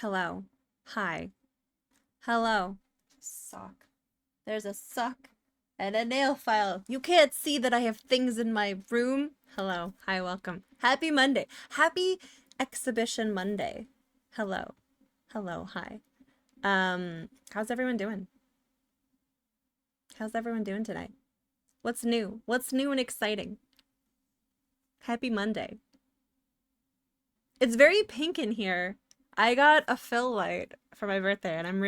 Hello. Hi. Hello. Sock. There's a sock and a nail file. You can't see that I have things in my room. Hello. Hi, welcome. Happy Monday. Happy Exhibition Monday. Hello. Hello. Hi. How's everyone doing? How's everyone doing tonight? What's new? What's new and exciting? Happy Monday. It's very pink in here. I got a fill light for my birthday and I'm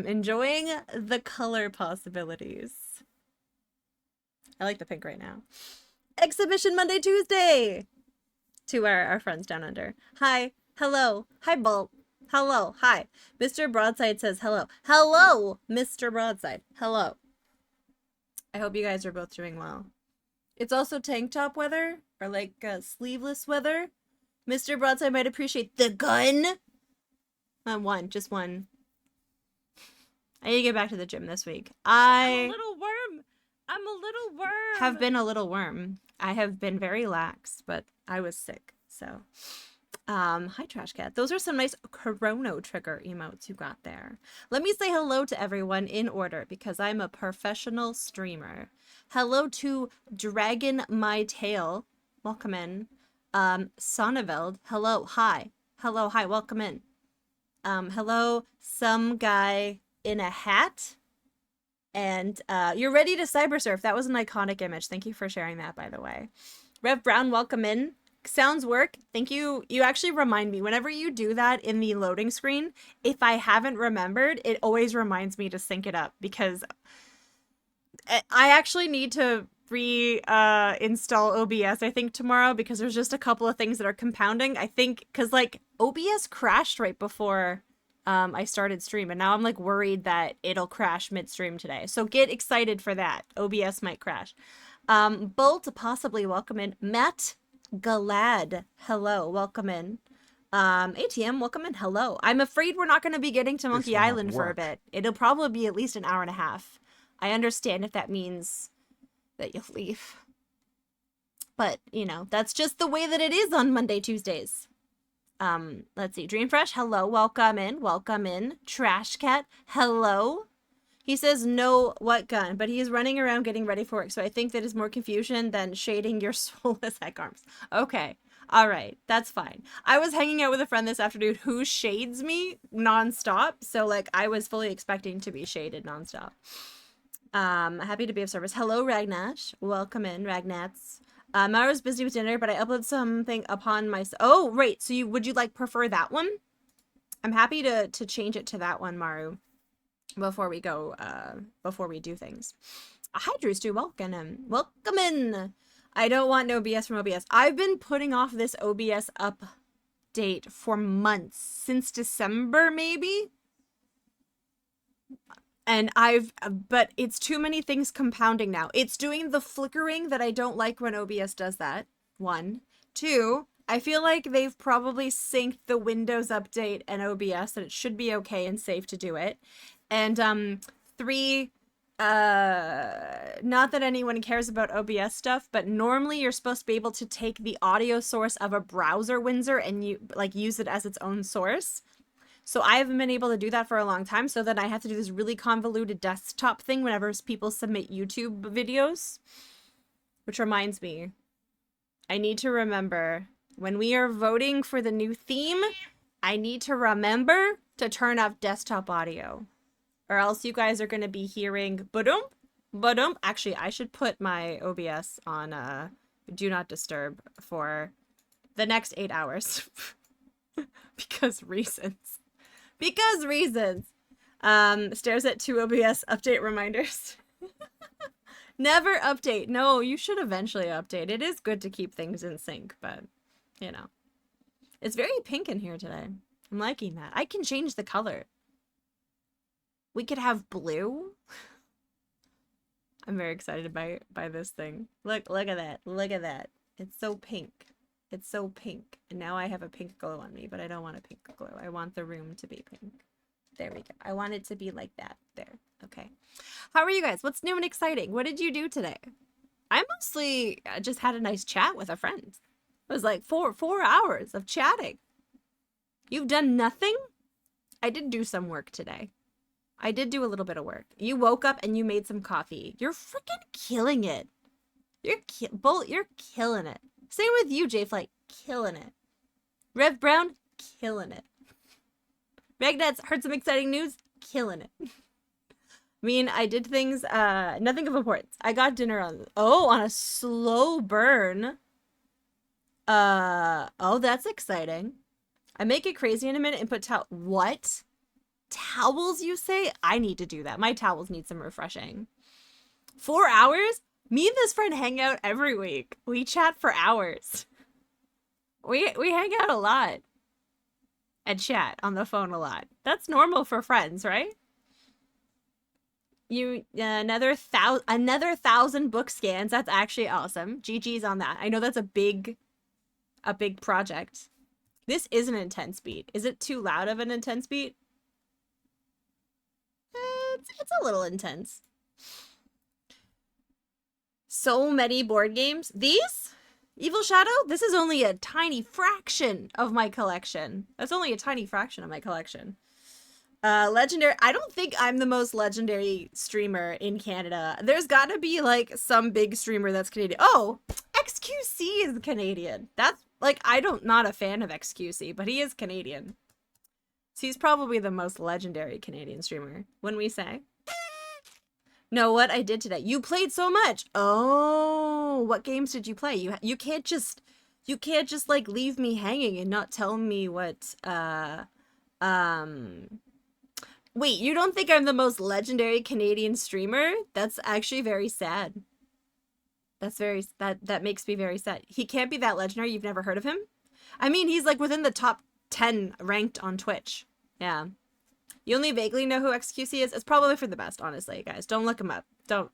enjoying the color possibilities. I like the pink right now. Exhibition Monday, Tuesday! To our friends down under. Hi. Hello. Hi, Bolt. Hello. Hi. Mr. Broadside says hello. Hello, Mr. Broadside. Hello. I hope you guys are both doing well. It's also tank top weather, or like sleeveless weather. Mr. Broadside might appreciate the gun. One, just one. I need to get back to the gym this week. I'm a little worm. I'm a little worm. Have been a little worm. I have been very lax, but I was sick. So, hi Trash Cat. Those are some nice Chrono Trigger emotes you got there. Let me say hello to everyone in order because I'm a professional streamer. Hello to Dragon My Tail. Welcome in. Sonneveld. Hello. Hi. Hello. Hi. Welcome in. Hello. Some guy in a hat. And you're ready to cybersurf. That was an iconic image. Thank you for sharing that, by the way. Rev Brown, welcome in. Sounds work. Thank you. You actually remind me. Whenever you do that in the loading screen, if I haven't remembered, it always reminds me to sync it up because I actually need to install OBS, I think, tomorrow because there's just a couple of things that are compounding. I think because like OBS crashed right before I started stream, and now I'm like worried that it'll crash midstream today. So get excited for that. OBS might crash. Bolt, possibly welcome in. Matt Galad, hello, welcome in. ATM, welcome in. Hello. I'm afraid we're not going to be getting to Monkey Island for a bit. It'll probably be at least an hour and a half. I understand if that means that you'll leave. But, you know, that's just the way that it is on Monday, Tuesdays. Let's see. Dreamfresh, hello, welcome in, welcome in. Trash Cat, hello. He says no what gun, but he is running around getting ready for work, so I think that is more confusion than shading your soulless heck arms. Okay, all right, that's fine. I was hanging out with a friend this afternoon who shades me nonstop, so like I was fully expecting to be shaded nonstop. Happy to be of service. Hello, Ragnash. Welcome in, Ragnats. Mara's busy with dinner, but I upload something upon my... Oh, right. So would you like prefer that one? I'm happy to change it to that one, Maru, before we go, before we do things. Hi, Drew Stu. Welcome in. Welcome in. I don't want no BS from OBS. I've been putting off this OBS update for months, since December, maybe? And but it's too many things compounding now. It's doing the flickering that I don't like when OBS does that. One. Two, I feel like they've probably synced the Windows update and OBS, and it should be okay and safe to do it. And, three, not that anyone cares about OBS stuff, but normally you're supposed to be able to take the audio source of a browser Windsor and use it as its own source. So I haven't been able to do that for a long time, so then I have to do this really convoluted desktop thing whenever people submit YouTube videos. Which reminds me, I need to remember, when we are voting for the new theme, I need to remember to turn off desktop audio. Or else you guys are going to be hearing ba-dum, ba-dum. Actually, I should put my OBS on Do Not Disturb for the next 8 hours. Because reasons. Because reasons. Stares at 2 OBS update reminders. Never update. No, you should eventually update. It is good to keep things in sync, but, you know. It's very pink in here today. I'm liking that. I can change the color. We could have blue. I'm very excited by this thing. Look at that. Look at that. It's so pink. It's so pink. And now I have a pink glow on me, but I don't want a pink glow. I want the room to be pink. There we go. I want it to be like that. There. Okay. How are you guys? What's new and exciting? What did you do today? I mostly just had a nice chat with a friend. It was like four hours of chatting. You've done nothing? I did do some work today. I did do a little bit of work. You woke up and you made some coffee. You're freaking killing it. You're killing it. Same with you, J-Flight. Killing it. Rev Brown, killing it. Magnets, heard some exciting news? Killing it. I mean, I did things, nothing of importance. I got dinner on a slow burn. Oh, that's exciting. I make it crazy in a minute and put what? Towels, you say? I need to do that. My towels need some refreshing. 4 hours? Me and this friend hang out every week. We chat for hours. We hang out a lot. And chat on the phone a lot. That's normal for friends, right? You another 1,000 book scans. That's actually awesome. GG's on that. I know that's a big project. This is an intense beat. Is it too loud of an intense beat? It's a little intense. So many board games. These? Evil Shadow? This is only a tiny fraction of my collection. That's only a tiny fraction of my collection. Legendary. I don't think I'm the most legendary streamer in Canada. There's gotta be like some big streamer that's Canadian. Oh, XQC is Canadian. That's like, not a fan of XQC, but he is Canadian. So he's probably the most legendary Canadian streamer, wouldn't we say? No, what I did today. You played so much. Oh, what games did you play? You can't just like leave me hanging and not tell me what Wait, you don't think I'm the most legendary Canadian streamer? That's actually very sad. That makes me very sad. He can't be that legendary. You've never heard of him? I mean, he's like within the top 10 ranked on Twitch. Yeah. You only vaguely know who XQC is. It's probably for the best, honestly, guys. Don't look him up. Don't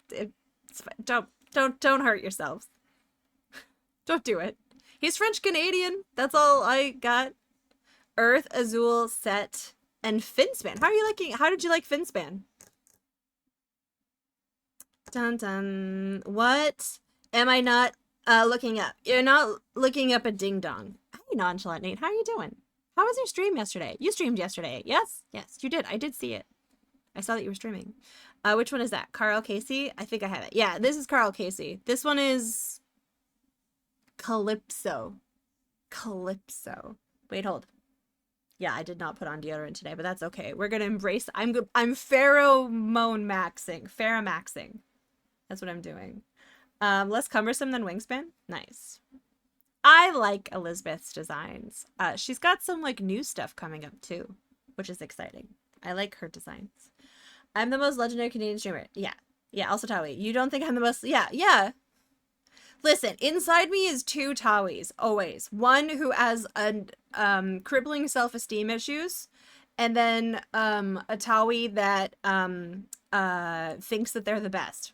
hurt yourselves. Don't do it. He's French Canadian. That's all I got. Earth, Azul, Set, and Finspan. How did you like Finspan? Dun dun. What am I not looking up? You're not looking up a ding dong. Hi, Nonchalant Nate. How are you doing? How was your stream yesterday? You streamed yesterday. Yes? Yes, you did. I did see it. I saw that you were streaming. Which one is that? Carl Casey? I think I have it. Yeah, this is Carl Casey. This one is Calypso. Calypso. Wait, hold. Yeah, I did not put on deodorant today, but that's okay. We're gonna embrace. I'm pheromone maxing. Pheromaxing. That's what I'm doing. Less cumbersome than Wingspan. Nice. I like Elizabeth's designs. She's got some like new stuff coming up too, which is exciting. I like her designs. I'm the most legendary Canadian streamer. Yeah. Yeah, also Tawi. You don't think I'm the most... Yeah. Listen, inside me is two Tawis, always. One who has a crippling self-esteem issues, and then a Tawi that thinks that they're the best.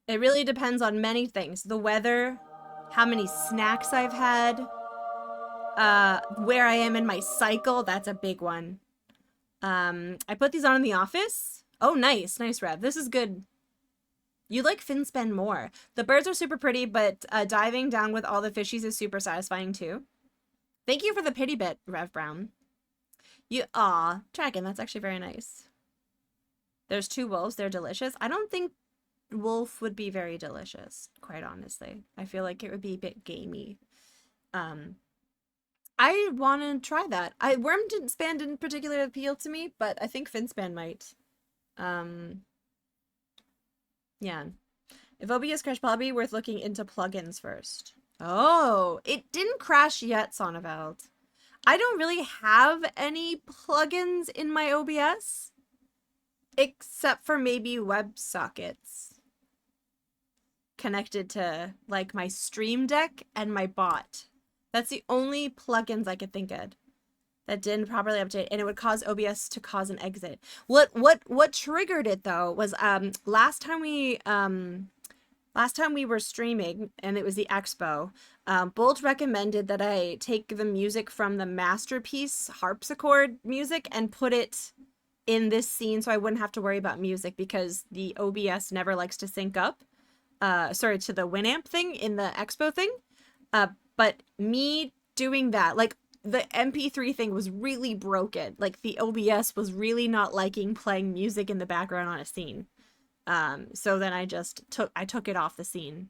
It really depends on many things. The weather, how many snacks I've had, where I am in my cycle. That's a big one. I put these on in the office. Oh, nice. Nice, Rev. This is good. You like Finspan more. The birds are super pretty, but diving down with all the fishies is super satisfying too. Thank you for the pity bit, Rev Brown. Aw, Dragon, that's actually very nice. There's two wolves. They're delicious. I don't think wolf would be very delicious, quite honestly. I feel like it would be a bit gamey. I want to try that. Wormspan didn't particularly appeal to me, but I think Finspan might. Yeah. If OBS crashed, probably worth looking into plugins first. Oh, it didn't crash yet, Sonneveld. I don't really have any plugins in my OBS, except for maybe WebSockets connected to like my Stream Deck and my bot. That's the only plugins I could think of that didn't properly update, and it would cause OBS to cause an exit. What triggered it though was last time we were streaming and it was the expo, Bolt recommended that I take the music from the Masterpiece harpsichord music and put it in this scene so I wouldn't have to worry about music because the OBS never likes to sync up to the Winamp thing in the expo thing. But me doing that, like the MP3 thing was really broken. Like the OBS was really not liking playing music in the background on a scene. So then I took it off the scene.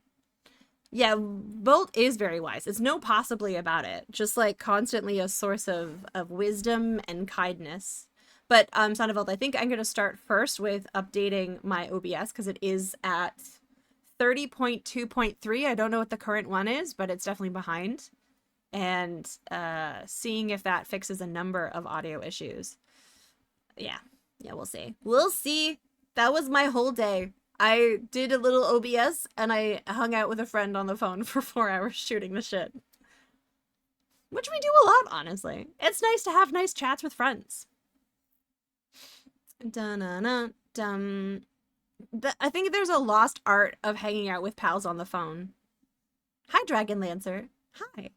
Yeah, Bolt is very wise. It's no possibly about it. Just like constantly a source of wisdom and kindness. But Sonneveld, I think I'm gonna start first with updating my OBS because it is at 30.2.3. I don't know what the current one is, but it's definitely behind. And seeing if that fixes a number of audio issues. Yeah, we'll see. We'll see. That was my whole day. I did a little OBS and I hung out with a friend on the phone for 4 hours shooting the shit. Which we do a lot, honestly. It's nice to have nice chats with friends. Dun-dun-dun-dun. I think there's a lost art of hanging out with pals on the phone. Hi, Dragon Lancer. Hi.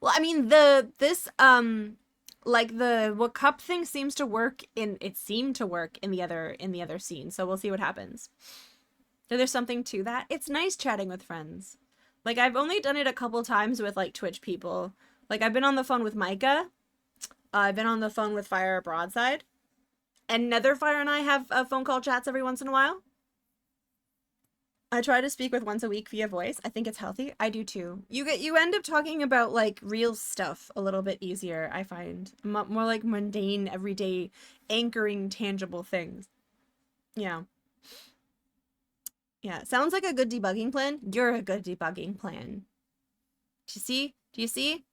Well, I mean, what cup thing seemed to work in the other scene, so we'll see what happens. So there's something to that. It's nice chatting with friends. Like, I've only done it a couple times with like Twitch people. Like, I've been on the phone with Micah. I've been on the phone with Fire Broadside. And Netherfire and I have phone call chats every once in a while. I try to speak with once a week via voice. I think it's healthy. I do too. You end up talking about like real stuff a little bit easier, I find. More like mundane, everyday, anchoring, tangible things. Yeah. Yeah, sounds like a good debugging plan. You're a good debugging plan. Do you see?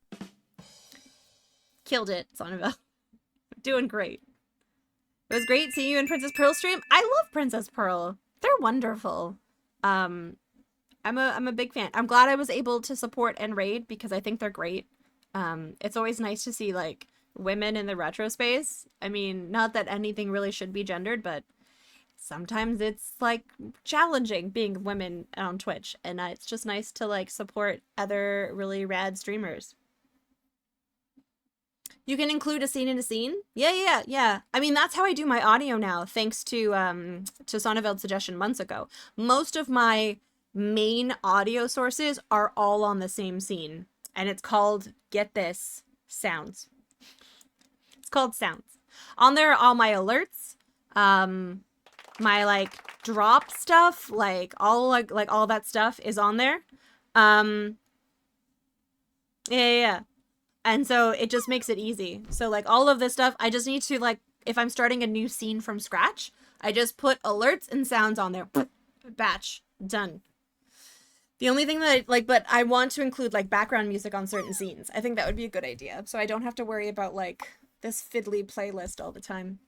Killed it, Sonneville. Doing great. It was great seeing you in Princess Pearl stream. I love Princess Pearl. They're wonderful. I'm a big fan. I'm glad I was able to support and raid because I think they're great. It's always nice to see like women in the retro space. I mean, not that anything really should be gendered, but sometimes it's like challenging being women on Twitch, and it's just nice to like support other really rad streamers. You can include a scene in a scene? Yeah. I mean, that's how I do my audio now, thanks to Sonneveld's suggestion months ago. Most of my main audio sources are all on the same scene, and it's called, get this, sounds. It's called sounds. On there are all my alerts, my like drop stuff, like all that stuff is on there. Yeah. And so it just makes it easy. So like all of this stuff, I just need to like, if I'm starting a new scene from scratch, I just put alerts and sounds on there. Batch. Done. The only thing that but I want to include like background music on certain scenes. I think that would be a good idea. So I don't have to worry about like this fiddly playlist all the time.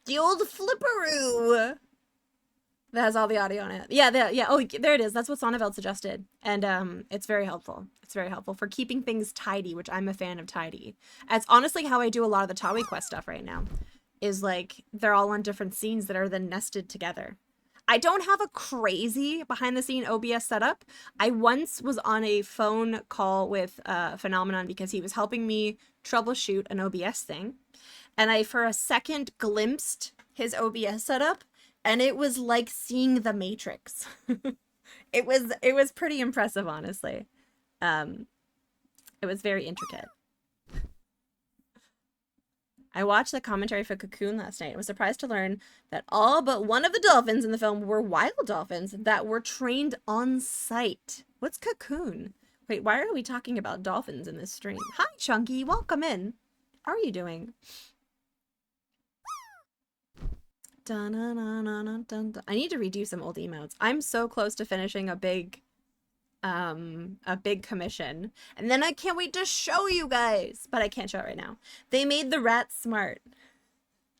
The old Flipperoo that has all the audio on it. Yeah. Oh, there it is. That's what Sonneveld suggested. And it's very helpful. It's very helpful for keeping things tidy, which I'm a fan of tidy. It's honestly how I do a lot of the Tawi Quest stuff right now. Is like they're all on different scenes that are then nested together. I don't have a crazy behind the scene OBS setup. I once was on a phone call with Phenomenon because he was helping me troubleshoot an OBS thing. And I, for a second, glimpsed his OBS setup, and it was like seeing the Matrix. It was pretty impressive, honestly. It was very intricate. I watched the commentary for Cocoon last night and was surprised to learn that all but one of the dolphins in the film were wild dolphins that were trained on site. What's Cocoon? Wait, why are we talking about dolphins in this stream? Hi, Chunky. Welcome in. How are you doing? Dun, dun, dun, dun, dun, dun. I need to redo some old emotes. I'm so close to finishing a big commission, and then I can't wait to show you guys, but I can't show it right now. They made the rats smart.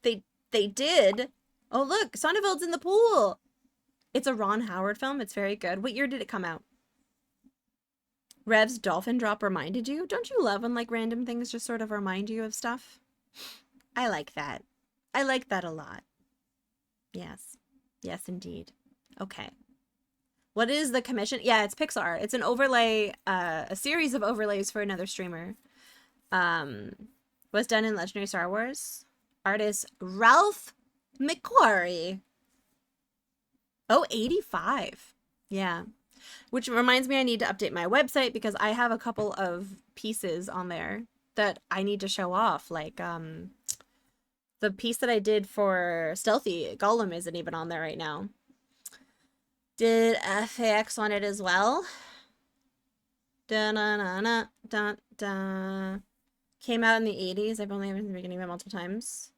They did. Oh look, Sonneveld's in the pool. It's a Ron Howard film. It's very good. What year did it come out? Rev's dolphin drop reminded you? Don't you love when like random things just sort of remind you of stuff? I like that. I like that a lot. Yes indeed. Okay. What is the commission? Yeah, it's Pixar. It's an overlay, a series of overlays for another streamer. Was done in Legendary Star Wars. Artist Ralph McQuarrie. Oh, 85. Yeah. Which reminds me I need to update my website because I have a couple of pieces on there that I need to show off. Like the piece that I did for Stealthy Golem isn't even on there right now. Did FAX on it as well? Dun, dun, dun, dun, dun, dun. Came out in the 80s. I've only been making it multiple times.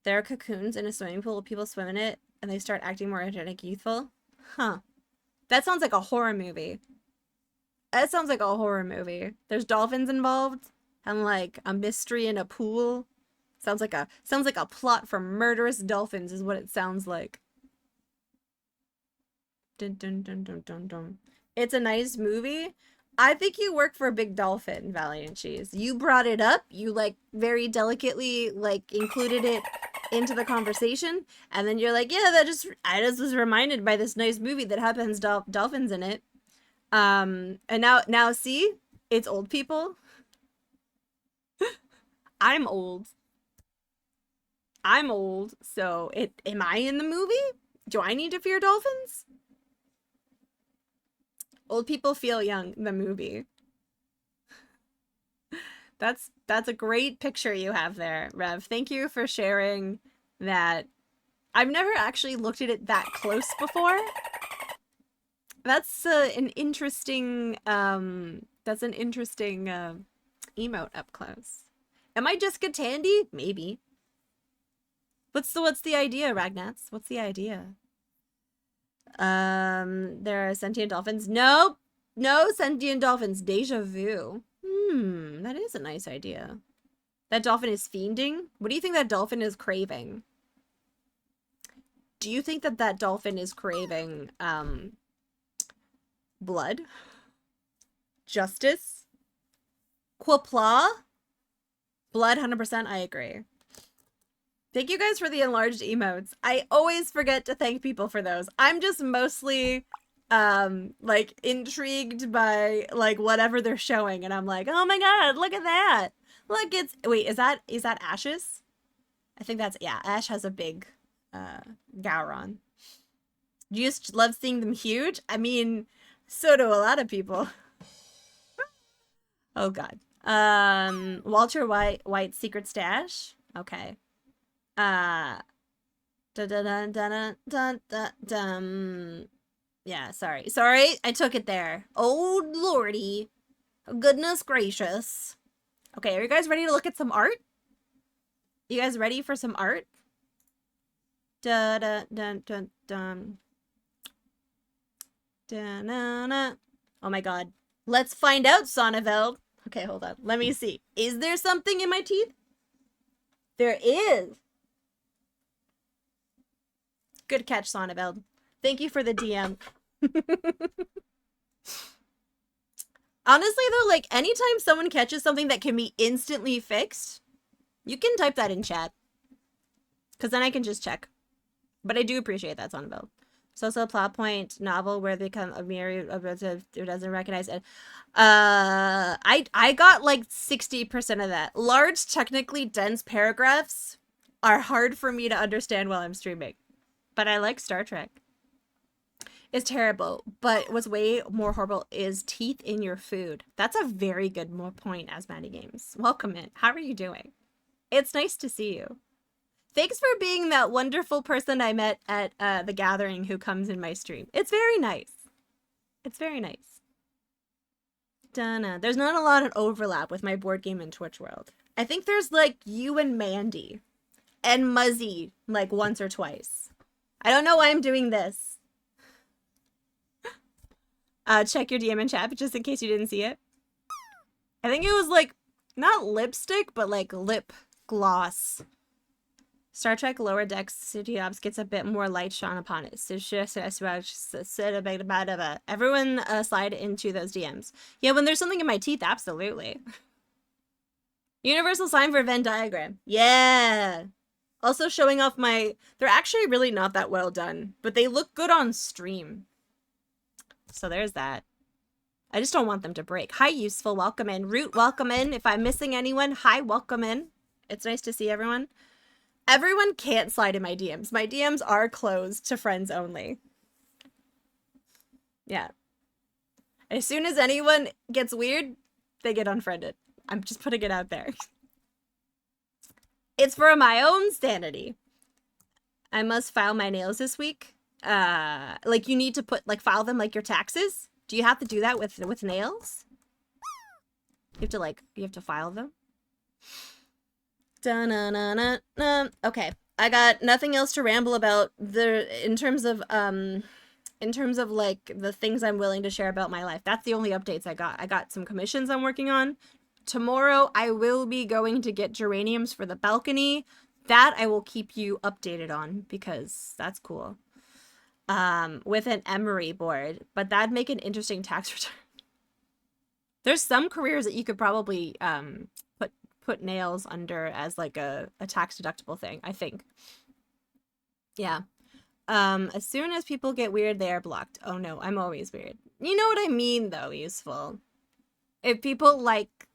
There are cocoons in a swimming pool. People swim in it and they start acting more energetic, youthful. Huh. That sounds like a horror movie. That sounds like a horror movie. There's dolphins involved and like a mystery in a pool. Sounds like a plot for murderous dolphins is what it sounds like. Dun, dun, dun, dun, dun, dun. It's a nice movie. I think you work for a Big Dolphin, Valiant Cheese. You brought it up. You like very delicately like included it into the conversation, and then you're like, yeah, I just was reminded by this nice movie that happens dolphins in it. And now see, it's old people. I'm old. So am I in the movie? Do I need to fear dolphins? Old people feel young, the movie. That's a great picture you have there, Rev. Thank you for sharing that. I've never actually looked at it that close before. That's an interesting emote up close. Am I just Tandy? Maybe. What's the idea, Ragnats? What's the idea? There are sentient dolphins. Nope. No sentient dolphins. Deja vu. That is a nice idea. That dolphin is fiending? What do you think that dolphin is craving? Do you think that dolphin is craving, blood? Justice? Quapla? Blood, 100%, I agree. Thank you guys for the enlarged emotes. I always forget to thank people for those. I'm just mostly, like, intrigued by, like, whatever they're showing. And I'm like, oh my god, look at that. Look, it's... Wait, is that Ashes? I think that's... Yeah, Ash has a big, Gowron. Do you just love seeing them huge? I mean, so do a lot of people. Oh god. Walter White's secret stash? Okay. Dun, dun, dun, dun, dun, dun, dun. Yeah, sorry, I took it there. Oh lordy, goodness gracious. Okay, are you guys ready to look at some art? You guys ready for some art? Dun dun dun dun dun. Dun, dun, dun. Oh my god, let's find out, Sonneveld. Okay, hold on, let me see. Is there something in my teeth? There is. Good catch, Sonneveld. Thank you for the DM. Honestly, though, like, anytime someone catches something that can be instantly fixed, you can type that in chat. Because then I can just check. But I do appreciate that, Sonneveld. So it's a plot point novel where they become a mirror of who doesn't recognize it. I got like 60% of that. Large, technically dense paragraphs are hard for me to understand while I'm streaming. But I like Star Trek. It's terrible, but what's way more horrible is teeth in your food. That's a very good point, Asmati Games. Welcome in. How are you doing? It's nice to see you. Thanks for being that wonderful person I met at the gathering who comes in my stream. It's very nice. It's very nice. Donna. There's not a lot of overlap with my board game and Twitch world. I think there's like you and Mandy and Muzzy like once or twice. I don't know why I'm doing this. Check your DM in chat, but just in case you didn't see it. I think it was like, not lipstick, but like lip gloss. Star Trek Lower Decks City Ops gets a bit more light shone upon it. So everyone slide into those DMs. Yeah, when there's something in my teeth, absolutely. Universal sign for Venn diagram. Yeah. Also showing off my... They're actually really not that well done, but they look good on stream. So there's that. I just don't want them to break. Hi, Useful. Welcome in. Root, welcome in. If I'm missing anyone, hi, welcome in. It's nice to see everyone. Everyone can't slide in my DMs. My DMs are closed to friends only. Yeah. As soon as anyone gets weird, they get unfriended. I'm just putting it out there. It's for my own sanity. I must file my nails this week. Like you need to file them like your taxes. Do you have to do that with nails? You have to file them. Da-na-na-na-na. Okay, I got nothing else to ramble about in terms of like the things I'm willing to share about my life. That's the only updates I got. I got some commissions I'm working on. Tomorrow I will be going to get geraniums for the balcony. That I will keep you updated on because that's cool. With an emery board, but that'd make an interesting tax return. There's some careers that you could probably put nails under as like a tax deductible thing, I think. Yeah. As soon as people get weird, they are blocked. Oh no, I'm always weird. You know what I mean though, useful. If people like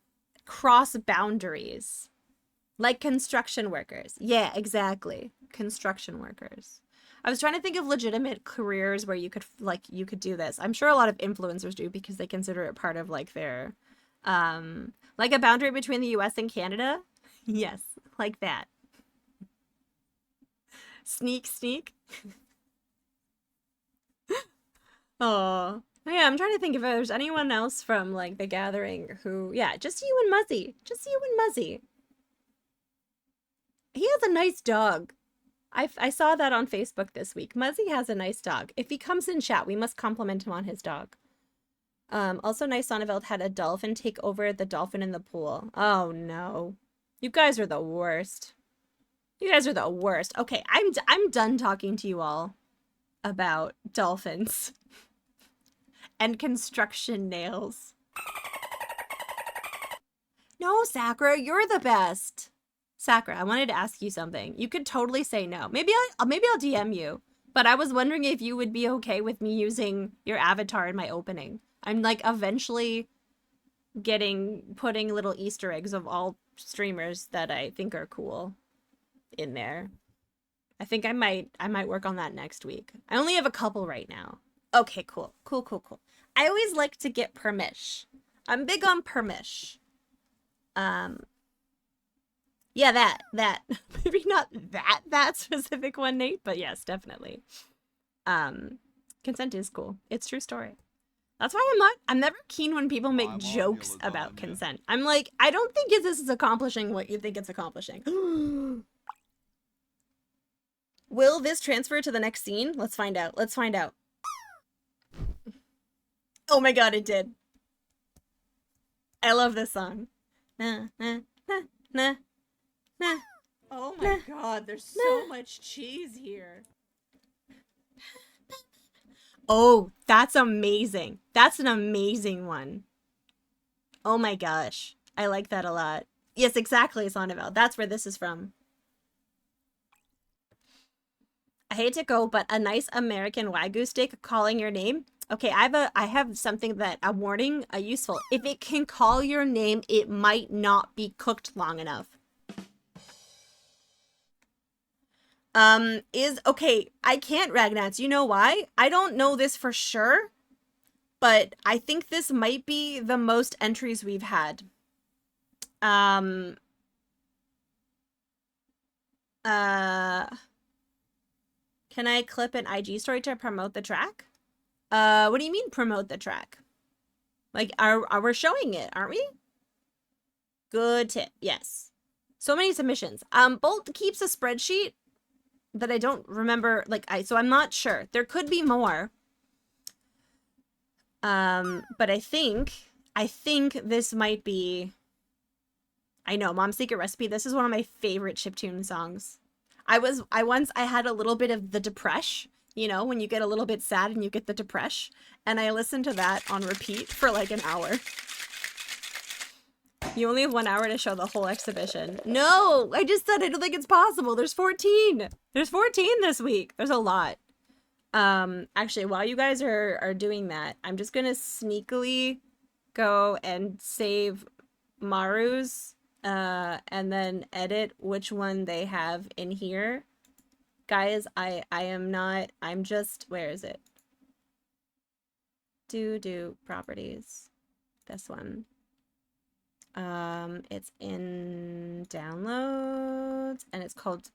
cross boundaries. Like construction workers. Yeah, exactly. Construction workers. I was trying to think of legitimate careers where you could do this. I'm sure a lot of influencers do because they consider it part of like their like a boundary between the US and Canada. Yes, like that. Sneak. Oh. Yeah, I'm trying to think if there's anyone else from like the gathering who, yeah, just you and Muzzy. Just you and Muzzy. He has a nice dog. I saw that on Facebook this week. Muzzy has a nice dog. If he comes in chat, we must compliment him on his dog. Also nice Sonneveld had a dolphin take over the dolphin in the pool. Oh no. You guys are the worst. You guys are the worst. Okay, I'm done talking to you all about dolphins and construction nails. No, Sakura, you're the best. Sakura, I wanted to ask you something. You could totally say no. Maybe I'll DM you. But I was wondering if you would be okay with me using your avatar in my opening. I'm like eventually putting little Easter eggs of all streamers that I think are cool in there. I think I might work on that next week. I only have a couple right now. Okay, cool. I always like to get permish. I'm big on permish. Yeah, that. Maybe not that specific one, Nate, but yes, definitely. Consent is cool. It's true story. That's why I'm never keen when people make jokes about consent. I'm like, I don't think this is accomplishing what you think it's accomplishing. Will this transfer to the next scene? Let's find out. Oh my god, it did. I love this song. Nah. Oh my god, there's so much cheese here. Oh, that's amazing. That's an amazing one. Oh my gosh. I like that a lot. Yes, exactly, Sonneville. That's where this is from. I hate to go, but a nice American Wagyu steak calling your name. Okay, I have something that a warning, a useful. If it can call your name, it might not be cooked long enough. Okay, I can't Ragnats. You know why? I don't know this for sure, but I think this might be the most entries we've had. Can I clip an IG story to promote the track? What do you mean promote the track? Like, are we showing it, aren't we? Good tip, yes. So many submissions. Bolt keeps a spreadsheet that I don't remember, so I'm not sure. There could be more. But I think this might be, I know, Mom's Secret Recipe. This is one of my favorite chiptune songs. I once had a little bit of the depression, you know, when you get a little bit sad and you get the depression, and I listened to that on repeat for like an hour. You only have 1 hour to show the whole exhibition. No, I just said I don't think it's possible. There's 14. There's 14 this week. There's a lot. Actually, while you guys are doing that, I'm just gonna sneakily go and save Maru's, and then edit which one they have in here. Guys, I'm just, where is it? Do properties. This one. It's in downloads and it's called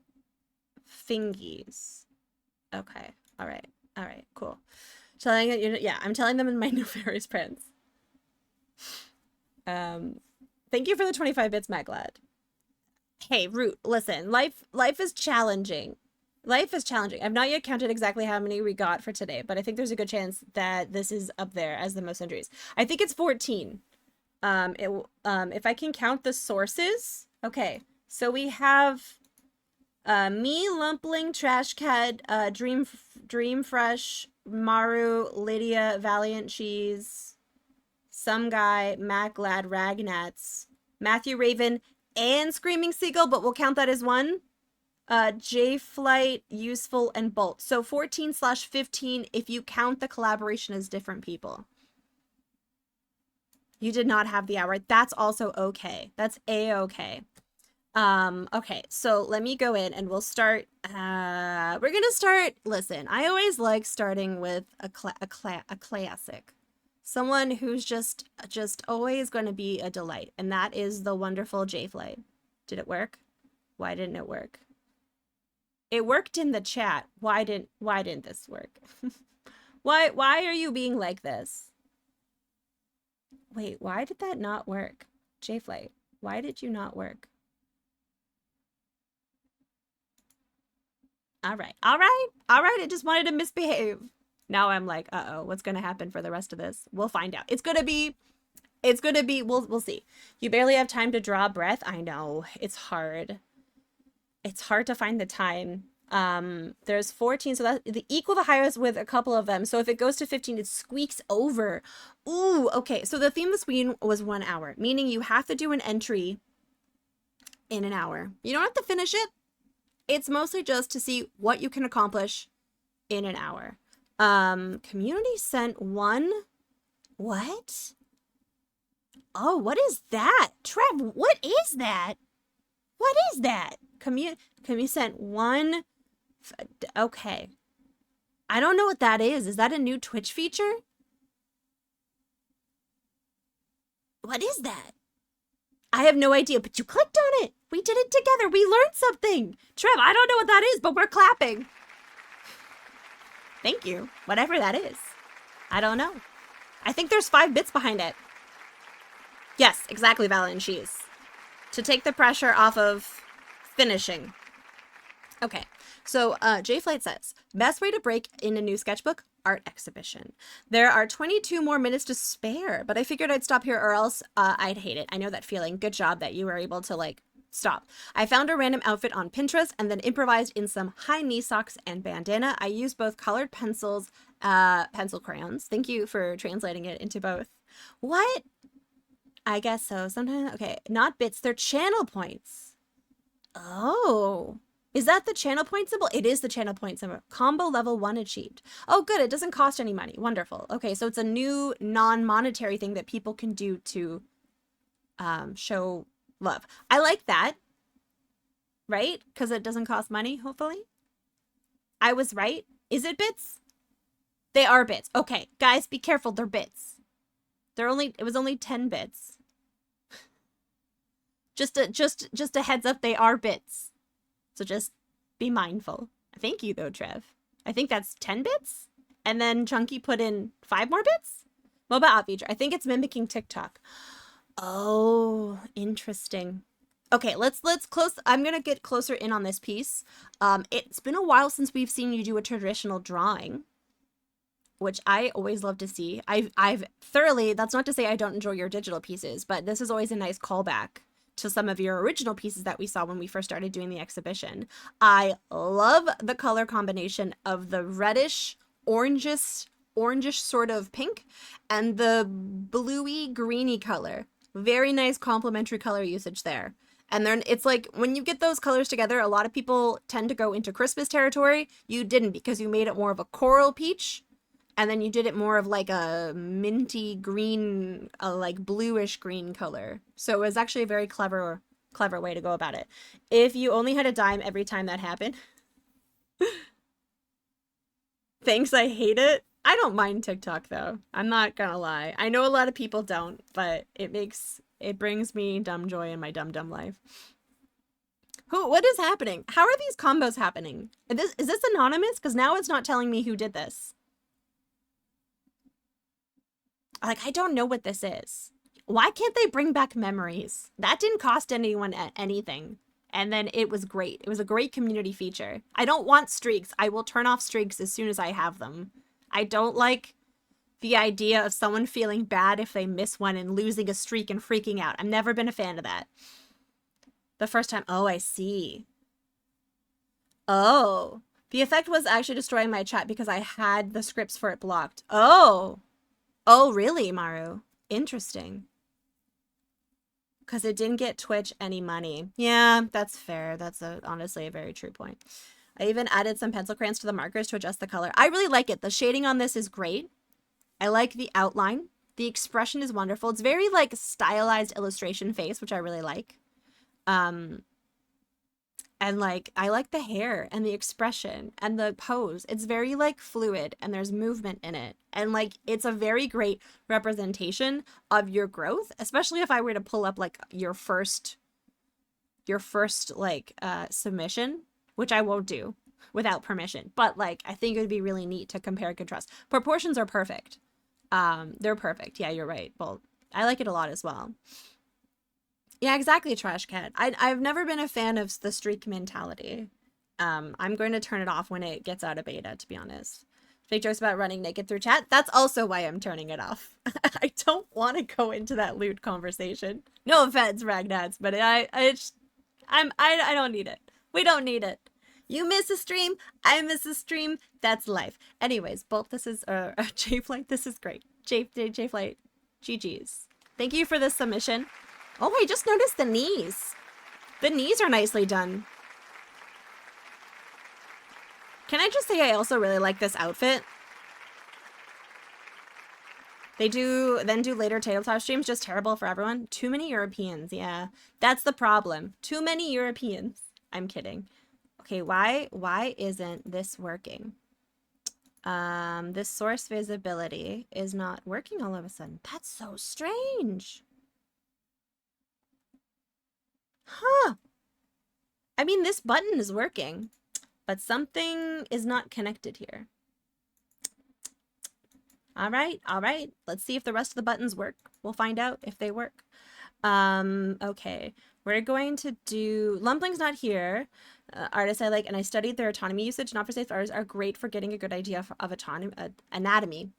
Fingies. Okay. All right. All right. Cool. Telling it, yeah, I'm telling them in my nefarious prints. Thank you for the 25 bits, Maglad. Hey, Root, listen, life is challenging. Life is challenging. I've not yet counted exactly how many we got for today, but I think there's a good chance that this is up there as the most entries. I think it's 14. If I can count the sources. Okay, so we have me, Lumpling, Trash Cat, Dream Fresh, Maru, Lydia, Valiant Cheese, Some Guy, Mac Lad, Ragnats, Matthew Raven, and Screaming Seagull, but we'll count that as one. J Flight, Useful, and Bolt. So 14/15 if you count the collaboration as different people. You did not have the hour. That's also okay. That's a-okay. Okay, so let me go in and we'll start. We're gonna start. Listen, I always like starting with a classic. Someone who's just always going to be a delight, and that is the wonderful J Flight. Did it work? Why didn't it work? It worked in the chat. Why didn't this work? Why are you being like this? Wait, why did that not work? J Flight, why did you not work? All right. I just wanted to misbehave. Now I'm like, uh-oh, what's going to happen for the rest of this? We'll find out. It's going to be, we'll see. You barely have time to draw breath. I know, it's hard. It's hard to find the time. There's 14, so that the equal the highest with a couple of them. So if it goes to 15, it squeaks over. Ooh, okay. So the theme this week was 1 hour, meaning you have to do an entry in an hour. You don't have to finish it. It's mostly just to see what you can accomplish in an hour. Community sent one. What? Oh, what is that? Trev, what is that? What is that? Community sent one. Okay. I don't know what that is. Is that a new Twitch feature? What is that? I have no idea, but you clicked on it. We did it together. We learned something. Trev, I don't know what that is, but we're clapping. Thank you. Whatever that is. I don't know. I think there's 5 bits behind it. Yes, exactly, Valiant Cheese. To take the pressure off of finishing. Okay, so J Flight says, best way to break in a new sketchbook? Art exhibition. There are 22 more minutes to spare, but I figured I'd stop here or else I'd hate it. I know that feeling. Good job that you were able to, like, stop. I found a random outfit on Pinterest and then improvised in some high knee socks and bandana. I used both colored pencils, pencil crayons. Thank you for translating it into both. What? I guess so. Sometimes, okay, not bits, they're channel points. Oh. Is that the channel point symbol? It is the channel point symbol. Combo level 1 achieved. Oh, good. It doesn't cost any money. Wonderful. Okay, so it's a new non-monetary thing that people can do to show love. I like that. Right? Because it doesn't cost money, hopefully. I was right. Is it bits? They are bits. Okay, guys, be careful. They're bits. It was only 10 bits. Just a heads up, they are bits. So just be mindful. Thank you, though, Trev. I think that's 10 bits? And then Chunky put in 5 more bits? Mobile app feature. I think it's mimicking TikTok. Oh, interesting. Okay, let's close. I'm going to get closer in on this piece. It's been a while since we've seen you do a traditional drawing, which I always love to see. I've thoroughly, that's not to say I don't enjoy your digital pieces, but this is always a nice callback to some of your original pieces that we saw when we first started doing the exhibition. I love the color combination of the reddish, orangish sort of pink and the bluey, greeny color. Very nice complementary color usage there. And then it's like when you get those colors together, a lot of people tend to go into Christmas territory. You didn't because you made it more of a coral peach. And then you did it more of like a minty green, like bluish green color. So it was actually a very clever way to go about it. If you only had a dime every time that happened. Thanks, I hate it. I don't mind TikTok though. I'm not gonna lie. I know a lot of people don't, but it brings me dumb joy in my dumb life. What is happening? How are these combos happening? Is this anonymous? Because now it's not telling me who did this. Like, I don't know what this is. Why can't they bring back memories? That didn't cost anyone anything. And then it was great. It was a great community feature. I don't want streaks. I will turn off streaks as soon as I have them. I don't like the idea of someone feeling bad if they miss one and losing a streak and freaking out. I've never been a fan of that. The first time, oh, I see. Oh, the effect was actually destroying my chat because I had the scripts for it blocked. Oh, really, Maru? Interesting. Because it didn't get Twitch any money. Yeah, that's fair. That's honestly a very true point. I even added some pencil crayons to the markers to adjust the color. I really like it. The shading on this is great. I like the outline. The expression is wonderful. It's very like stylized illustration face, which I really like. And like, I like the hair and the expression and the pose. It's very like fluid and there's movement in it. And like, it's a very great representation of your growth, especially if I were to pull up like your first like submission, which I won't do without permission. But like, I think it would be really neat to compare and contrast. Proportions are perfect. They're perfect. Yeah, you're right. Well, I like it a lot as well. Yeah, exactly, Trash Cat. I've never been a fan of the streak mentality. I'm going to turn it off when it gets out of beta, to be honest. Fake jokes about running naked through chat. That's also why I'm turning it off. I don't want to go into that lewd conversation. No offense, Ragnads, but I don't need it. We don't need it. You miss a stream, I miss a stream. That's life. Anyways, Bolt, this is J-Flight. This is great. J-Flight, GG's. Thank you for this submission. Oh, I just noticed the knees. The knees are nicely done. Can I just say I also really like this outfit? They do later tabletop streams, just terrible for everyone. Too many Europeans, yeah. That's the problem. Too many Europeans. I'm kidding. Okay, why isn't this working? This source visibility is not working all of a sudden. That's so strange. Huh. I mean, this button is working, but something is not connected here. All right. Let's see if the rest of the buttons work. We'll find out if they work. Okay. We're going to do... Lumpling's not here. Artists I like, and I studied their autonomy usage. Not for safe artists are great for getting a good idea of autonomy, anatomy.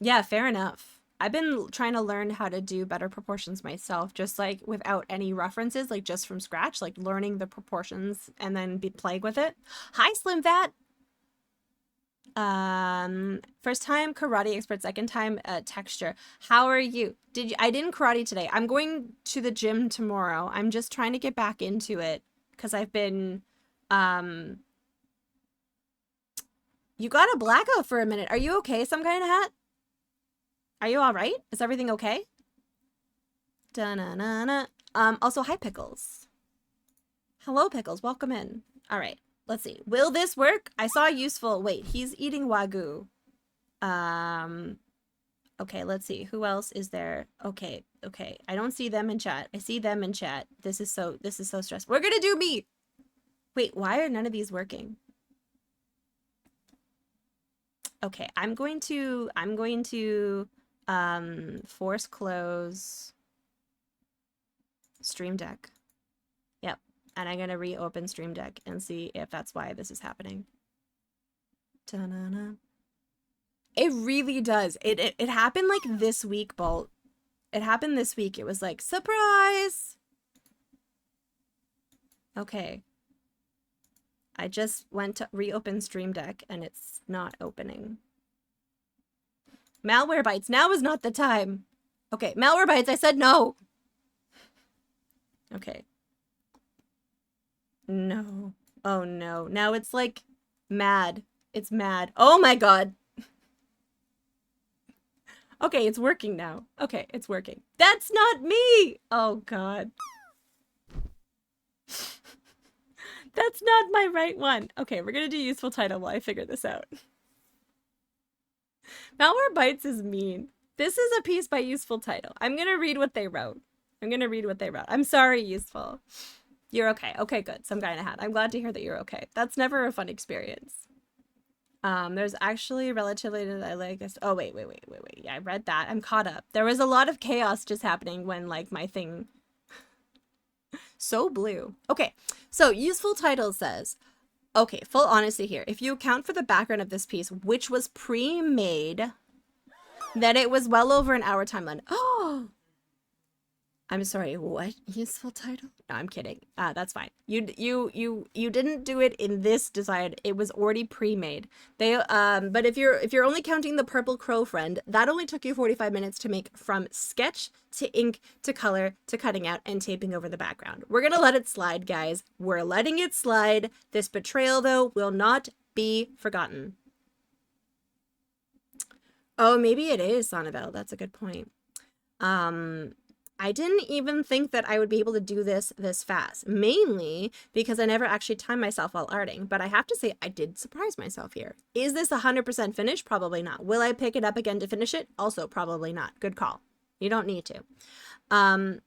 Yeah, fair enough. I've been trying to learn how to do better proportions myself, just like without any references, like just from scratch, like learning the proportions and then be playing with it. Hi, Slim Fat. First time karate expert, second time texture. How are you? I didn't karate today. I'm going to the gym tomorrow. I'm just trying to get back into it because I've been you got a blackout for a minute. Are you okay, some kind of hat? Are you all right? Is everything okay? Da-na-na-na. Also, hi, Pickles. Hello, Pickles. Welcome in. All right. Let's see. Will this work? I saw useful. Wait, he's eating Wagyu. Okay, let's see. Who else is there? Okay. I don't see them in chat. I see them in chat. This is so stressful. We're gonna do meat. Wait, why are none of these working? Okay, I'm going to force close Stream Deck. Yep. And I'm gonna reopen Stream Deck and see if that's why this is happening. Ta-na-na. It really does. It happened like this week, Bolt. It happened this week. It was like, surprise! Okay. I just went to reopen Stream Deck and it's not opening. Malwarebytes, now is not the time. Okay, Malwarebytes, I said no. Okay. No. Oh no. Now it's like mad. It's mad. Oh my god. Okay, it's working now. Okay, it's working. That's not me! Oh god. That's not my right one. Okay, we're gonna do useful title while I figure this out. Malwarebytes is mean. This is a piece by Useful Title. I'm gonna read what they wrote. I'm sorry, Useful. You're okay. Okay, good. Some guy in a hat. I'm glad to hear that you're okay. That's never a fun experience. There's actually relatively that I like. Oh, wait. Yeah, I read that. I'm caught up. There was a lot of chaos just happening when, like, my thing... So blue. Okay, so Useful Title says, okay, full honesty here. If you account for the background of this piece, which was pre-made, then it was well over an hour timeline. Oh, I'm sorry, what? Useful Title? No, I'm kidding. That's fine. You didn't do it in this design. It was already pre-made. But if you're only counting the purple crow friend, that only took you 45 minutes to make, from sketch to ink to color to cutting out and taping over the background. We're gonna let it slide, guys. We're letting it slide. This betrayal, though, will not be forgotten. Oh, maybe it is Sonneville. That's a good point. I didn't even think that I would be able to do this fast, mainly because I never actually timed myself while arting, but I have to say I did surprise myself here. Is this 100% finished? Probably not. Will I pick it up again to finish it? Also probably not. Good call. You don't need to. Oh,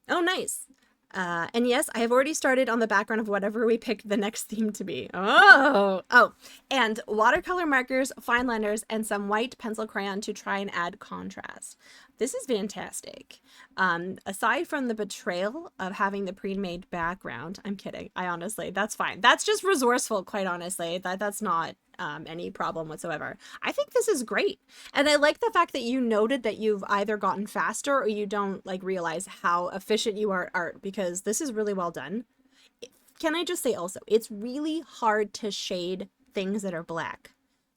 nice. And yes, I have already started on the background of whatever we picked the next theme to be. Oh, and watercolor markers, fine liners, and some white pencil crayon to try and add contrast. This is fantastic. Aside from the betrayal of having the pre-made background, I'm kidding. That's fine. That's just resourceful, quite honestly. That's not any problem whatsoever. I think this is great. And I like the fact that you noted that you've either gotten faster or you don't like realize how efficient you are at art, because this is really well done. Can I just say also, it's really hard to shade things that are black.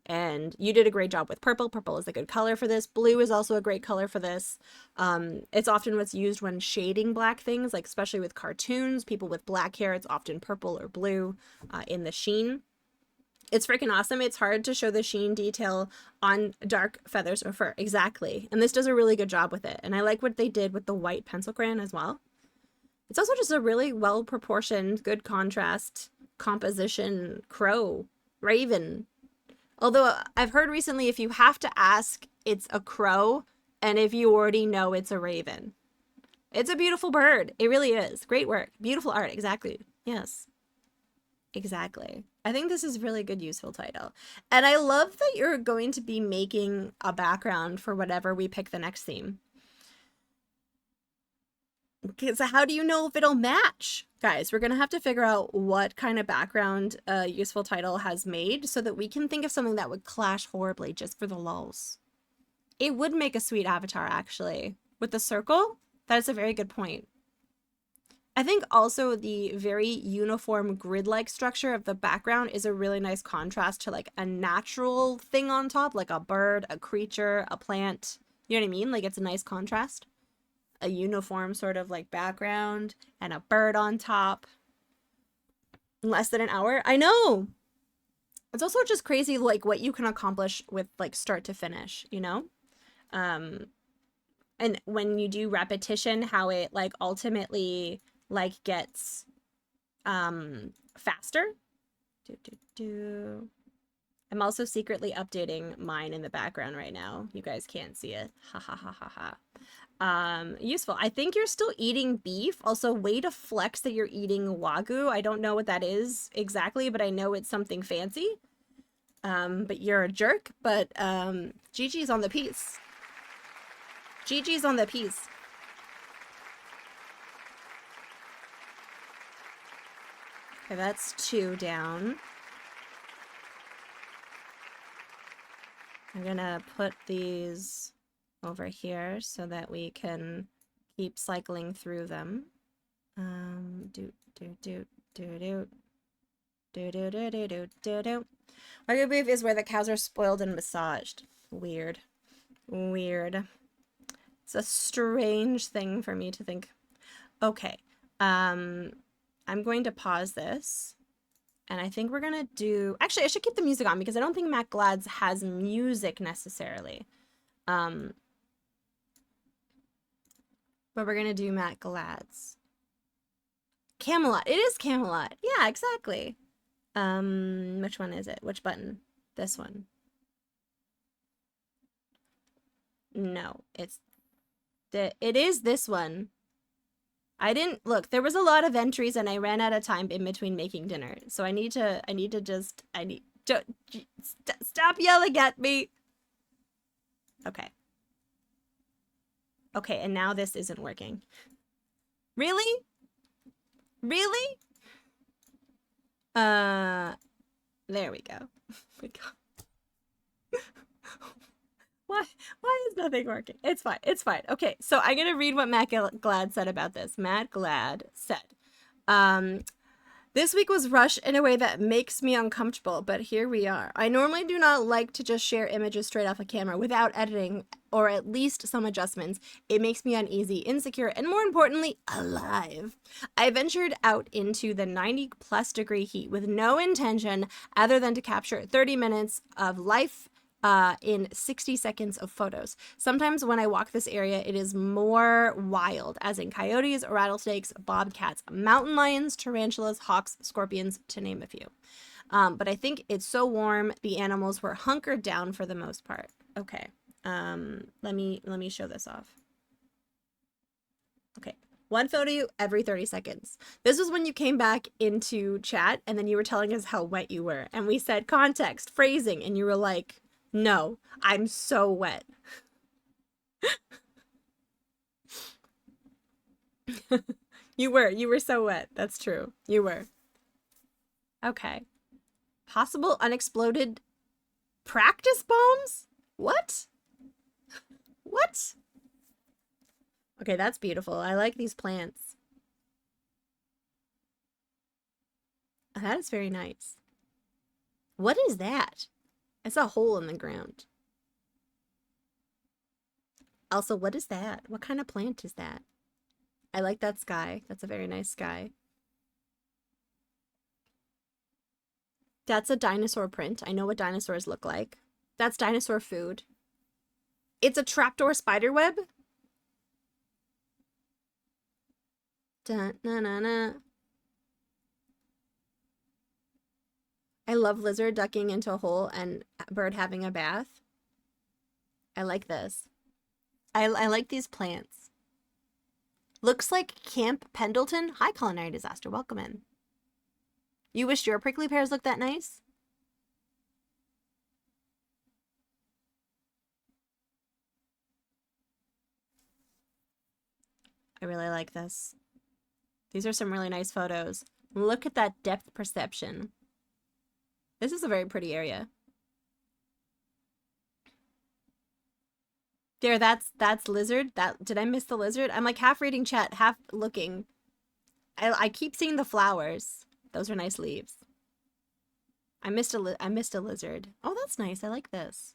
And you did a great job with purple. Purple is a good color for this. Blue is also a great color for this. It's often what's used when shading black things, like especially with cartoons, people with black hair, it's often purple or blue in the sheen. It's freaking awesome. It's hard to show the sheen detail on dark feathers or fur. Exactly. And this does a really good job with it. And I like what they did with the white pencil crayon as well. It's also just a really well proportioned, good contrast composition crow, raven. Although I've heard recently if you have to ask, it's a crow, and if you already know, it's a raven. It's a beautiful bird. It really is. Great work. Beautiful art. Exactly. Yes. Exactly. I think this is really good, Useful Title. And I love that you're going to be making a background for whatever we pick the next theme. Because how do you know if it'll match? Guys, we're going to have to figure out what kind of background Useful Title has made so that we can think of something that would clash horribly just for the lulz. It would make a sweet avatar, actually. With the circle, that is a very good point. I think also the very uniform grid-like structure of the background is a really nice contrast to like a natural thing on top, like a bird, a creature, a plant. You know what I mean? Like it's a nice contrast. A uniform sort of like background and a bird on top. In less than an hour. I know. It's also just crazy like what you can accomplish with like start to finish, you know? And when you do repetition, how it like ultimately like gets faster. I'm also secretly updating mine in the background right now. You guys can't see it. Ha ha ha ha ha. Useful. I think you're still eating beef. Also, way to flex that you're eating Wagyu. I don't know what that is exactly, but I know it's something fancy. But you're a jerk. But GG's on the piece. GG's on the piece. Okay, that's 2 down. I'm gonna put these over here so that we can keep cycling through them. Wagyu beef is where the cows are spoiled and massaged. Weird. Weird. It's a strange thing for me to think. Okay. I'm going to pause this. And I think we're gonna do... Actually, I should keep the music on because I don't think Matt Glads has music necessarily. But we're gonna do Matt Glads. Camelot. It is Camelot. Yeah, exactly. Which one is it? Which button? This one. No, it is this one. I didn't look. There was a lot of entries, and I ran out of time in between making dinner. So I need to stop yelling at me. Okay. Okay, and now this isn't working. Really? Really? There we go. We go. Why is nothing working? It's fine. It's fine. Okay, so I'm gonna read what Matt Glad said about this. Matt Glad said, this week was rushed in a way that makes me uncomfortable, but here we are. I normally do not like to just share images straight off a camera without editing or at least some adjustments. It makes me uneasy, insecure, and more importantly, alive. I ventured out into the 90+ degree heat with no intention other than to capture 30 minutes of life in 60 seconds of photos. Sometimes when I walk this area, it is more wild, as in coyotes, rattlesnakes, bobcats, mountain lions, tarantulas, hawks, scorpions, to name a few. But I think it's so warm, the animals were hunkered down for the most part. Okay, let me show this off. Okay, one photo every 30 seconds. This was when you came back into chat and then you were telling us how wet you were. And we said context, phrasing, and you were like, no, I'm so wet. You were so wet. That's true. You were. Okay. Possible unexploded practice bombs? What? What? Okay, that's beautiful. I like these plants. That is very nice. What is that? It's a hole in the ground. Also, what is that? What kind of plant is that? I like that sky. That's a very nice sky. That's a dinosaur print. I know what dinosaurs look like. That's dinosaur food. It's a trapdoor spider web. Dun, na, na, na. I love lizard ducking into a hole and bird having a bath. I like this. I like these plants. Looks like Camp Pendleton. Hi, Culinary Disaster. Welcome in. You wished your prickly pears looked that nice? I really like this. These are some really nice photos. Look at that depth perception. This is a very pretty area. There, that's lizard. Did I miss the lizard? I'm like half reading chat, half looking. I keep seeing the flowers. Those are nice leaves. I missed a lizard. Oh, that's nice. I like this.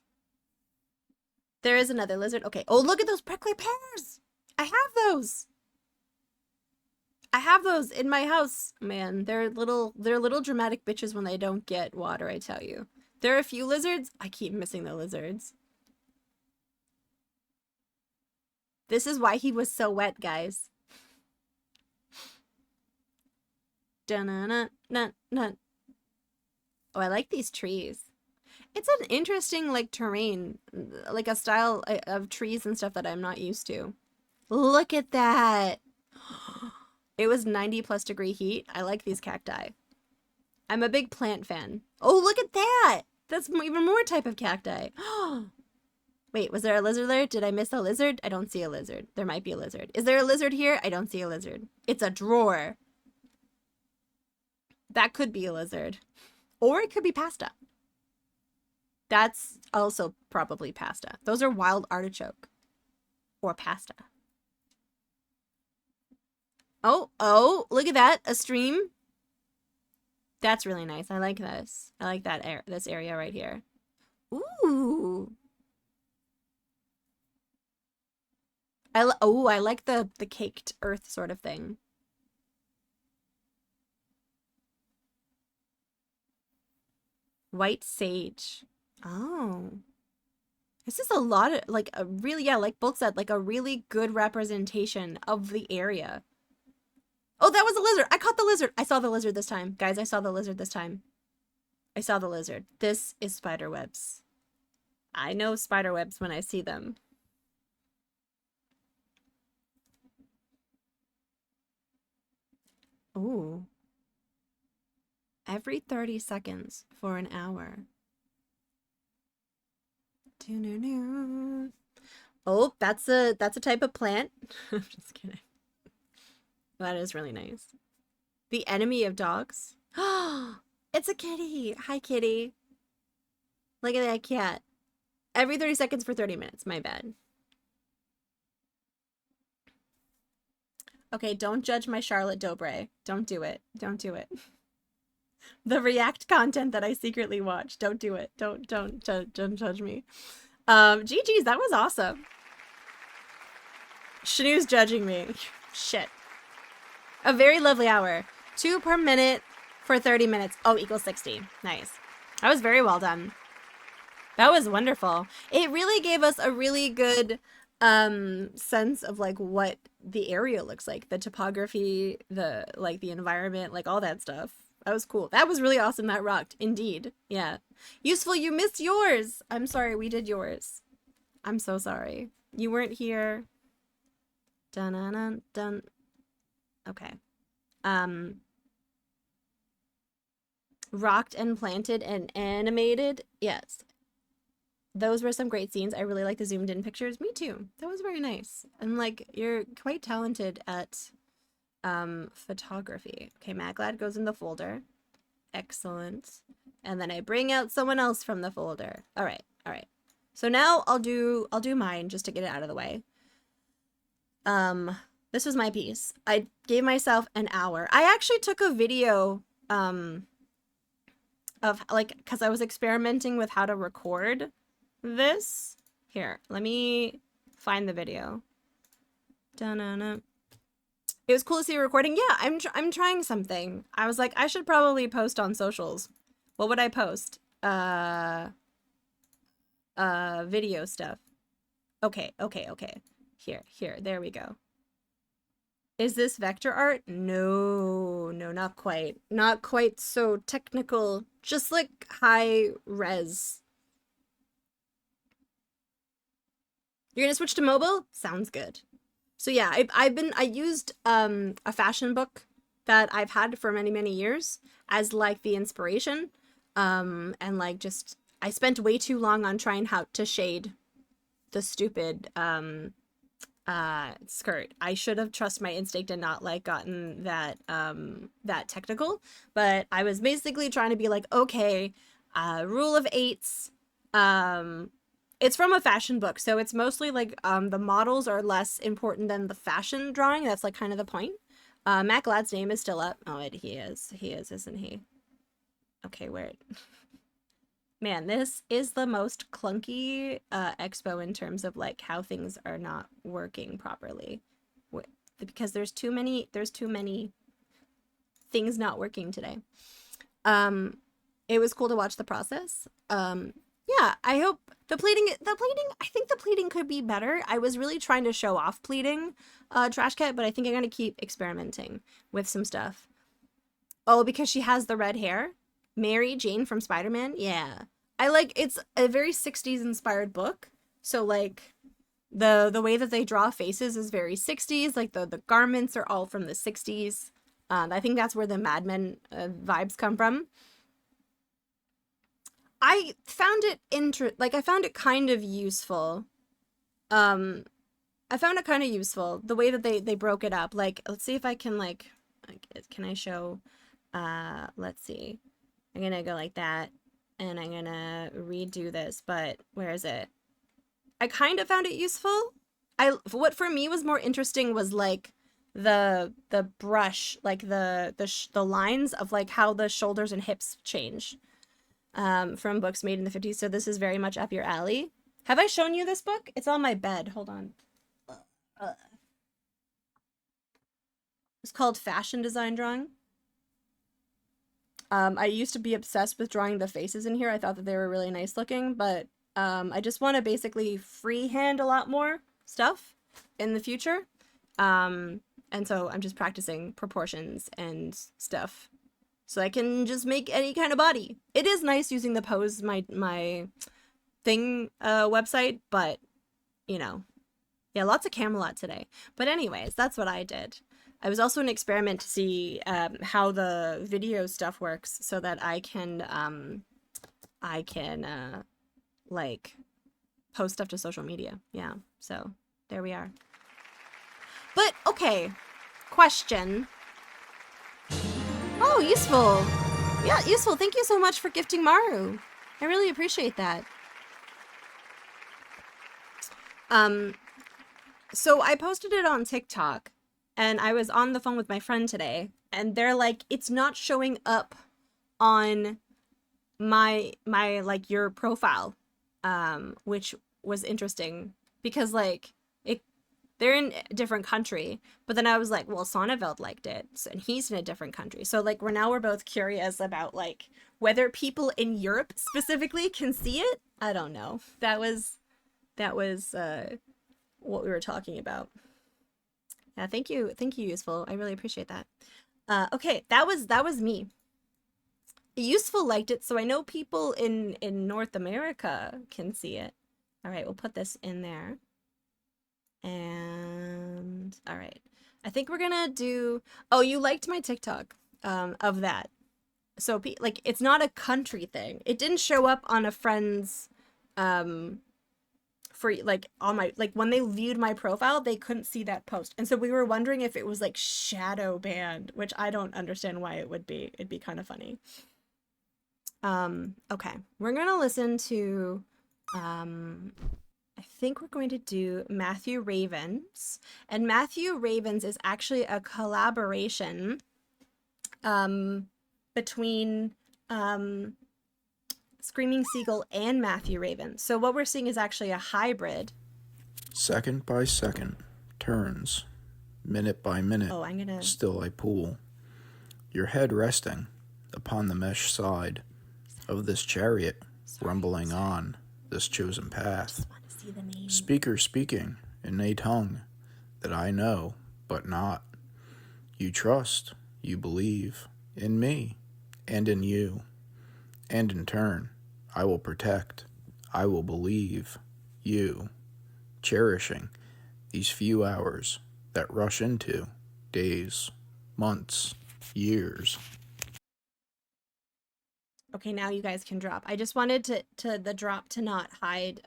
There is another lizard. Okay. Oh, look at those prickly pears. I have those. I have those in my house. Man, they're little dramatic bitches when they don't get water, I tell you. There are a few lizards. I keep missing the lizards. This is why he was so wet, guys. Dun-na-na-na-na. Oh, I like these trees. It's an interesting, like, terrain, like a style of trees and stuff that I'm not used to. Look at that. It was 90+ degree heat. I like these cacti. I'm a big plant fan. Oh, look at that. That's even more type of cacti. Wait, was there a lizard there? Did I miss a lizard? I don't see a lizard. There might be a lizard. Is there a lizard here? I don't see a lizard. It's a drawer. That could be a lizard. Or it could be pasta. That's also probably pasta. Those are wild artichoke. Or pasta. Oh, look at that. A stream. That's really nice. I like this. I like that this area right here. Ooh. I like the caked earth sort of thing. White sage. Oh. This is a lot of, like, a really, yeah, like Bulk said, like a really good representation of the area. Oh, Oh, that was a lizard. I caught the lizard. I saw the lizard this time. Guys, I saw the lizard this time. I saw the lizard. This is spider webs. I know spider webs when I see them. Ooh. Every 30 seconds for an hour. Oh, that's a type of plant. I'm just kidding. That is really nice. The enemy of dogs. It's a kitty. Hi, kitty. Look at that cat. Every 30 seconds for 30 minutes. My bad. Okay, don't judge my Charlotte Dobre. Don't do it. Don't do it. The React content that I secretly watch. Don't do it. Don't judge me. GG's, that was awesome. Shanu's judging me. Shit. A very lovely hour. 2 per minute for 30 minutes. Oh, equals 60. Nice. That was very well done. That was wonderful. It really gave us a really good sense of like what the area looks like, the topography, the environment, like all that stuff. That was cool. That was really awesome. That rocked. Indeed. Yeah. Useful, you missed yours. I'm sorry, we did yours. I'm so sorry. You weren't here. Dun dun dun dun. Okay. Rocked and planted and animated. Yes. Those were some great scenes. I really like the zoomed in pictures. Me too. That was very nice. And like, you're quite talented at photography. Okay, MatGlad goes in the folder. Excellent. And then I bring out someone else from the folder. All right. All right. So now I'll do mine just to get it out of the way. This was my piece. I gave myself an hour. I actually took a video of like, because I was experimenting with how to record this. Here, let me find the video. Dun-dun-dun. It was cool to see a recording. Yeah, I'm trying something. I was like, I should probably post on socials. What would I post? Video stuff. Okay. Here, there we go. Is this vector art? No, not quite. Not quite so technical. Just like high res. You're gonna switch to mobile? Sounds good. So yeah, I used a fashion book that I've had for many years as like the inspiration, and like just I spent way too long on trying how to shade the stupid skirt. I should have trusted my instinct and not like gotten that that technical, but I was basically trying to be like, okay, rule of eights. It's from a fashion book, so it's mostly like the models are less important than the fashion drawing. That's like kind of the point. MatGlad's name is still up. Oh, he is, isn't he? Okay, where? Man, this is the most clunky expo in terms of like how things are not working properly, because there's too many things not working today. It was cool to watch the process. Yeah, I hope the pleating, I think the pleating could be better. I was really trying to show off pleating, Trashcat, but I think I'm gonna keep experimenting with some stuff. Oh, because she has the red hair? Mary Jane from Spider-Man? Yeah. I like, it's a very 60s inspired book. So like the way that they draw faces is very 60s. Like the garments are all from the 60s. I think that's where the Mad Men vibes come from. I found it I found it kind of useful. I found it kind of useful the way that they broke it up. Like, let's see if I can like can I show let's see. I'm gonna go like that and I'm gonna redo this, but where is it? I kind of found it useful. What for me was more interesting was like the brush, like the lines of like how the shoulders and hips change. From books made in the 50s, so this is very much up your alley. Have I shown you this book? It's on my bed. Hold on. It's called Fashion Design Drawing. I used to be obsessed with drawing the faces in here. I thought that they were really nice looking, but I just want to basically freehand a lot more stuff in the future. And so I'm just practicing proportions and stuff so I can just make any kind of body. It is nice using the Pose my thing website, but you know, yeah, lots of Camelot today. But anyways, that's what I did. I was also an experiment to see how the video stuff works so that I can like post stuff to social media. Yeah. So there we are. But okay, question. Oh, useful. Yeah, useful. Thank you so much for gifting Maru. I really appreciate that. So I posted it on TikTok and I was on the phone with my friend today and they're like, it's not showing up on my like your profile, which was interesting because like they're in a different country, but then I was like, well, Sonneveld liked it, and he's in a different country. So like we're both curious about like whether people in Europe specifically can see it. I don't know. That was what we were talking about. Yeah, thank you, useful. I really appreciate that. Okay, that was me. Useful liked it, so I know people in North America can see it. All right, we'll put this in there. And all right, I think we're gonna do. Oh, you liked my TikTok of that. So like it's not a country thing. It didn't show up on a friend's for like on my like when they viewed my profile, they couldn't see that post. And so we were wondering if it was like shadow banned, which I don't understand why it would be. It'd be kind of funny. Okay. We're going to listen to I think we're going to do Matthew Ravens. And Matthew Ravens is actually a collaboration between Screaming Seagull and Matthew Raven. So what we're seeing is actually a hybrid. Second by second, turns, minute by minute, still I pull, your head resting upon the mesh side of this chariot, rumbling on this chosen path. Speaker speaking in a tongue that I know, but not. You trust, you believe in me and in you, and in turn, I will protect, I will believe you, cherishing these few hours that rush into days, months, years. Okay, now you guys can drop. I just wanted to the drop to not hide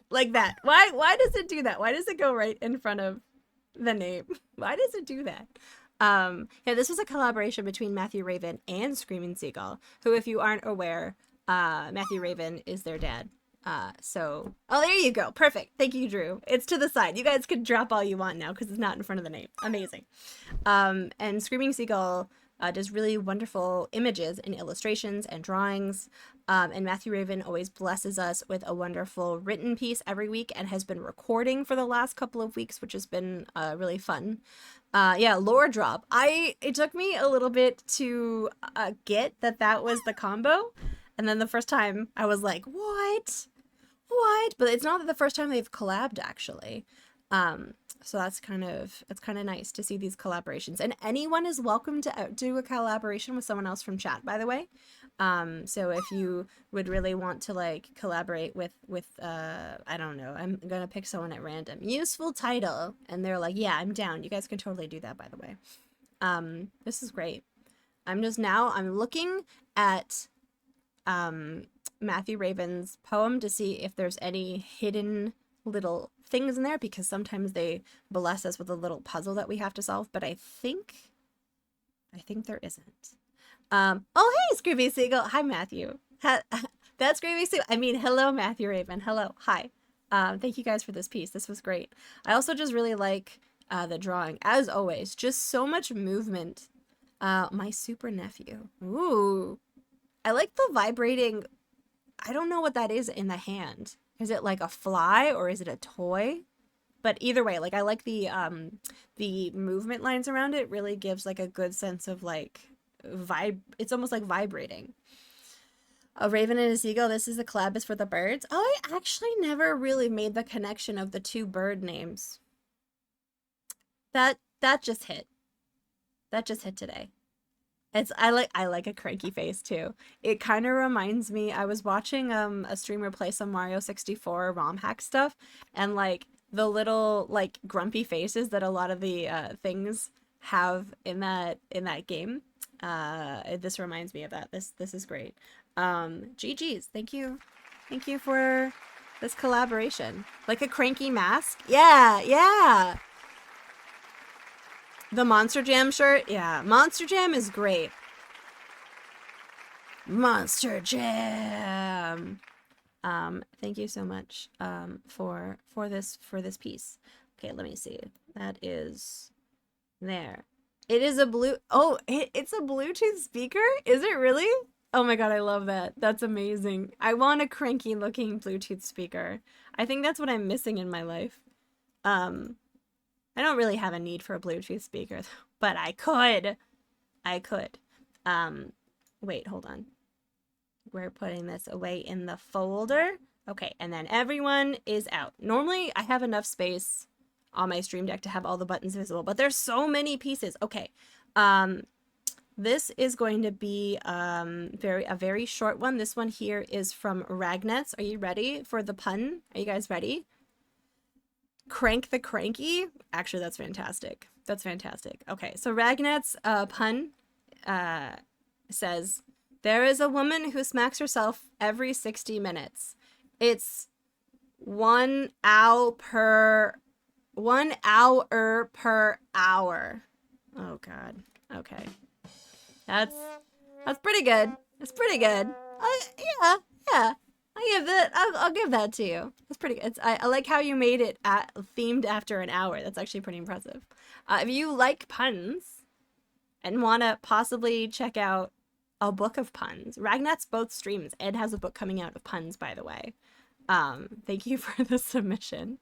like that. Why does it do that? Why does it go right in front of the name? Why does it do that? Yeah, this was a collaboration between Matthew Raven and Screaming Seagull, who, if you aren't aware, Matthew Raven is their dad. So, oh, there you go. Perfect. Thank you, Drew. It's to the side. You guys can drop all you want now because it's not in front of the name. Amazing. And Screaming Seagull does really wonderful images and illustrations and drawings. And Matthew Raven always blesses us with a wonderful written piece every week and has been recording for the last couple of weeks, which has been really fun. Yeah, lore drop. It took me a little bit to get that was the combo. And then the first time I was like, what? But it's not the first time they've collabed, actually. So it's kind of nice to see these collaborations. And anyone is welcome to do a collaboration with someone else from chat, by the way. So if you would really want to like collaborate with I don't know, I'm gonna pick someone at random. Useful title. And they're like, yeah, I'm down. You guys can totally do that, by the way. This is great. I'm looking at Matthew Raven's poem to see if there's any hidden little things in there, because sometimes they bless us with a little puzzle that we have to solve, but I think there isn't. Oh, hey, Screaming Seagull. Hi, Matthew. That's Screaming Seagull. I mean, hello, Matthew Raven. Hello. Hi. Thank you guys for this piece. This was great. I also just really like the drawing. As always, just so much movement. My super nephew. Ooh. I like the vibrating. I don't know what that is in the hand. Is it like a fly or is it a toy? But either way, like I like the movement lines around it. Really gives like a good sense of like it's almost like vibrating. A raven and a seagull. This is the collab is for the birds. Oh, I actually never really made the connection of the two bird names. That That just hit. That just hit today. I like a cranky face too. It kind of reminds me, I was watching a streamer play some Mario 64 ROM hack stuff, and like the little like grumpy faces that a lot of the things have in that game. This reminds me of that. This is great. GG's. Thank you for this collaboration. Like a cranky mask. Yeah. The Monster Jam shirt? Yeah, Monster Jam is great. Monster Jam. Thank you so much for this piece. Okay, let me see. That is there. It is a blue. Oh, it's a Bluetooth speaker? Is it really? Oh my god, I love that. That's amazing. I want a cranky looking Bluetooth speaker. I think that's what I'm missing in my life. I don't really have a need for a Bluetooth speaker, but I could. Wait, hold on. We're putting this away in the folder. Okay, and then everyone is out. Normally, I have enough space on my Stream Deck to have all the buttons visible, but there's so many pieces. Okay, this is going to be a very short one. This one here is from Ragnets. Are you ready for the pun? Are you guys ready? Crank the cranky. Actually, that's fantastic. That's fantastic. Okay, so Ragnet's pun says, there is a woman who smacks herself every 60 minutes. It's 1 hour per hour. Oh god. Okay. That's pretty good. That's pretty good. Yeah. I'll give that to you. That's pretty good. I like how you made it themed after an hour. That's actually pretty impressive. If you like puns and want to possibly check out a book of puns, Ragnat's both streams. Ed has a book coming out of puns, by the way. Thank you for the submission.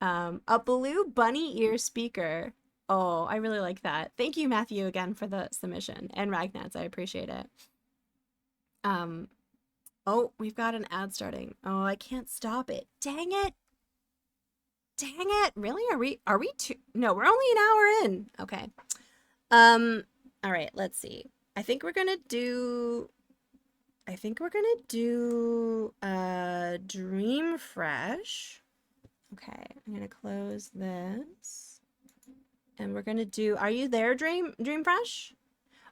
A blue bunny ear speaker. Oh, I really like that. Thank you, Matthew, again for the submission. And Ragnats, I appreciate it. Oh, we've got an ad starting. Oh, I can't stop it. Dang it. Really? Are we two? No, we're only an hour in. Okay. All right, let's see. I think we're gonna do Dream Fresh. Okay, I'm gonna close this. And we're gonna do, are you there, Dream Fresh?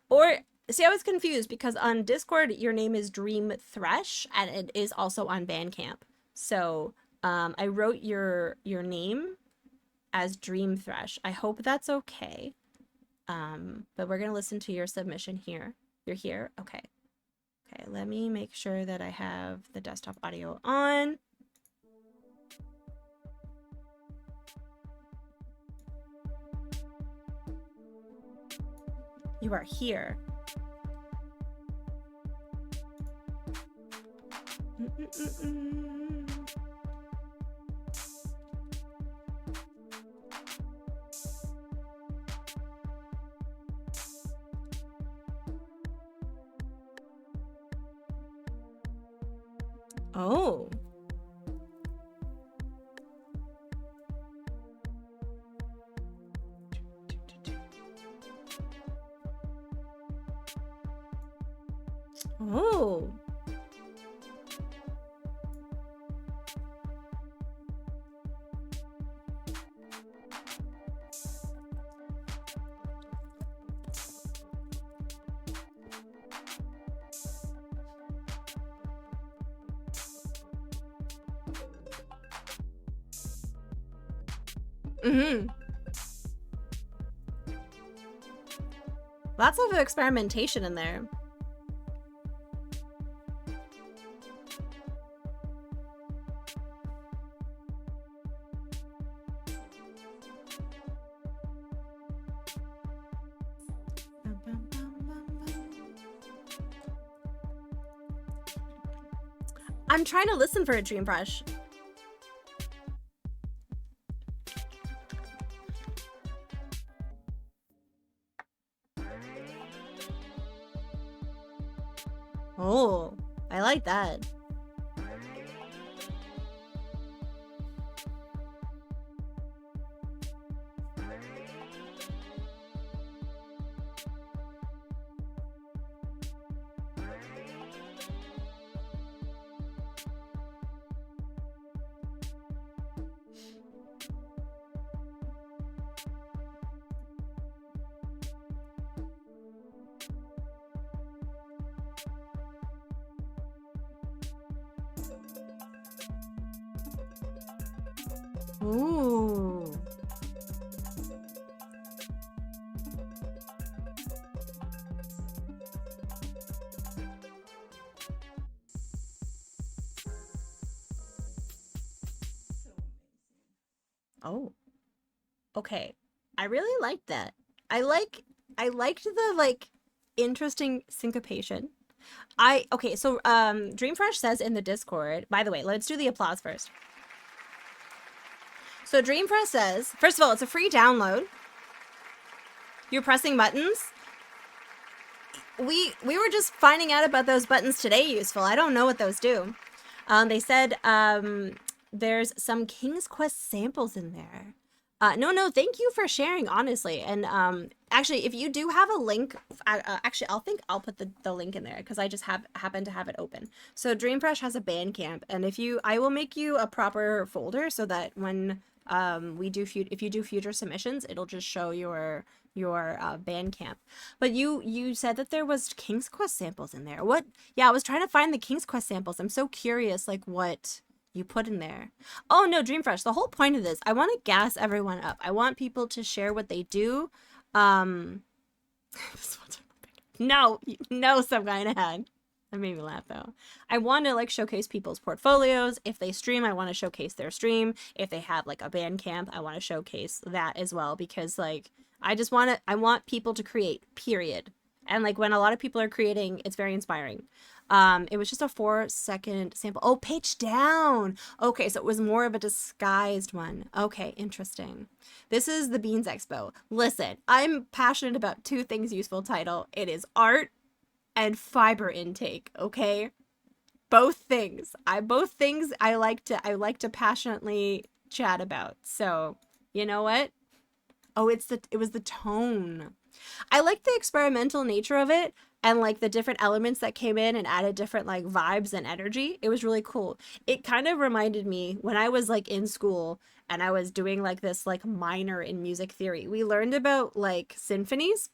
Or see, I was confused because on Discord your name is Dream Thresh and it is also on Bandcamp. So I wrote your name as Dream Thresh. I hope that's okay. But we're gonna listen to your submission here. You're here? Okay. Okay, let me make sure that I have the desktop audio on. You are here. Oh. Oh. Mm-hmm. Lots of experimentation in there. I'm trying to listen for a Dream Fresh. Oh, I like that. Oh, okay. I really liked that. I liked the like interesting syncopation. Okay, so Dreamfresh says in the Discord, by the way, let's do the applause first. So Dreamfresh says, first of all, it's a free download. You're pressing buttons. We were just finding out about those buttons today, useful. I don't know what those do. They said there's some King's Quest samples in there. No, thank you for sharing, honestly. And actually, if you do have a link, actually, I'll put the link in there because I just happen to have it open. So Dreamfresh has a Bandcamp, and I will make you a proper folder so that when if you do future submissions, it'll just show your Bandcamp. But you said that there was King's Quest samples in there. What? Yeah, I was trying to find the King's Quest samples. I'm so curious, like what you put in there. Oh no, Dreamfresh, the whole point of this, I want to gas everyone up. I want people to share what they do. No, some guy in a head. That made me laugh though. I want to like showcase people's portfolios. If they stream, I want to showcase their stream. If they have like a Bandcamp, I want to showcase that as well, because like I want people to create, period. And like when a lot of people are creating, it's very inspiring. It was just a 4-second sample. Oh, pitch down. Okay, so it was more of a disguised one. Okay, interesting. This is the Beans Expo. Listen, I'm passionate about two things, useful title. It is art and fiber intake, okay? Both things I like to passionately chat about. So, you know what? Oh, it was the tone. I like the experimental nature of it and like the different elements that came in and added different like vibes and energy. It was really cool. It kind of reminded me when I was like in school and I was doing like this like minor in music theory. We learned about like symphonies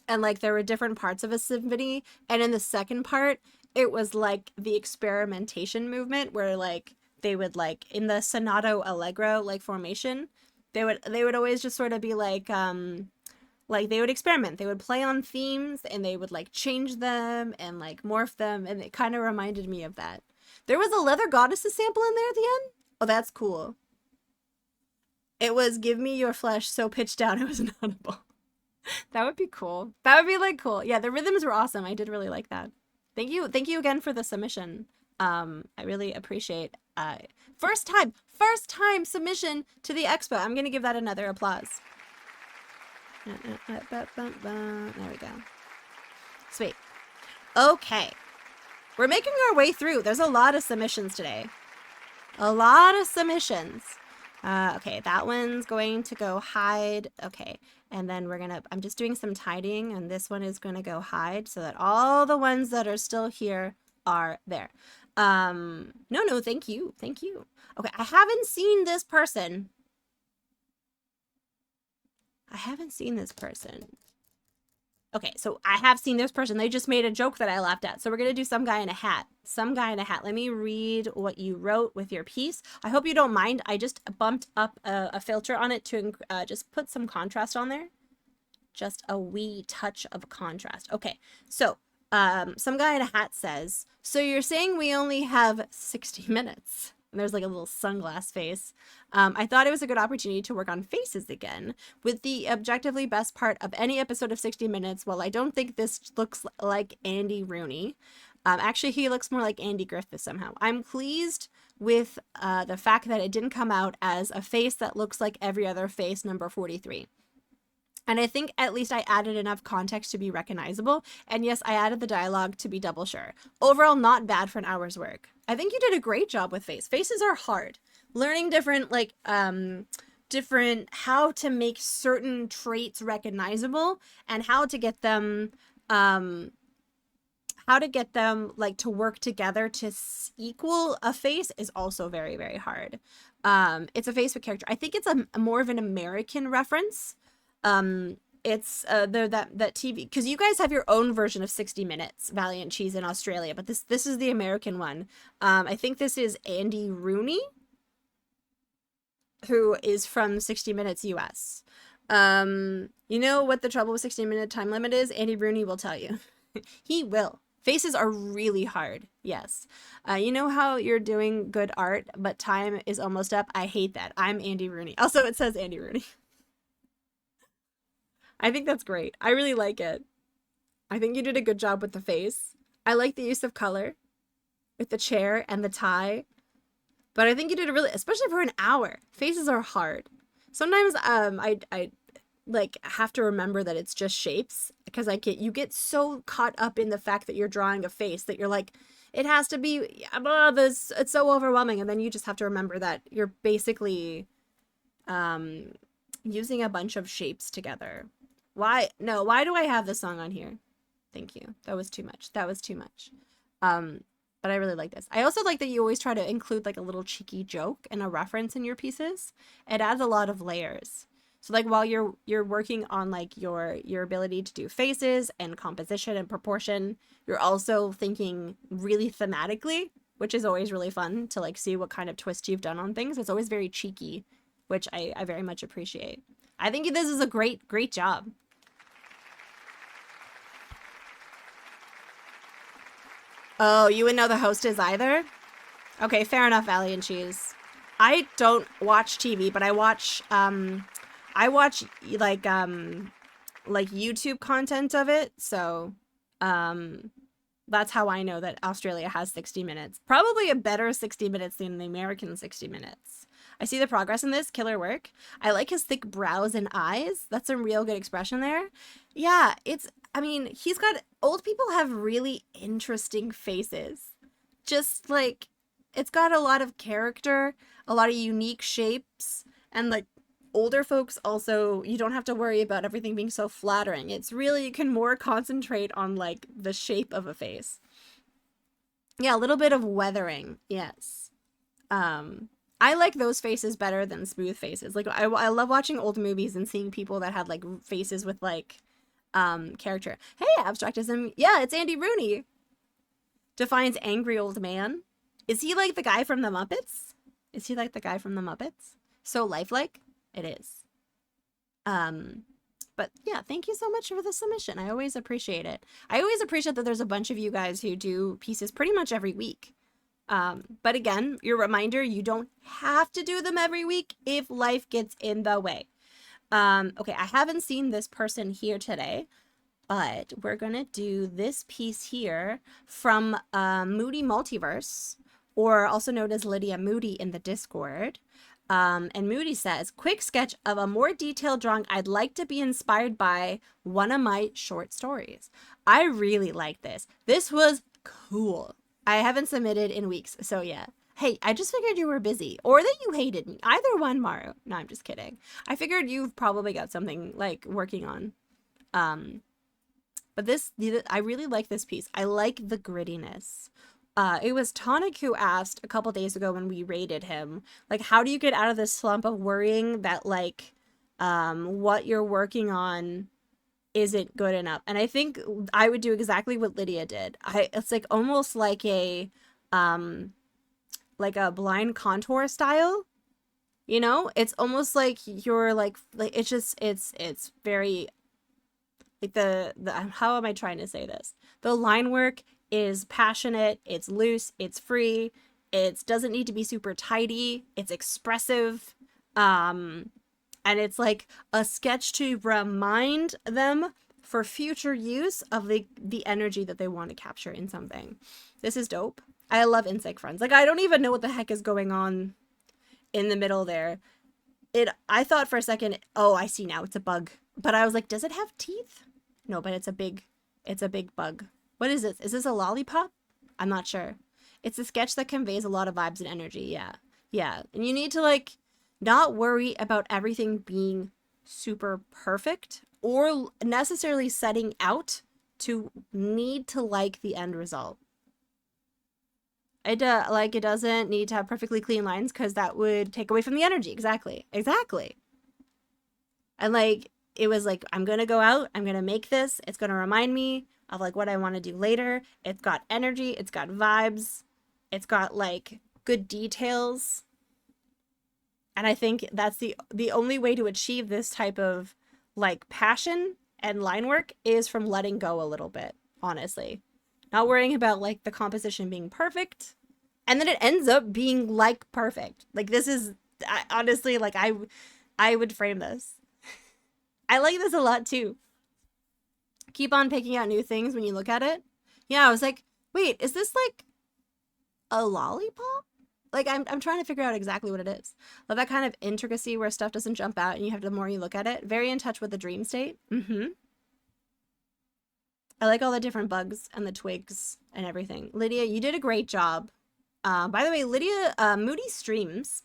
and like there were different parts of a symphony, and in the second part it was like the experimentation movement where like they would like in the sonato allegro like formation, they would always just sort of be like they would experiment. They would play on themes and they would like change them and like morph them, and it kind of reminded me of that. There was a Leather Goddesses sample in there at the end. Oh, that's cool. It was Give Me Your Flesh so pitched down it was inaudible. That would be cool. That would be like cool. Yeah, the rhythms were awesome. I did really like that. Thank you again for the submission. I really appreciate first time submission to the expo. I'm gonna give that another applause. There we go. Sweet. Okay. We're making our way through. There's a lot of submissions today. A lot of submissions. Okay, that one's going to go hide. Okay, and then I'm just doing some tidying, and this one is going to go hide so that all the ones that are still here are there. No, thank you. Thank you. Okay, I haven't seen this person. Okay, so I have seen this person. They just made a joke that I laughed at. So we're going to do Some Guy in a Hat. Some Guy in a Hat. Let me read what you wrote with your piece. I hope you don't mind. I just bumped up a filter on it to just put some contrast on there. Just a wee touch of contrast. Okay, so Some Guy in a Hat says, so you're saying we only have 60 minutes? And there's like a little sunglass face. I thought it was a good opportunity to work on faces again. With the objectively best part of any episode of 60 Minutes, well, I don't think this looks like Andy Rooney. Actually, he looks more like Andy Griffith somehow. I'm pleased with the fact that it didn't come out as a face that looks like every other face, number 43. And I think at least I added enough context to be recognizable. And yes, I added the dialogue to be double sure. Overall, not bad for an hour's work. I think you did a great job with face. Faces are hard. Learning different, like, how to make certain traits recognizable and how to get them, like, to work together to equal a face is also very, very hard. It's a Facebook character. I think it's a more of an American reference. It's that TV, because you guys have your own version of 60 Minutes, Valiant Cheese in Australia, but this is the American one. I think this is Andy Rooney, who is from 60 Minutes US. You know what the trouble with 60-minute time limit is? Andy Rooney will tell you. He will. Faces are really hard. Yes. You know how you're doing good art, but time is almost up? I hate that. I'm Andy Rooney. Also, it says Andy Rooney. I think that's great. I really like it. I think you did a good job with the face. I like the use of color with the chair and the tie. But I think you did a really, especially for an hour. Faces are hard. Sometimes I like have to remember that it's just shapes because you get so caught up in the fact that you're drawing a face that you're like, it has to be this, it's so overwhelming, and then you just have to remember that you're basically using a bunch of shapes together. Why do I have this song on here? Thank you. That was too much. But I really like this. I also like that you always try to include like a little cheeky joke and a reference in your pieces. It adds a lot of layers. So like while you're working on like your ability to do faces and composition and proportion, you're also thinking really thematically, which is always really fun to like see what kind of twist you've done on things. It's always very cheeky, which I very much appreciate. I think this is a great job. Oh, you wouldn't know the host is either? Okay, fair enough, Valiant Cheese. I don't watch TV, but I watch like YouTube content of it, so that's how I know that Australia has 60 minutes. Probably a better 60 minutes than the American 60 minutes. I see the progress in this, killer work. I like his thick brows and eyes. That's some real good expression there. Yeah, he's got, old people have really interesting faces. Just like, it's got a lot of character, a lot of unique shapes, and like older folks also, you don't have to worry about everything being so flattering. It's really, you can more concentrate on like the shape of a face. Yeah, a little bit of weathering, yes. I like those faces better than smooth faces. Like I love watching old movies and seeing people that had like faces with like character. Hey, Abstractism. Yeah, it's Andy Rooney. Defines angry old man. Is he like the guy from the Muppets? So lifelike? It is. But yeah, thank you so much for the submission. I always appreciate it. I always appreciate that there's a bunch of you guys who do pieces pretty much every week. But again, your reminder, you don't have to do them every week if life gets in the way. Okay, I haven't seen this person here today, but we're gonna do this piece here from Moody Multiverse, or also known as Lydia Moody in the Discord. And Moody says, quick sketch of a more detailed drawing I'd like to be inspired by one of my short stories. I really like this. This was cool. I haven't submitted in weeks, so yeah. Hey, I just figured you were busy, or that you hated me. Either one, Maru. No, I'm just kidding. I figured you've probably got something, like, working on. But I really like this piece. I like the grittiness. It was Tonic who asked a couple days ago when we rated him, like, how do you get out of this slump of worrying that, like, what you're working on isn't good enough? And I think I would do exactly what Lydia did. It's like almost like a blind contour style, you know? It's almost like you're like it's very like the how am I trying to say this? The line work is passionate, it's loose, it's free, it doesn't need to be super tidy, it's expressive. And it's like a sketch to remind them for future use of the energy that they want to capture in something. This is dope. I love insect friends. Like, I don't even know what the heck is going on in the middle there. I thought for a second, oh, I see now, it's a bug. But I was like, does it have teeth? No, but it's a big bug. What is this? Is this a lollipop? I'm not sure. It's a sketch that conveys a lot of vibes and energy. Yeah. Yeah. And you need to, like, not worry about everything being super perfect or necessarily setting out to need to like the end result. It doesn't need to have perfectly clean lines because that would take away from the energy. Exactly. And like, it was like, I'm going to go out, I'm going to make this. It's going to remind me of like what I want to do later. It's got energy. It's got vibes. It's got like good details. And I think that's the only way to achieve this type of like passion and line work is from letting go a little bit, honestly. not worrying about like the composition being perfect, and then it ends up being like perfect. Like this is honestly like I would frame this. I like this a lot too. Keep on picking out new things when you look at it. Yeah, I was like, wait, is this like a lollipop? Like I'm trying to figure out exactly what it is. Love that kind of intricacy where stuff doesn't jump out and you have to, the more you look at it. Very in touch with the dream state. I like all the different bugs and the twigs and everything. Lydia, you did a great job. By the way, Lydia, Moody streams,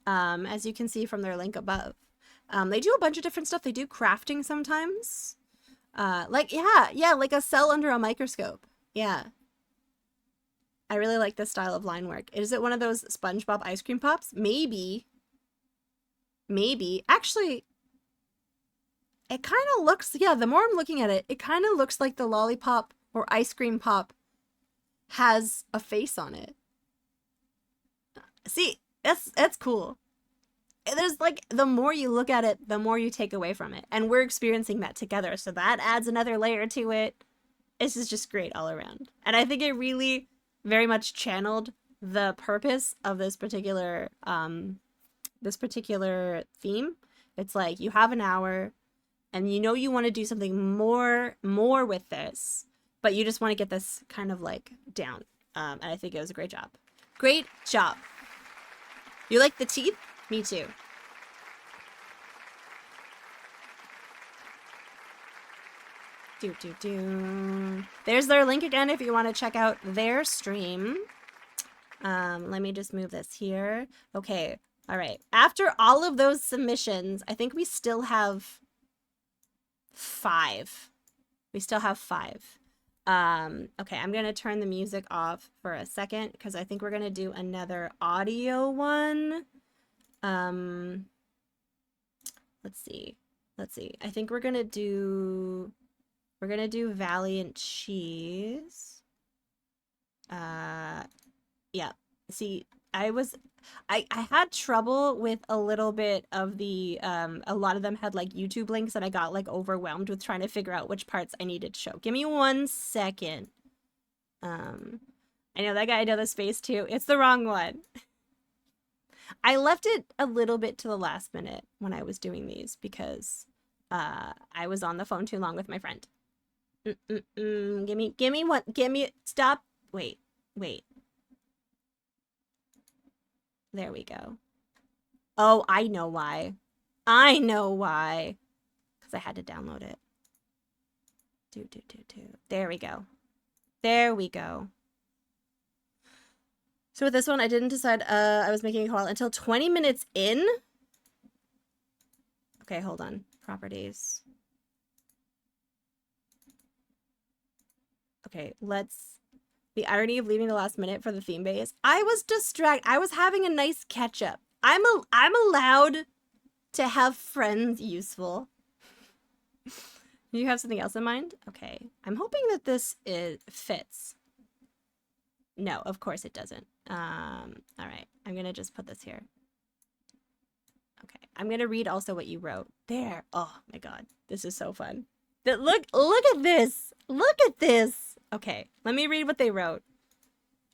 as you can see from their link above. They do a bunch of different stuff. They do crafting sometimes. Like, yeah, like a cell under a microscope. Yeah. I really like this style of line work. Is it one of those SpongeBob ice cream pops? Maybe. Maybe. Actually, it kind of looks, yeah, the more I'm looking at it, it kind of looks like the lollipop or ice cream pop has a face on it. See, that's cool. There's like, the more you look at it, the more you take away from it. And we're experiencing that together. So that adds another layer to it. This is just great all around. And I think it really very much channeled the purpose of this particular theme. It's like you have an hour and you know you want to do something more with this, but you just want to get this kind of like down. And I think it was a great job. Great job. You like the teeth? Me too. There's their link again if you want to check out their stream. Let me just move this here. Okay. All right. After all of those submissions, I think we still have 5. We still have 5. Okay, I'm going to turn the music off for a second because I think we're going to do another audio one. Let's see. I think we're going to do Valiant Cheese. Yeah. See, I had trouble with a little bit of the, a lot of them had like YouTube links and I got like overwhelmed with trying to figure out which parts I needed to show. Give me 1 second. I know that guy, I know this face too. It's the wrong one. I left it a little bit to the last minute when I was doing these because, I was on the phone too long with my friend. Stop. Wait. There we go. Oh, I know why. Because I had to download it. There we go. So with this one, I didn't decide I was making a call until 20 minutes in. Okay, hold on. Properties. Okay, the irony of leaving the last minute for the theme base. I was distracted. I was having a nice catch up. I'm allowed to have friends useful. You have something else in mind? Okay. I'm hoping that this fits. No, of course it doesn't. All right. I'm going to just put this here. Okay. I'm going to read also what you wrote. There. Oh my God. This is so fun. Look at this. Look at this. Okay, let me read what they wrote.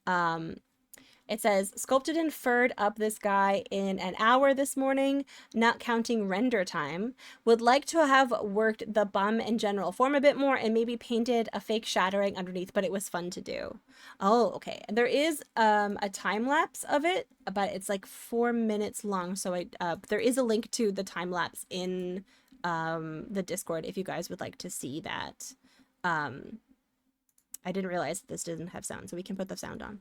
It says, sculpted and furred up this guy in an hour this morning, not counting render time. Would like to have worked the bum and general form a bit more and maybe painted a fake shattering underneath, but it was fun to do. Oh, okay. There is a time lapse of it, but it's like 4 minutes long. So there is a link to the time lapse in the Discord if you guys would like to see that. I didn't realize this didn't have sound, so we can put the sound on.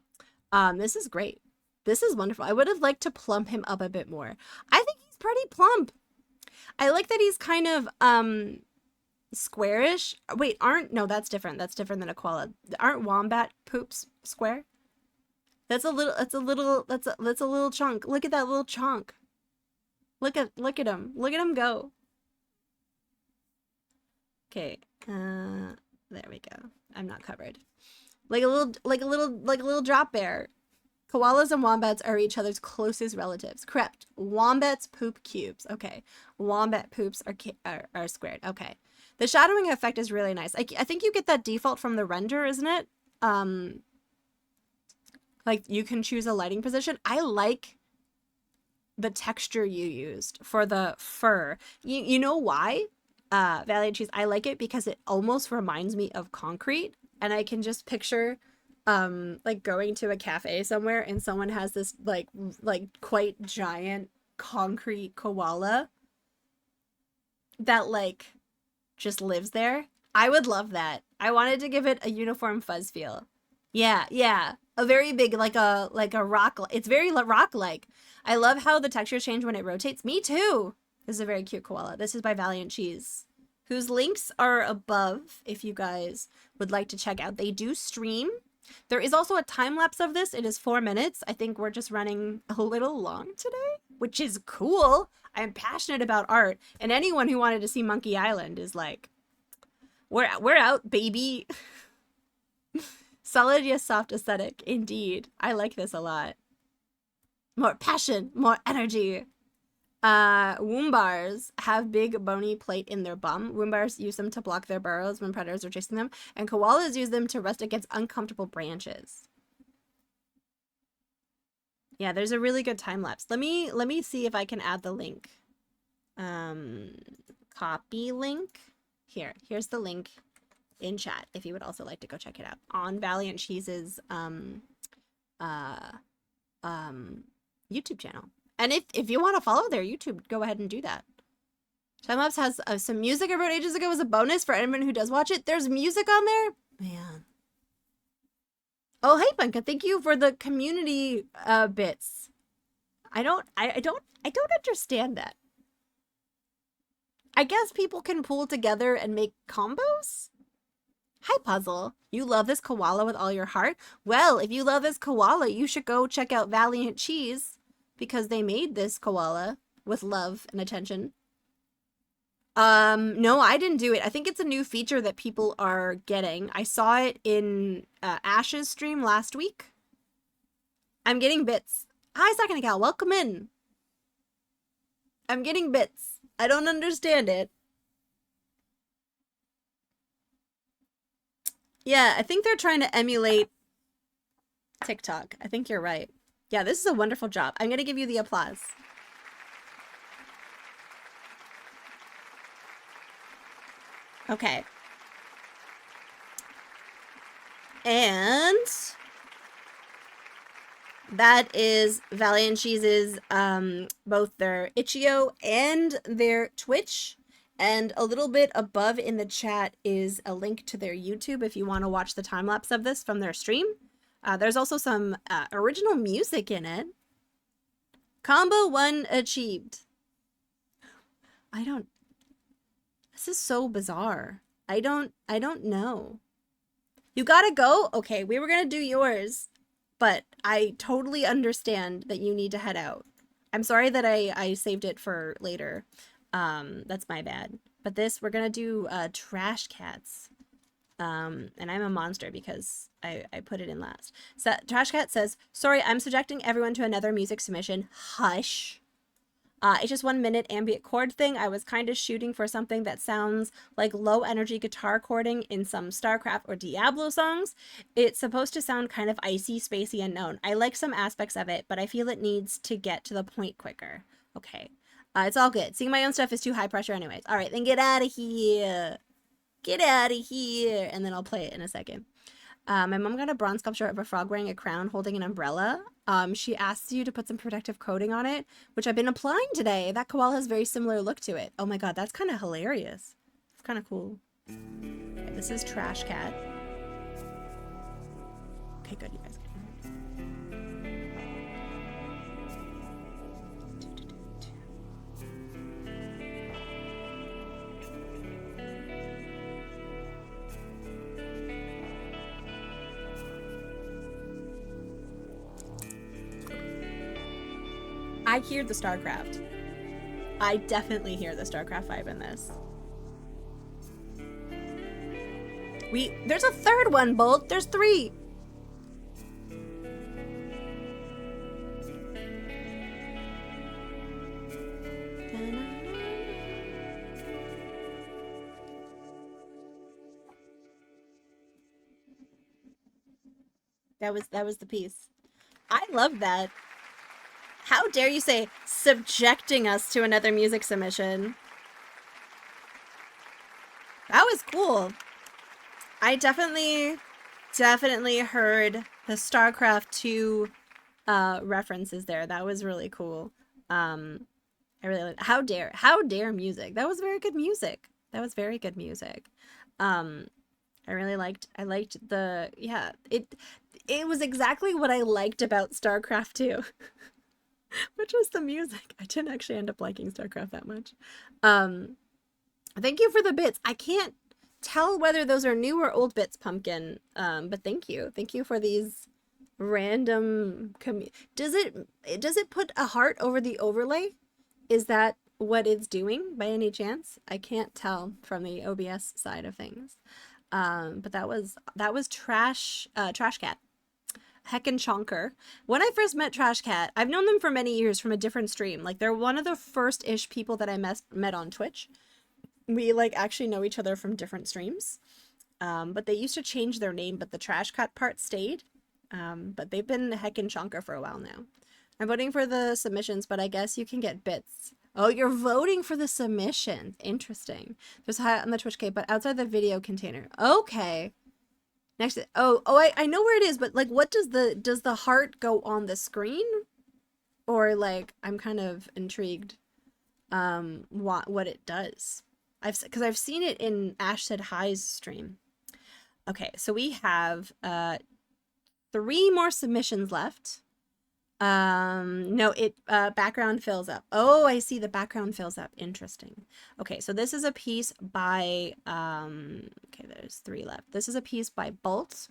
This is great. This is wonderful. I would have liked to plump him up a bit more. I think he's pretty plump. I like that he's kind of squarish. Wait, no, that's different. That's different than a koala. Aren't wombat poops square? That's a little chunk. Look at that little chunk. Look at him. Look at him go. Okay. There we go. I'm not covered. Like a little drop bear. Koalas and wombats are each other's closest relatives. Correct. Wombats poop cubes. Okay. Wombat poops are squared. Okay. The shadowing effect is really nice. I think you get that default from the render, isn't it? like you can choose a lighting position. I like the texture you used for the fur. You know why? Valiant Cheese, I like it because it almost reminds me of concrete, and I can just picture like going to a cafe somewhere and someone has this like quite giant concrete koala that like just lives there. I would love that. I wanted to give it a uniform fuzz feel. Yeah, yeah. A very big like a rock. It's very rock like. I love how the textures change when it rotates. Me too. This is a very cute koala. This is by Valiant Cheese, whose links are above if you guys would like to check out. They do stream. There is also a time lapse of this. It is 4 minutes. I think we're just running a little long today, which is cool. I'm passionate about art, and anyone who wanted to see Monkey Island is like, we're out, baby. Solid yet soft aesthetic, indeed. I like this a lot. More passion, more energy. Woombars have big bony plate in their bum. Woombars use them to block their burrows when predators are chasing them, and koalas use them to rest against uncomfortable branches. Yeah, there's a really good time lapse. Let me see if I can add the link. Copy link. Here's the link in chat if you would also like to go check it out on Valiant Cheese's YouTube channel. And if you want to follow their YouTube, go ahead and do that. Timelapse has some music I wrote ages ago as a bonus for anyone who does watch it. There's music on there? Man. Oh, hey, Bunka, thank you for the community bits. I don't understand that. I guess people can pull together and make combos? Hi, Puzzle. You love this koala with all your heart? Well, if you love this koala, you should go check out Valiant Cheese, because they made this koala with love and attention. No, I didn't do it. I think it's a new feature that people are getting. I saw it in Ash's stream last week. I'm getting bits. Hi, Second Gal. Welcome in. I'm getting bits. I don't understand it. Yeah, I think they're trying to emulate TikTok. I think you're right. Yeah, this is a wonderful job. I'm going to give you the applause. Okay. And that is Valiant Cheese's, both their Itch.io and their Twitch. And a little bit above in the chat is a link to their YouTube if you want to watch the time lapse of this from their stream. There's also some original music in it. Combo 1 achieved. This is so bizarre. I don't know. You gotta go? Okay, we were gonna do yours, but I totally understand that you need to head out. I'm sorry that I saved it for later. That's my bad. But this, we're gonna do Trash Cats. And I'm a monster because I put it in last. So Trash Cat says, sorry, I'm subjecting everyone to another music submission. Hush. It's just 1 minute ambient chord thing. I was kind of shooting for something that sounds like low energy guitar chording in some StarCraft or Diablo songs. It's supposed to sound kind of icy, spacey, unknown. I like some aspects of it, but I feel it needs to get to the point quicker. Okay. It's all good. Seeing my own stuff is too high pressure anyways. All right, then get out of here. Get out of here. And then I'll play it in a second. My mom got a bronze sculpture of a frog wearing a crown holding an umbrella. She asks you to put some protective coating on it, which I've been applying today. That koala has a very similar look to it. Oh my god, that's kind of hilarious. It's kind of cool. Okay, this is Trash Cat. Okay, good, you guys. I hear the StarCraft. I definitely hear the StarCraft vibe in this. There's a third one, Bolt. There's 3. That was the piece. I love that. How dare you say subjecting us to another music submission? That was cool. I definitely heard the StarCraft 2 references there. That was really cool. I really like, how dare music. That was very good music. That was very good music. I liked the, yeah, it was exactly what I liked about StarCraft 2. Which was the music. I didn't actually end up liking StarCraft that much. Thank you for the bits. I can't tell whether those are new or old bits, Pumpkin. But thank you. Thank you for these random does it put a heart over the overlay? Is that what it's doing by any chance? I can't tell from the OBS side of things. But that was Trash Cat. Heckin' Chonker. When I first met Trash Cat, I've known them for many years from a different stream. Like, they're one of the first-ish people that I met on Twitch. We, like, actually know each other from different streams. But they used to change their name, but the Trash Cat part stayed. But they've been Heckin' Chonker for a while now. I'm voting for the submissions, but I guess you can get bits. Oh, you're voting for the submissions. Interesting. There's a high on the Twitch K, but outside the video container. Okay. Next, I know where it is, but like, what does the heart go on the screen? Or like, I'm kind of intrigued, what it does. Because I've seen it in Ash Said Hi's stream. Okay, so we have 3 more submissions left. No, background fills up. Oh, I see, the background fills up. Interesting. Okay, so this is a piece by, okay, there's 3 left. This is a piece by Bolt,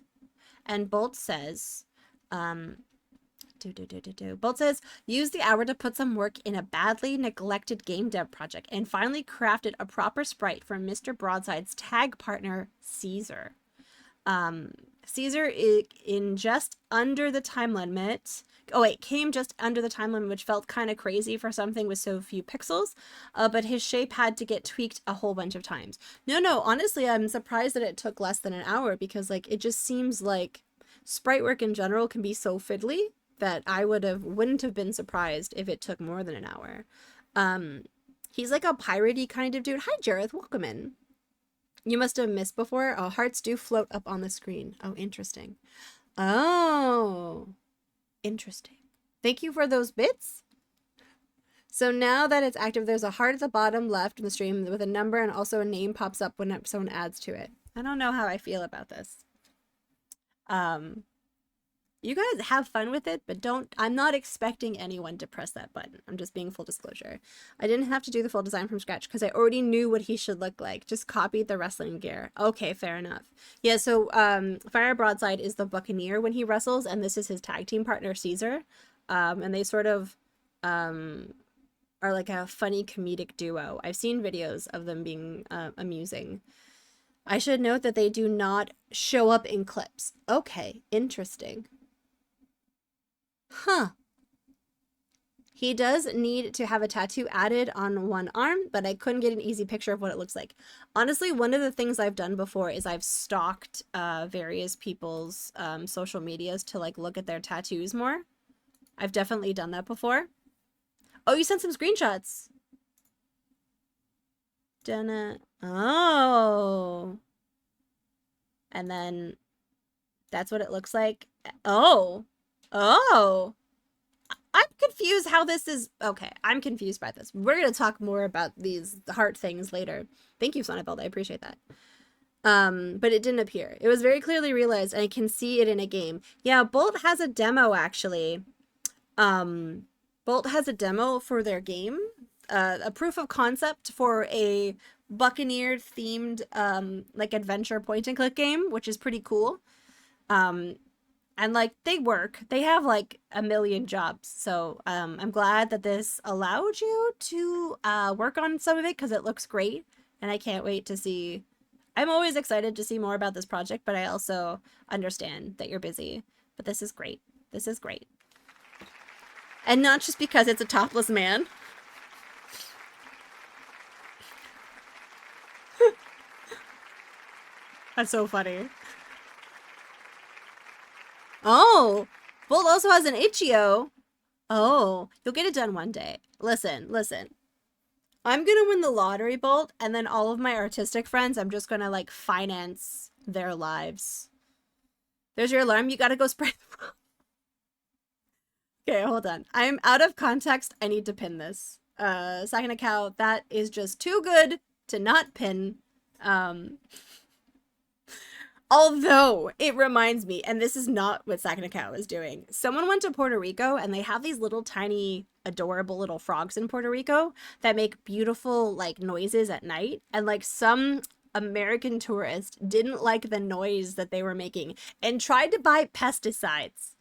and Bolt says, Bolt says, use the hour to put some work in a badly neglected game dev project and finally crafted a proper sprite for Mr. Broadside's tag partner, Caesar. Caesar is in just under the time limit. Oh wait, came just under the time limit, which felt kind of crazy for something with so few pixels, but his shape had to get tweaked a whole bunch of times. No, honestly, I'm surprised that it took less than an hour, because like, it just seems like sprite work in general can be so fiddly that I wouldn't have been surprised if it took more than an hour. He's like a piratey kind of dude. Hi, Jareth, welcome in. You must have missed before. Oh, hearts do float up on the screen. Oh, interesting. Oh, interesting. Thank you for those bits. So now that it's active, there's a heart at the bottom left in the stream with a number, and also a name pops up when someone adds to it. I don't know how I feel about this. You guys have fun with it, but I'm not expecting anyone to press that button. I'm just being full disclosure. I didn't have to do the full design from scratch because I already knew what he should look like. Just copied the wrestling gear. Okay, fair enough. Yeah, so Fire Broadside is the Buccaneer when he wrestles, and this is his tag team partner, Caesar. And they sort of are like a funny comedic duo. I've seen videos of them being amusing. I should note that they do not show up in clips. Okay, interesting. Huh. He does need to have a tattoo added on one arm, but I couldn't get an easy picture of what it looks like. Honestly, one of the things I've done before is I've stalked various people's social medias to like look at their tattoos more. I've definitely done that before. Oh, you sent some screenshots. Oh. And then that's what it looks like. Oh. Oh. I'm confused how this is. Okay, I'm confused by this. We're going to talk more about these heart things later. Thank you, Sonnenfeld. I appreciate that. But it didn't appear. It was very clearly realized, and I can see it in a game. Yeah, Bolt has a demo, actually. Bolt has a demo for their game. A proof of concept for a Buccaneer-themed, like, adventure point-and-click game, which is pretty cool. And, like, they work. They have, like, a million jobs. So, I'm glad that this allowed you to work on some of it, because it looks great. And I can't wait to see... I'm always excited to see more about this project, but I also understand that you're busy. But this is great. This is great. And not just because it's a topless man. That's so funny. Oh, Bolt also has an Itch.io. Oh, you'll get it done one day. Listen. I'm gonna win the lottery, Bolt, and then all of my artistic friends, I'm just gonna like finance their lives. There's your alarm. You gotta go spray the frog. Okay, hold on. I'm out of context. I need to pin this. Second account, that is just too good to not pin. Although it reminds me, and this is not what Second Account was doing. Someone went to Puerto Rico and they have these little tiny, adorable little frogs in Puerto Rico that make beautiful like noises at night. And like some American tourist didn't like the noise that they were making and tried to buy pesticides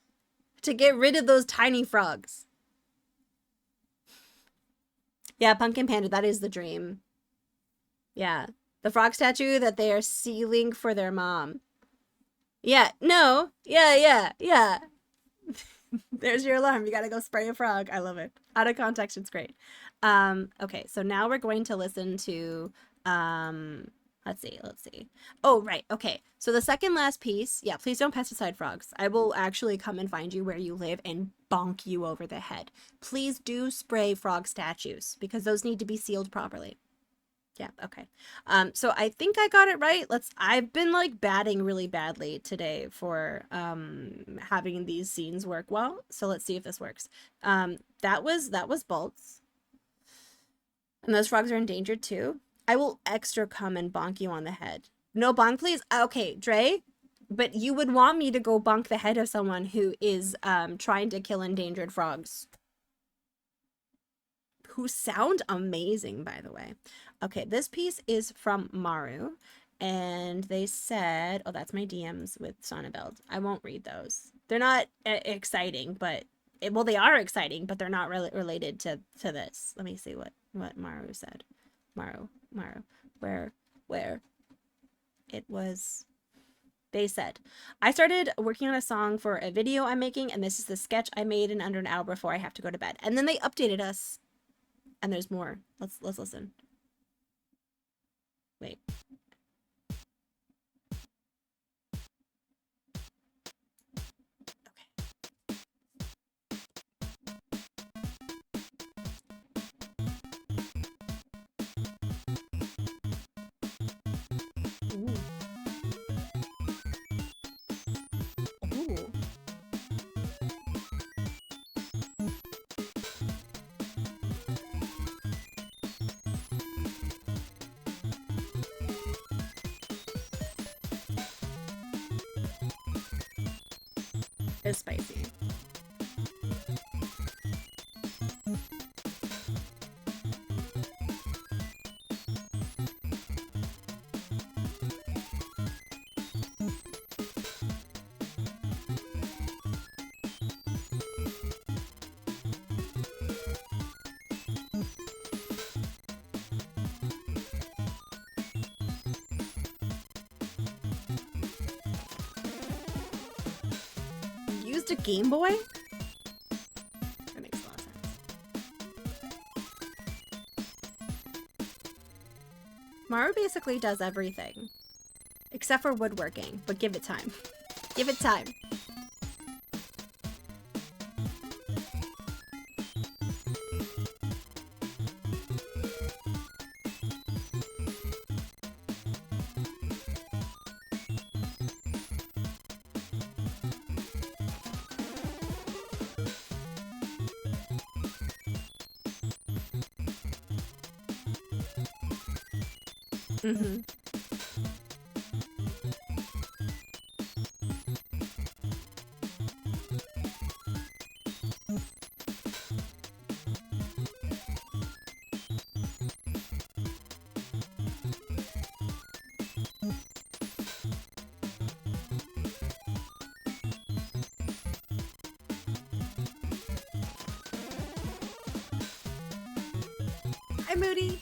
to get rid of those tiny frogs. Yeah, Pumpkin Panda, that is the dream. Yeah. The frog statue that they are sealing for their mom. Yeah, no. Yeah. There's your alarm. You gotta go spray a frog. I love it. Out of context, it's great. Okay, so now we're going to listen to, let's see. Oh, right, okay. So the second last piece, yeah, please don't pesticide frogs. I will actually come and find you where you live and bonk you over the head. Please do spray frog statues because those need to be sealed properly. Yeah, okay. So I think I got it right. I've been like batting really badly today for having these scenes work well. So let's see if this works. That was Bolts. And those frogs are endangered too. I will extra come and bonk you on the head. No bonk, please. Okay, Dre, but you would want me to go bonk the head of someone who is trying to kill endangered frogs. Who sound amazing, by the way. Okay, this piece is from Maru, and they said, oh, that's my DMs with Sonnenfeld. I won't read those. They're not exciting, but, well, they are exciting, but they're not related to this. Let me see what Maru said. Maru, where it was, they said, I started working on a song for a video I'm making, and this is the sketch I made in under an hour before I have to go to bed. And then they updated us. And there's more. Let's listen. Wait. Okay. Ooh. Ooh. It's spicy. Used a Game Boy? That makes a lot of sense. Maru basically does everything. Except for woodworking, but give it time. Give it time. Mm-hmm. Hi, Moody.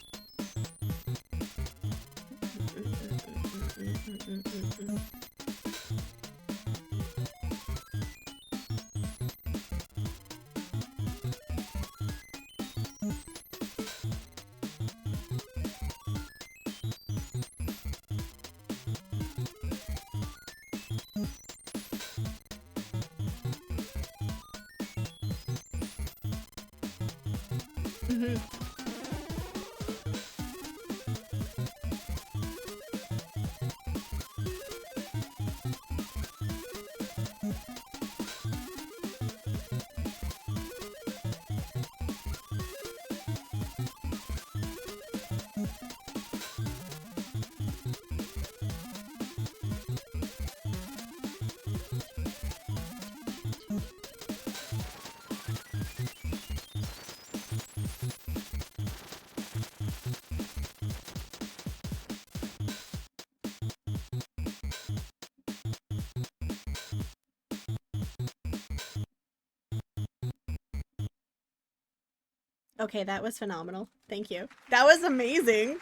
Okay, that was phenomenal. Thank you. That was amazing.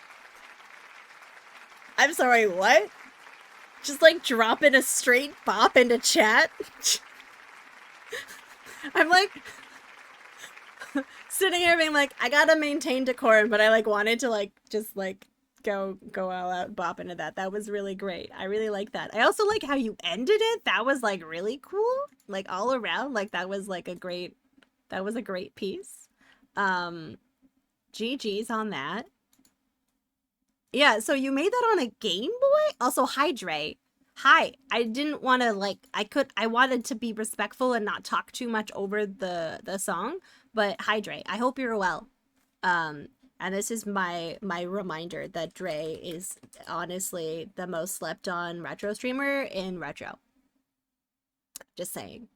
I'm sorry, what? Just like dropping a straight bop into chat? I'm like sitting here being like, I gotta maintain decorum, but I like wanted to like just like go all out bop into that. That was really great. I really like that. I also like how you ended it. That was like really cool. Like all around, like that was like a great piece. GG's on that. Yeah, so you made that on a Game Boy? Also, hi, Dre. Hi. I didn't want to, like, I wanted to be respectful and not talk too much over the song, but hi, Dre. I hope you're well. And this is my reminder that Dre is honestly the most slept on retro streamer in retro. Just saying.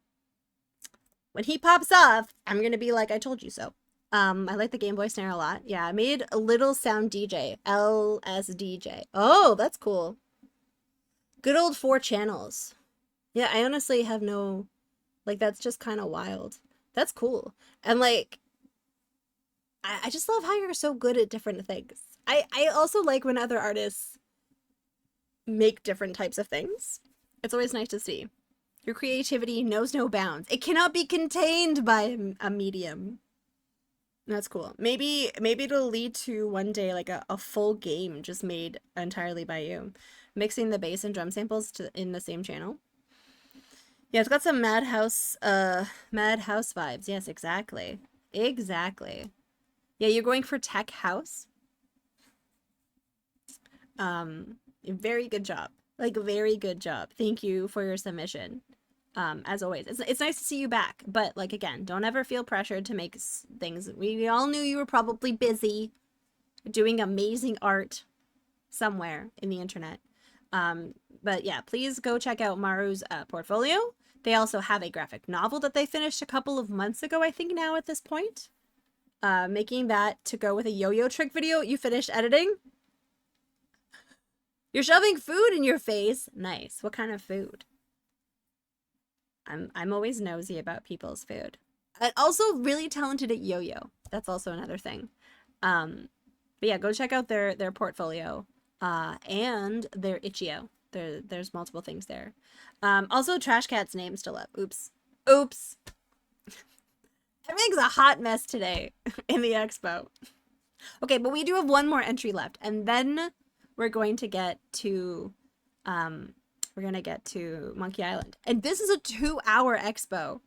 When he pops off, I'm gonna be like, I told you so. I like the Game Boy snare a lot. Yeah, I made a Little Sound DJ, LSDJ. Oh, that's cool. Good old 4 channels. Yeah, I honestly have no, like, that's just kind of wild. That's cool. And like, I just love how you're so good at different things. I also like when other artists make different types of things. It's always nice to see. Your creativity knows no bounds. It cannot be contained by a medium. That's cool. Maybe it'll lead to one day like a full game just made entirely by you. Mixing the bass and drum samples in the same channel. Yeah, it's got some Madhouse vibes. Yes, exactly. Exactly. Yeah, you're going for tech house. Very good job. Like, very good job. Thank you for your submission. As always, it's nice to see you back, but like, again, don't ever feel pressured to make things. We all knew you were probably busy doing amazing art somewhere in the internet. But yeah, please go check out Maru's portfolio. They also have a graphic novel that they finished a couple of months ago, I think now at this point. Making that to go with a yo-yo trick video you finished editing. You're shoving food in your face. Nice. What kind of food? I'm always nosy about people's food. And also really talented at yo-yo. That's also another thing. But yeah, go check out their portfolio and their itch.io. There's multiple things there. Also, Trash Cat's name's still up. Oops. Everything's a hot mess today in the expo. Okay, but we do have one more entry left, and then we're going to get to Monkey Island. And this is a 2-hour expo.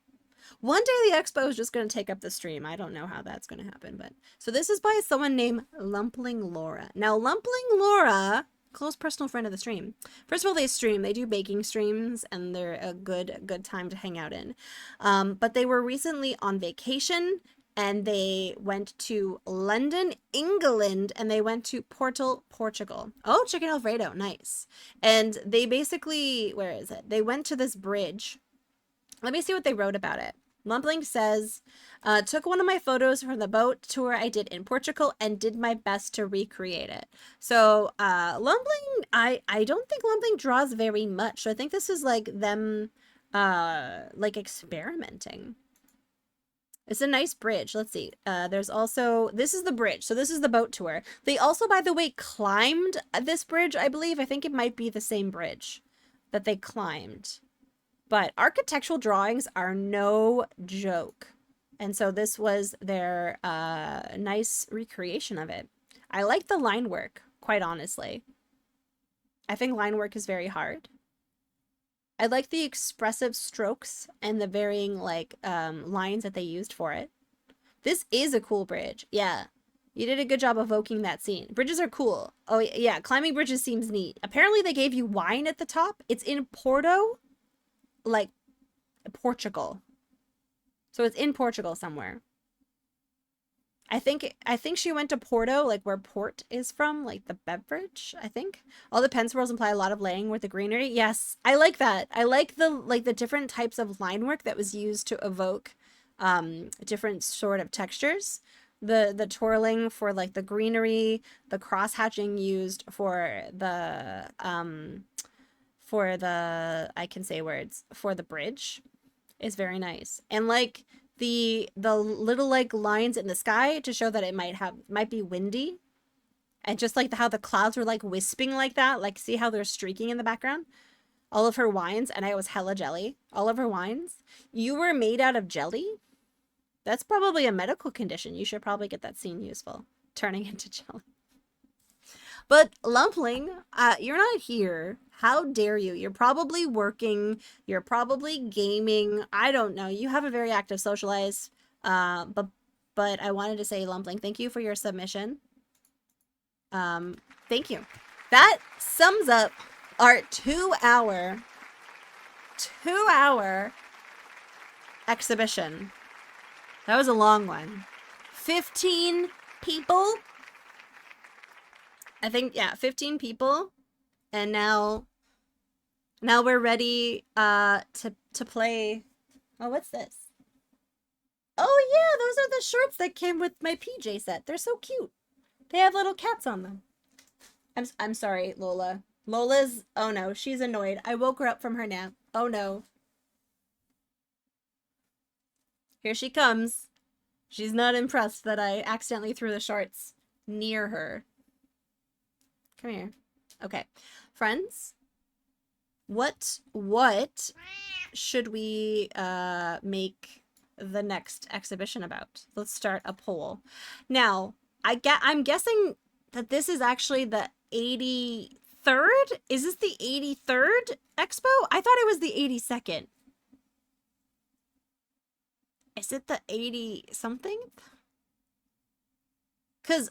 One day the expo is just going to take up the stream. I don't know how that's going to happen, but so this is by someone named Lumpling Laura. Now, Lumpling Laura, close personal friend of the stream. First of all, they stream. They do baking streams, and they're a good time to hang out in. But they were recently on vacation, and they went to London, England, and they went to Portugal. Oh, chicken Alfredo, nice. And they basically, where is it? They went to this bridge. Let me see what they wrote about it. Lumpling says, took one of my photos from the boat tour I did in Portugal and did my best to recreate it. So Lumpling, I don't think Lumpling draws very much. So I think this is like them like experimenting. It's a nice bridge. Let's see. There's also, this is the bridge. So this is the boat tour. They also, by the way, climbed this bridge, I believe. I think it might be the same bridge that they climbed. But architectural drawings are no joke. And so this was their nice recreation of it. I like the line work, quite honestly. I think line work is very hard. I like the expressive strokes and the varying like lines that they used for it. This is a cool bridge. Yeah. You did a good job evoking that scene. Bridges are cool. Oh, yeah. Climbing bridges seems neat. Apparently, they gave you wine at the top. It's in Porto, like Portugal. So it's in Portugal somewhere. I think she went to Porto, like where port is from, like the beverage, I think. All the pen swirls imply a lot of laying with the greenery. Yes, I like that. I like the different types of line work that was used to evoke different sort of textures. The twirling for like the greenery, the cross hatching used for the I can say words, for the bridge is very nice. And like the little like lines in the sky to show that it might be windy, and just like how the clouds were like wisping like that, like see how they're streaking in the background. All of her wines, and I was hella jelly. All of her wines. You were made out of jelly? That's probably a medical condition. You should probably get that scene useful. Turning into jelly. But Lumpling, you're not here. How dare you? You're probably working. You're probably gaming. I don't know. You have a very active social life. But I wanted to say, Lumpling, thank you for your submission. Thank you. That sums up our 2-hour exhibition. That was a long one. 15 people. I think, yeah, 15 people. And now we're ready to play. Oh, what's this? Oh yeah, those are the shorts that came with my PJ set. They're so cute. They have little cats on them. I'm sorry, Lola. Lola's, oh no, she's annoyed. I woke her up from her nap. Oh no. Here she comes. She's not impressed that I accidentally threw the shorts near her. Come here. Okay. Friends, what should we make the next exhibition about? Let's start a poll. Now, I'm guessing that this is actually the 83rd? Is this the 83rd expo? I thought it was the 82nd. Is it the 80 something? Cuz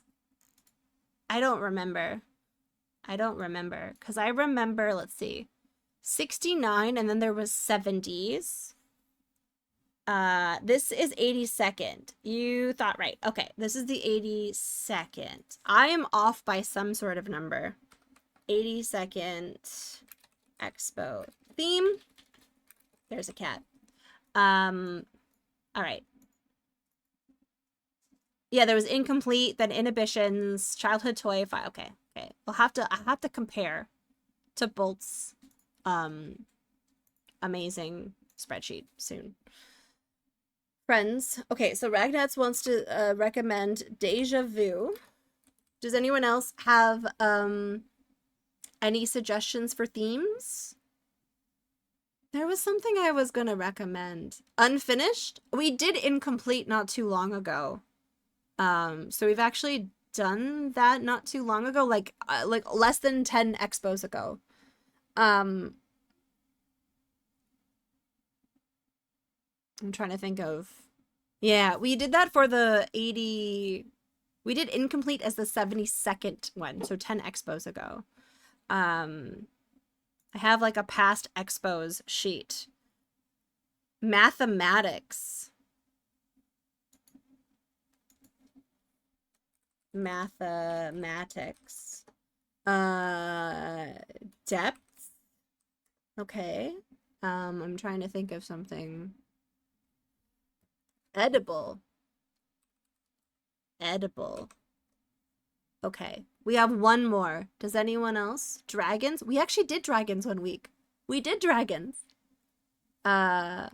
I don't remember. Cuz I remember, let's see. 69 and then there was 70s. This is 82nd. You thought right. Okay, this is the 82nd. I am off by some sort of number. 82nd expo theme. There's a cat. All right. Yeah, there was incomplete, then inhibitions, childhood toy file. Okay. I have to compare to Bolt's amazing spreadsheet soon. Friends. Okay, so Ragnats wants to recommend Deja Vu. Does anyone else have any suggestions for themes? There was something I was gonna recommend. Unfinished? We did Incomplete not too long ago. So we've actually done that not too long ago, like less than 10 expos ago. I'm trying to think of. Yeah, we did that for the 80. We did Incomplete as the 72nd one, so 10 expos ago. I have like a past expos sheet. Mathematics. Depth. Okay. I'm trying to think of something. Edible. Okay. We have one more. Does anyone else? Dragons? We actually did dragons one week. We did dragons. I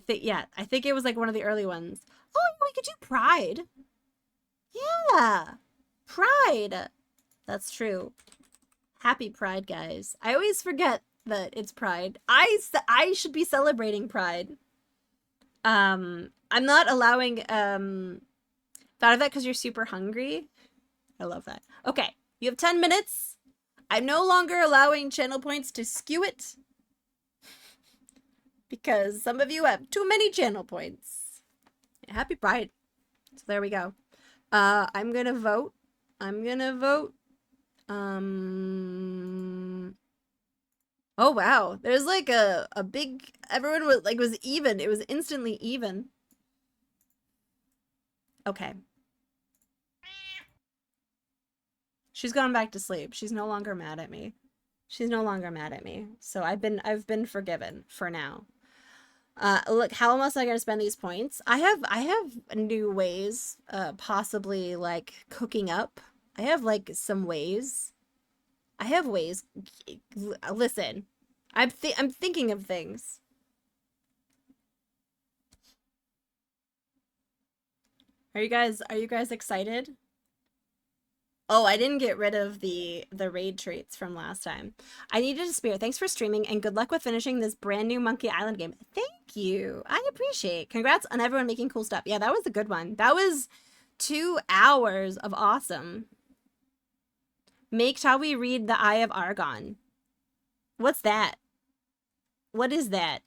think, yeah, I think it was like one of the early ones. Oh, we could do Pride. Yeah. Pride. That's true. Happy Pride, guys. I always forget that it's Pride. I should be celebrating Pride. I'm not allowing, thought of that because you're super hungry. I love that. Okay, you have 10 minutes. I'm no longer allowing channel points to skew it. because some of you have too many channel points. Happy Pride. So there we go. I'm gonna vote. Oh wow, there's like a big, everyone was even. It was instantly even. Okay. She's gone back to sleep. She's no longer mad at me. So I've been forgiven for now. Look, how else am I gonna spend these points? I have new ways, possibly like cooking up. I have like some ways. I have ways. Listen, I'm thinking of things. Are you guys excited? Oh, I didn't get rid of the raid traits from last time. I needed a spear. Thanks for streaming and good luck with finishing this brand new Monkey Island game. Thank you. I appreciate. Congrats on everyone making cool stuff. Yeah, that was a good one. That was 2 hours of awesome. Shall we read the Eye of Argon? What's that? What is that?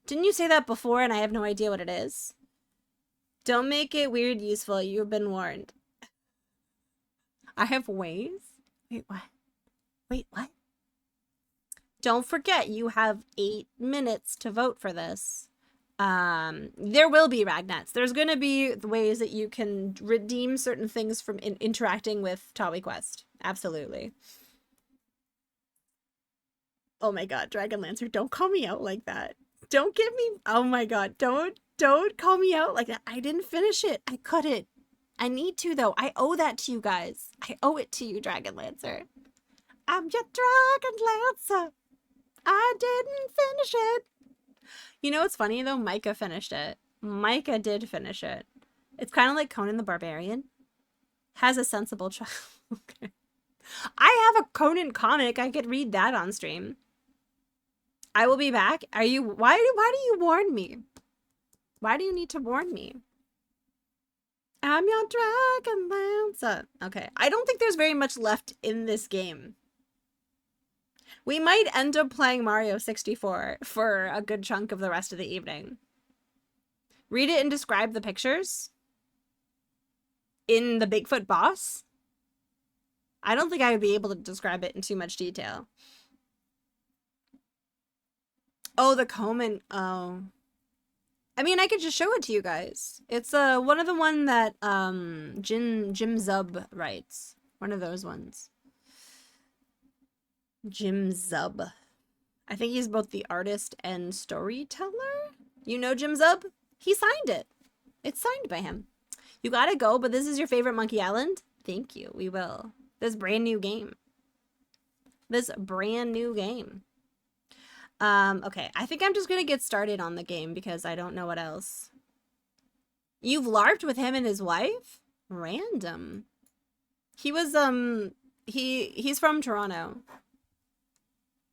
Didn't you say that before and I have no idea what it is? Don't make it weird useful. You've been warned. I have ways? Wait, what? Wait, what? Don't forget, you have 8 minutes to vote for this. There will be Ragnats. There's going to be ways that you can redeem certain things from interacting with Tawi Quest. Absolutely. Oh my god, Dragonlancer, don't call me out like that. Don't give me... Oh my god, don't call me out like that. I didn't finish it. I couldn't. I need to, though. I owe that to you guys. I owe it to you, Dragonlancer. I'm your Dragonlancer. I didn't finish it. You know what's funny, though? Micah finished it. Micah did finish it. It's kind of like Conan the Barbarian. Has a sensible child. Okay. I have a Conan comic. I could read that on stream. I will be back. Are you... Why do you warn me? Why do you need to warn me? I'm your Dragonlancer. Okay, I don't think there's very much left in this game. We might end up playing Mario 64 for a good chunk of the rest of the evening. Read it and describe the pictures in the Bigfoot boss. I don't think I would be able to describe it in too much detail. Oh, the Coman. Oh. I mean, I could just show it to you guys. It's one of the one that Jim Zub writes. One of those ones. Jim Zub. I think he's both the artist and storyteller. You know Jim Zub? He signed it. It's signed by him. You gotta go, but this is your favorite Monkey Island? Thank you. We will. This brand new game. Okay, I think I'm just gonna get started on the game because I don't know what else. You've LARPed with him and his wife? Random. He was, he's from Toronto.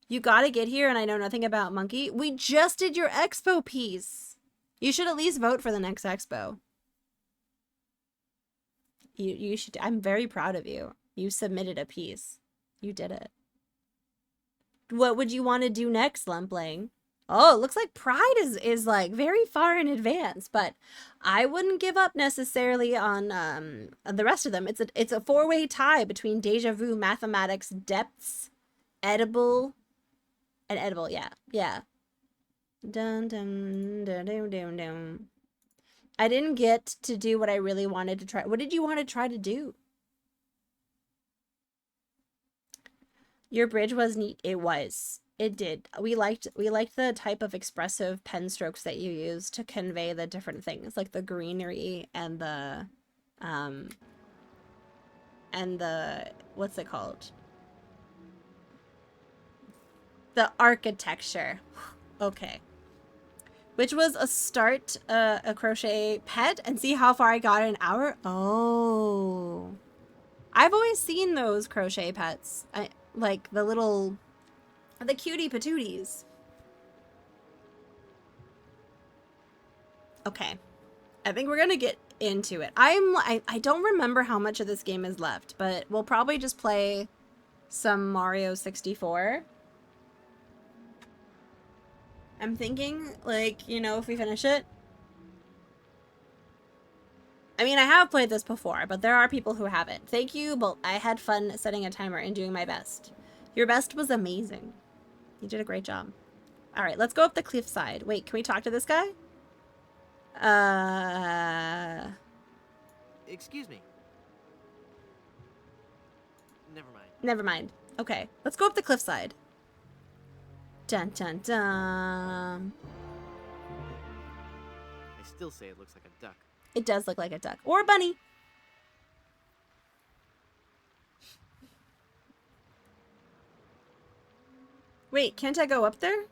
You gotta get here and I know nothing about Monkey. We just did your expo piece. You should at least vote for the next expo. You should, I'm very proud of you. You submitted a piece. You did it. What would you want to do next, Lumpling? Oh, it looks like Pride is like very far in advance, but I wouldn't give up necessarily on the rest of them. It's a 4-way tie between Deja Vu, Mathematics, Depths, Edible, and Edible. Yeah. Dun dun dun dun dun dun. I didn't get to do what I really wanted to try. What did you want to try to do? Your bridge was neat. It was. It did. We liked the type of expressive pen strokes that you used to convey the different things, like the greenery and the what's it called? The architecture. Okay. Which was a start a crochet pet and see how far I got in an hour. Oh. I've always seen those crochet pets. Like the cutie patooties. Okay. I think we're gonna get into it. I don't remember how much of this game is left, but we'll probably just play some Mario 64. I'm thinking, like, you know, if we finish it. I mean, I have played this before, but there are people who haven't. Thank you, but I had fun setting a timer and doing my best. Your best was amazing. You did a great job. All right, let's go up the cliffside. Wait, can we talk to this guy? Excuse me. Never mind. Never mind. Okay, let's go up the cliffside. Dun dun dun. I still say it looks like a duck. It does look like a duck. Or a bunny. Wait, can't I go up there?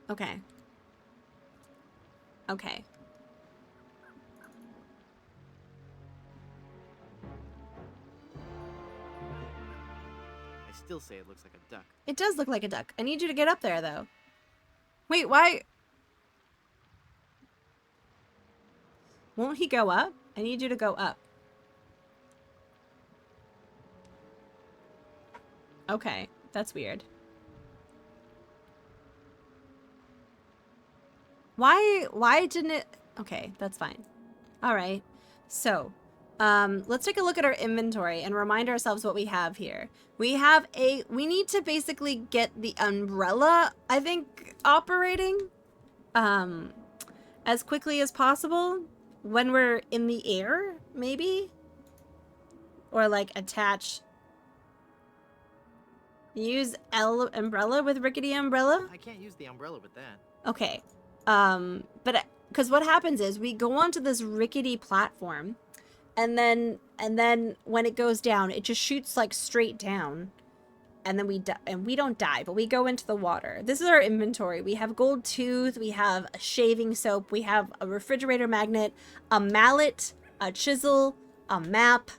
Okay. Okay. I still say it looks like a duck. It does look like a duck. I need you to get up there, though. Wait, why? Won't he go up? I need you to go up. Okay, that's weird. Why didn't it? Okay, that's fine. All right. So, let's take a look at our inventory and remind ourselves what we have here. We need to basically get the umbrella, I think, operating, as quickly as possible when we're in the air, maybe? Or like attach, use L umbrella with rickety umbrella? I can't use the umbrella with that. Okay. But because what happens is we go onto this rickety platform, and then when it goes down, it just shoots like straight down, and then we don't die, but we go into the water. This is our inventory. We have gold tooth, we have a shaving soap, we have a refrigerator magnet, a mallet, a chisel, a map,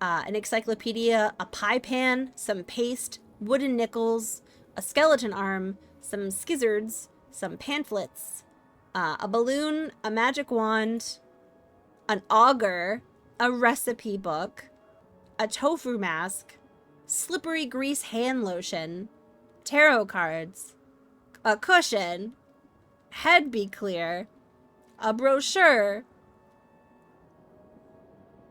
an encyclopedia, a pie pan, some paste, wooden nickels, a skeleton arm, some skizzards, some pamphlets, a balloon, a magic wand, an auger, a recipe book, a tofu mask, slippery grease hand lotion, tarot cards, a cushion, head be clear, a brochure,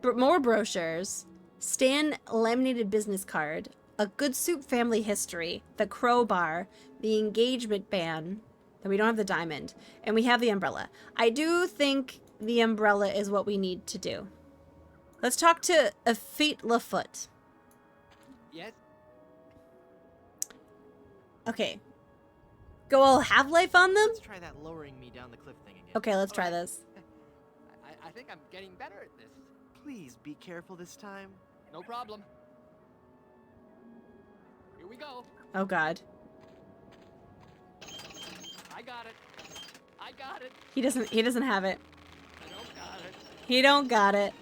more brochures, Stan laminated business card, a Good Soup family history, the crowbar, the engagement band, that we don't have the diamond, and we have the umbrella. I do think the umbrella is what we need to do. Let's talk to Effete Lafoot. Yes? Okay. Go all Half-Life on them? Let's try that lowering me down the cliff thing again. Okay, let's try this. I think I'm getting better at this. Please be careful this time. No problem. Here we go. Oh god. I got it. I got it. He doesn't have it. I don't got it. He don't got it.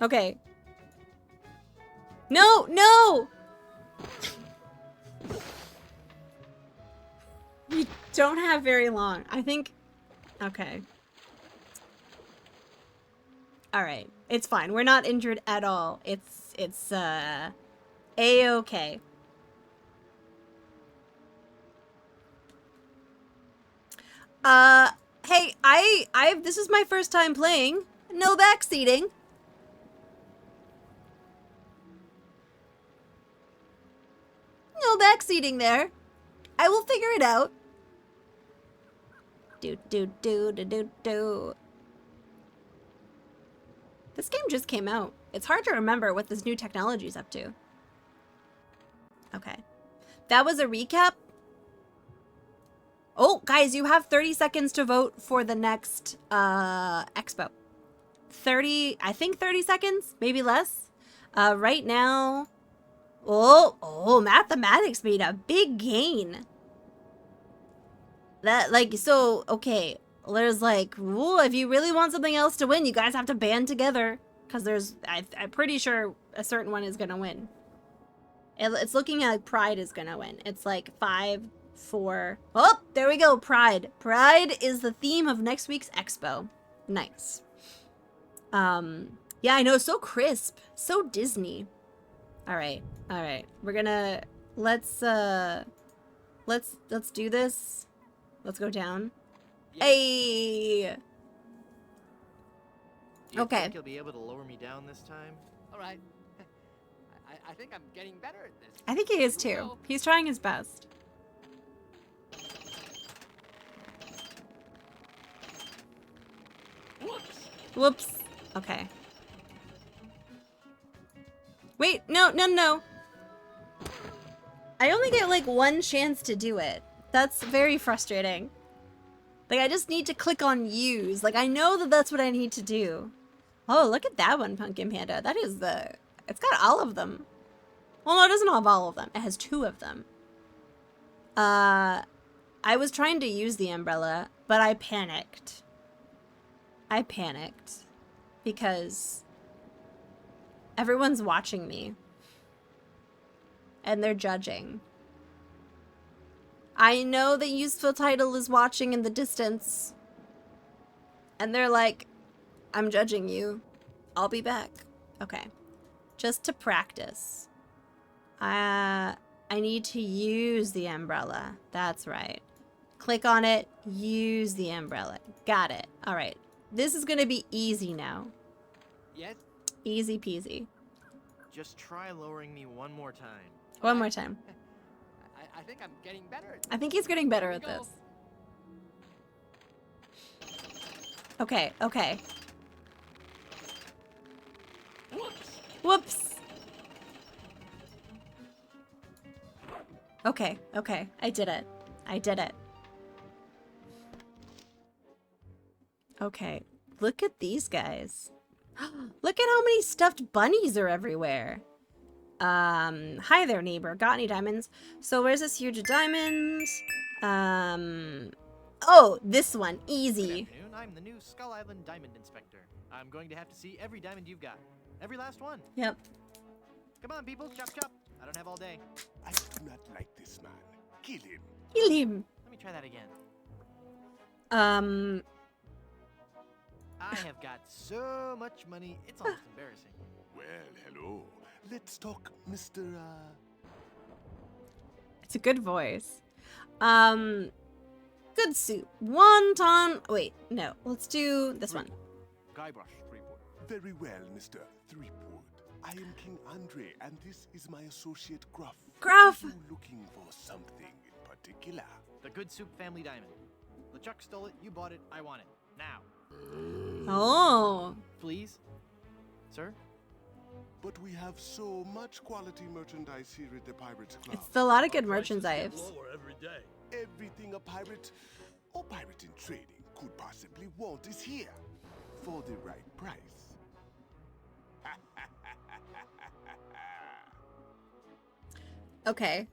Okay. No, no! We don't have very long. I think... Okay. Alright. It's fine. We're not injured at all. It's A-okay. Hey, this is my first time playing. No backseating. No backseating there. I will figure it out. Do. This game just came out. It's hard to remember what this new technology is up to. Okay. That was a recap. Oh, guys, you have 30 seconds to vote for the next expo. 30, I think 30 seconds, maybe less. Right now, oh, mathematics made a big gain. That, like, so, okay, there's like, ooh, if you really want something else to win, you guys have to band together. Because I'm pretty sure a certain one is going to win. It's looking like Pride is going to win. It's like 5, 4. Oh, there we go, Pride. Pride is the theme of next week's expo. Nice. Yeah, I know, so crisp, so Disney. All right. We're gonna let's do this. Let's go down. Yeah. Hey. Do you Okay. think you'll be able to lower me down this time? All right. I think I'm getting better at this. I think he is Here we too. go. He's trying his best. Whoops. Whoops. Okay. Wait, no. I only get like one chance to do it. That's very frustrating. Like, I just need to click on use. Like, I know that that's what I need to do. Oh, look at that one, Pumpkin Panda. That is the... It's got all of them. Well, no, it doesn't have all of them. It has 2 of them. I was trying to use the umbrella, but I panicked. Because everyone's watching me. And they're judging. I know that Useful Title is watching in the distance. And they're like, I'm judging you. I'll be back. Okay. Just to practice. I need to use the umbrella. That's right. Click on it. Use the umbrella. Got it. All right. This is going to be easy now. Yes. Easy peasy. Just try lowering me one more time. One more time. I think I'm getting better at this. I think he's getting better Here at we go. this. Okay. Whoops. Whoops. Okay. I did it. Okay. Look at these guys. Look at how many stuffed bunnies are everywhere. Hi there, neighbor. Got any diamonds? So where's this huge diamond? Oh, this one. Good Easy. afternoon. I'm the new Skull Island Diamond Inspector. I'm going to have to see every diamond you've got. Every last one. Yep. Come on, people. Chop, chop. I don't have all day. I do not like this man. Kill him. Kill him. Let me try that again. I have got so much money, it's almost embarrassing. Well, hello. Let's talk, Mr. It's a good voice. Good soup. Wonton. Wait, no. Let's do this one. Guybrush Threepwood. Very well, Mr. Threepwood. I am King Andre, and this is my associate Gruff. Gruff. Are you looking for something in particular? The Good Soup Family Diamond. LeChuck stole it, you bought it, I want it. Now. Oh. Please? Sir? But we have so much quality merchandise here at the Pirates Club. It's a lot of good merchandise. Everything a pirate or pirate in trading could possibly want is here for the right price. Okay.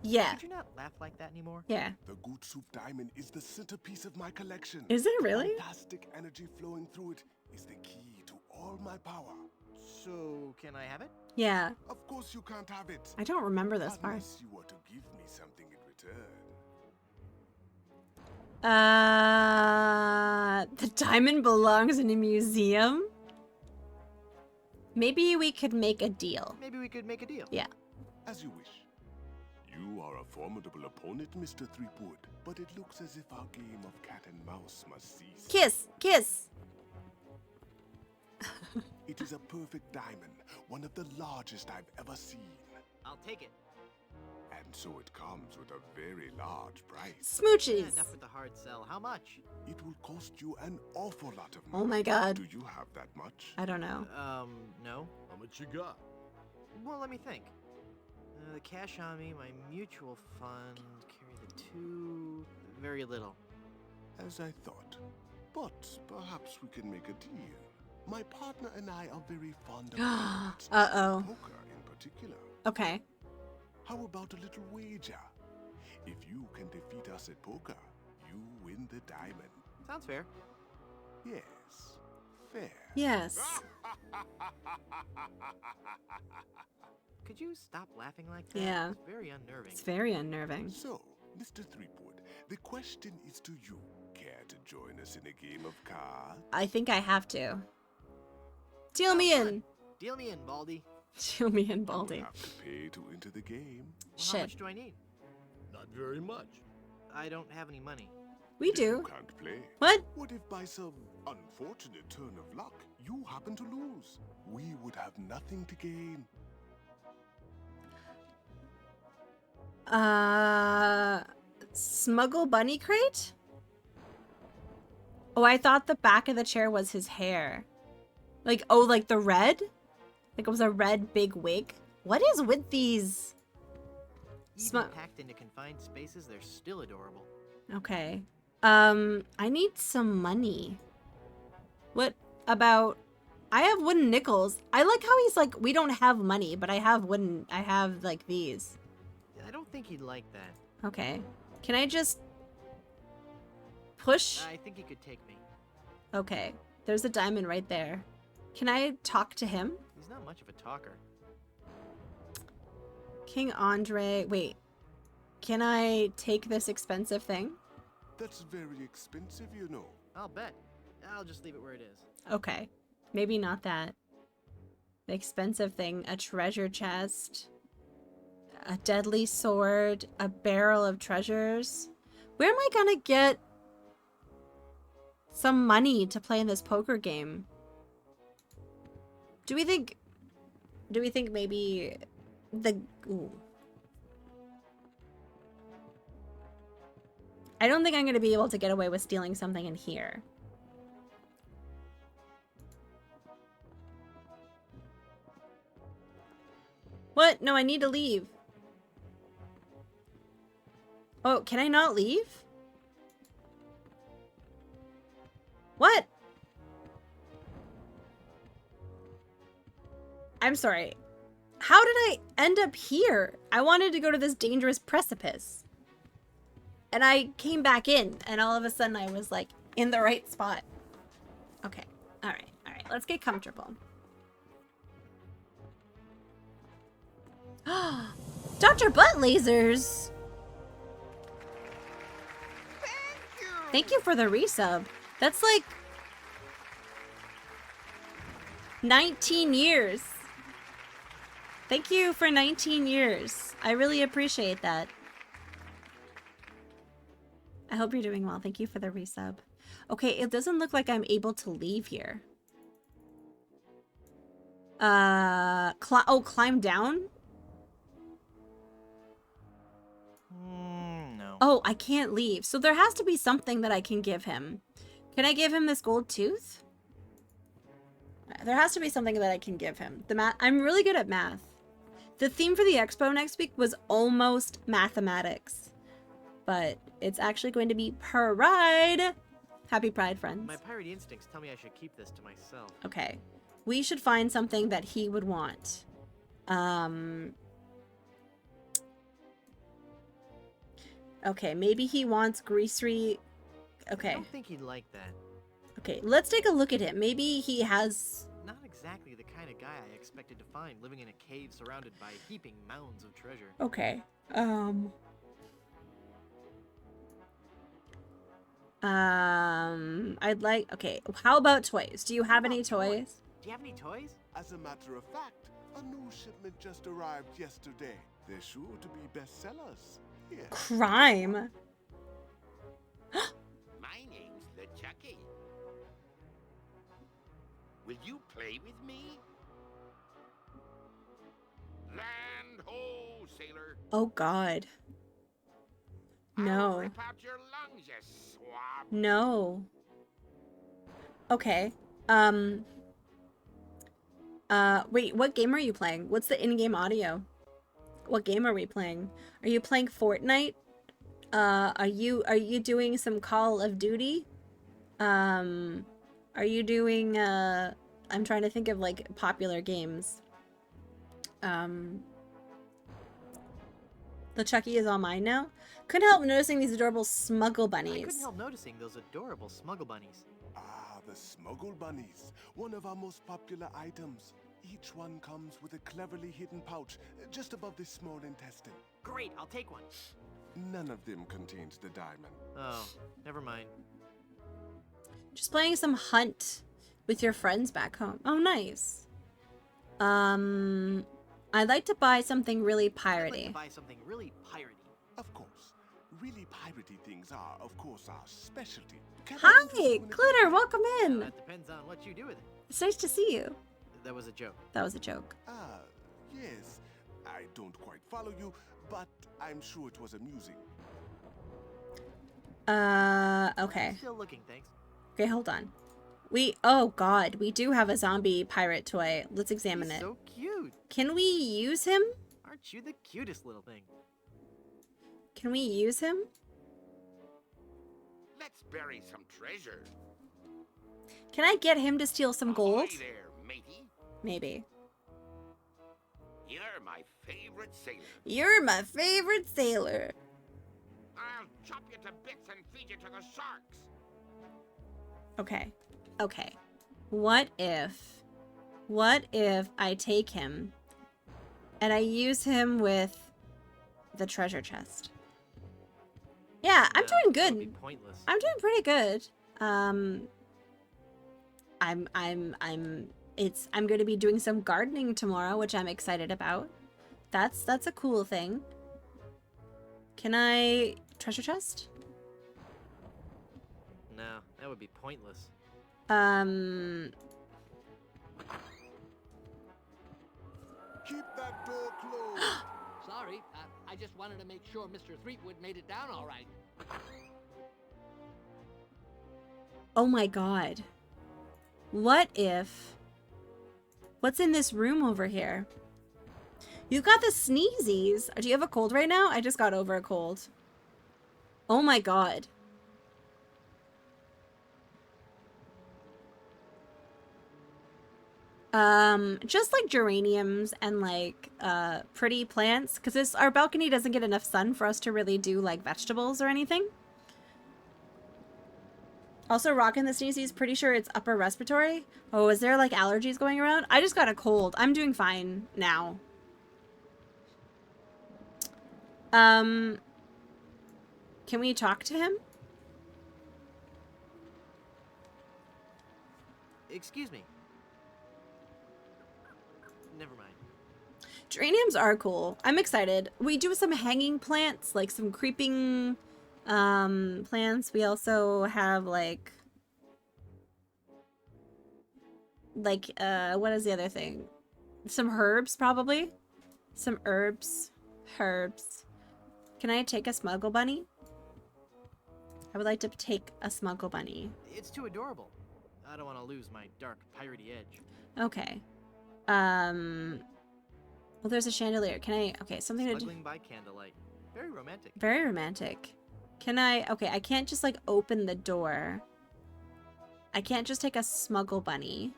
Yeah. Could you not laugh like that anymore? Yeah. The Good Soup Diamond is the centerpiece of my collection. Is it really? Fantastic energy flowing through it is the key to all my power. So, can I have it? Yeah. Of course you can't have it. I don't remember this part. Unless you were to give me something in return. The diamond belongs in a museum? Maybe we could make a deal. Maybe we could make a deal. Yeah. As you wish. You are a formidable opponent, Mr. Threepwood, but it looks as if our game of cat and mouse must cease. Kiss. Kiss. It is a perfect diamond, one of the largest I've ever seen. I'll take it. And so it comes with a very large price. Yeah, Smooches. enough with the hard sell. How much? It will cost you an awful lot of money. Oh my god. Do you have that much? I don't know. No. How much you got? Well, let me think. The cash on me, my mutual fund, carry the 2, very little. As I thought. But perhaps we can make a deal. My partner and I are very fond of cards, Uh-oh. poker in particular. Okay. How about a little wager? If you can defeat us at poker, you win the diamond. Sounds fair. Yes, fair. Yes. Could you stop laughing like that? Yeah. It's very unnerving. It's very unnerving. So, Mr. Threepwood, the question is to you. Can to join us in a game of cards? I think I have to. Deal me in. Deal me in, Baldy. Deal me in, You Baldy. have to pay to enter the game. Well, how Shit. much do I need? Not very much. I don't have any money. We You do. can't play. What? What if by some unfortunate turn of luck, you happen to lose? We would have nothing to gain. Smuggle bunny crate? Oh, I thought the back of the chair was his hair. Like, oh, like the red? Like it was a red big wig? What is with these? Even packed into confined spaces, they're still adorable. Okay. I need some money. What about... I have wooden nickels. I like how he's like, we don't have money, but I have like these. I don't think he'd like that. Okay. Can I just push? I think he could take me. Okay. There's a diamond right there. Can I talk to him? He's not much of a talker. King Andre. Wait. Can I take this expensive thing? That's very expensive, you know. I'll bet. I'll just leave it where it is. Okay. Maybe not that. The expensive thing. A treasure chest. A deadly sword. A barrel of treasures. Where am I gonna get some money to play in this poker game? Do we think maybe the... Ooh. I don't think I'm going to be able to get away with stealing something in here. What? No, I need to leave. Oh, can I not leave? What? I'm sorry. How did I end up here? I wanted to go to this dangerous precipice. And I came back in, and all of a sudden I was like in the right spot. Okay. All right. Let's get comfortable. Dr. Butt Lasers. Thank you for the resub. That's like 19 years. Thank you for 19 years. I really appreciate that. I hope you're doing well. Thank you for the resub. Okay, it doesn't look like I'm able to leave here. Climb down? No. Oh, I can't leave. So there has to be something that I can give him. Can I give him this gold tooth? There has to be something that I can give him. The math. I'm really good at math. The theme for the expo next week was almost mathematics. But it's actually going to be Pride. Happy Pride, friends. My pirate instincts tell me I should keep this to myself. Okay. We should find something that he would want. Okay, maybe he wants greasery. Okay. I don't think he'd like that. Okay, let's take a look at him. Maybe he has... Not exactly the kind of guy I expected to find living in a cave surrounded by heaping mounds of treasure. Okay. I'd like... Okay, how about toys? Do you have any toys? Do you have any toys? As a matter of fact, a new shipment just arrived yesterday. They're sure to be bestsellers. Here. Crime. My name's LeChucky. Will you play with me? Land ho, sailor. Oh, God. No. I'll rip out your lungs, you swab. No. Okay. Wait, what game are you playing? What's the in-game audio? What game are we playing? Are you playing Fortnite? Are you doing some Call of Duty? Are you doing, I'm trying to think of, like, popular games. The Chucky is all mine now? Couldn't help noticing these adorable smuggle I couldn't bunnies. help noticing those adorable smuggle bunnies. Ah, the smuggle bunnies. One of our most popular items. Each one comes with a cleverly hidden pouch just above the small intestine. Great, I'll take one. None of them contains the diamond. Oh, never mind. Just playing some Hunt with your friends back home. Oh, nice. I'd like to buy something really I'd like to piratey. buy something really piratey. Of course. Really piratey things are, of course, our specialty. Can I Hi, interest you in a Glitter, welcome Now, in. that depends on what you do with it. It's nice to see you. That was a joke. That was a joke. Ah, yes. I don't quite follow you, but I'm sure it was amusing. Okay. Still looking, thanks. Okay, hold on. Oh god, we do have a zombie pirate toy. Let's examine He's it. so cute. Can we use him? Aren't you the cutest little thing? Can we use him? Let's bury some treasure. Can I get him to steal some gold? Ahoy there, matey. Maybe. You're my favorite sailor. You're my favorite sailor. I'll chop you to bits and feed you to the sharks. Okay. Okay. What if I take him and I use him with the treasure chest? Yeah, I'm No, doing that would be good. pointless. I'm doing pretty good. I'm going to be doing some gardening tomorrow, which I'm excited about. That's a cool thing. Can I treasure chest? No, that would be pointless. Keep that door closed. Sorry, I just wanted to make sure Mr. Threepwood made it down all right. Oh my god. What if... What's in this room over here? You got the sneezies. Do you have a cold right now? I just got over a cold. Oh my god. Just like geraniums and like pretty plants, because our balcony doesn't get enough sun for us to really do like vegetables or anything. Also, rocking the sneezies, pretty sure it's upper respiratory. Oh, is there like allergies going around? I just got a cold. I'm doing fine now. Can we talk to him? Excuse me. Never mind. Geraniums are cool. I'm excited. We do some hanging plants, like some creeping plants. We also have like what is the other thing? Some herbs, probably. Some herbs. Can I take a smuggle bunny? I would like to take a smuggle bunny. It's too adorable. I don't want to lose my dark piratey edge. Okay. Well, there's a chandelier. Can I... Okay, something to do... Smuggling by candlelight. Very romantic. Very romantic. Can I... Okay, I can't just, like, open the door. I can't just take a smuggle bunny.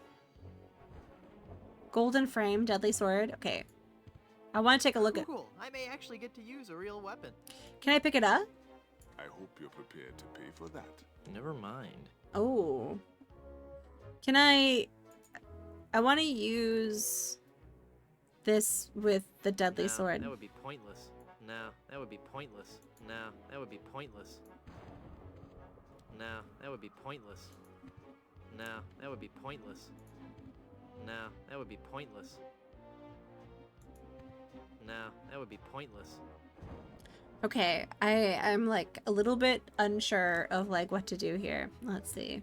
Golden frame, deadly sword. Okay. I want to take a look at... Cool. I may actually get to use a real weapon. Can I pick it up? I hope you're prepared to pay for that. Never mind. Oh. Can I want to use this with the deadly No, sword. that would be pointless. No, that would be pointless. No, that would be pointless. No, that would be pointless. No, that would be pointless. No, that would be pointless. No, that would be pointless. Okay, I'm like a little bit unsure of like what to do here. Let's see.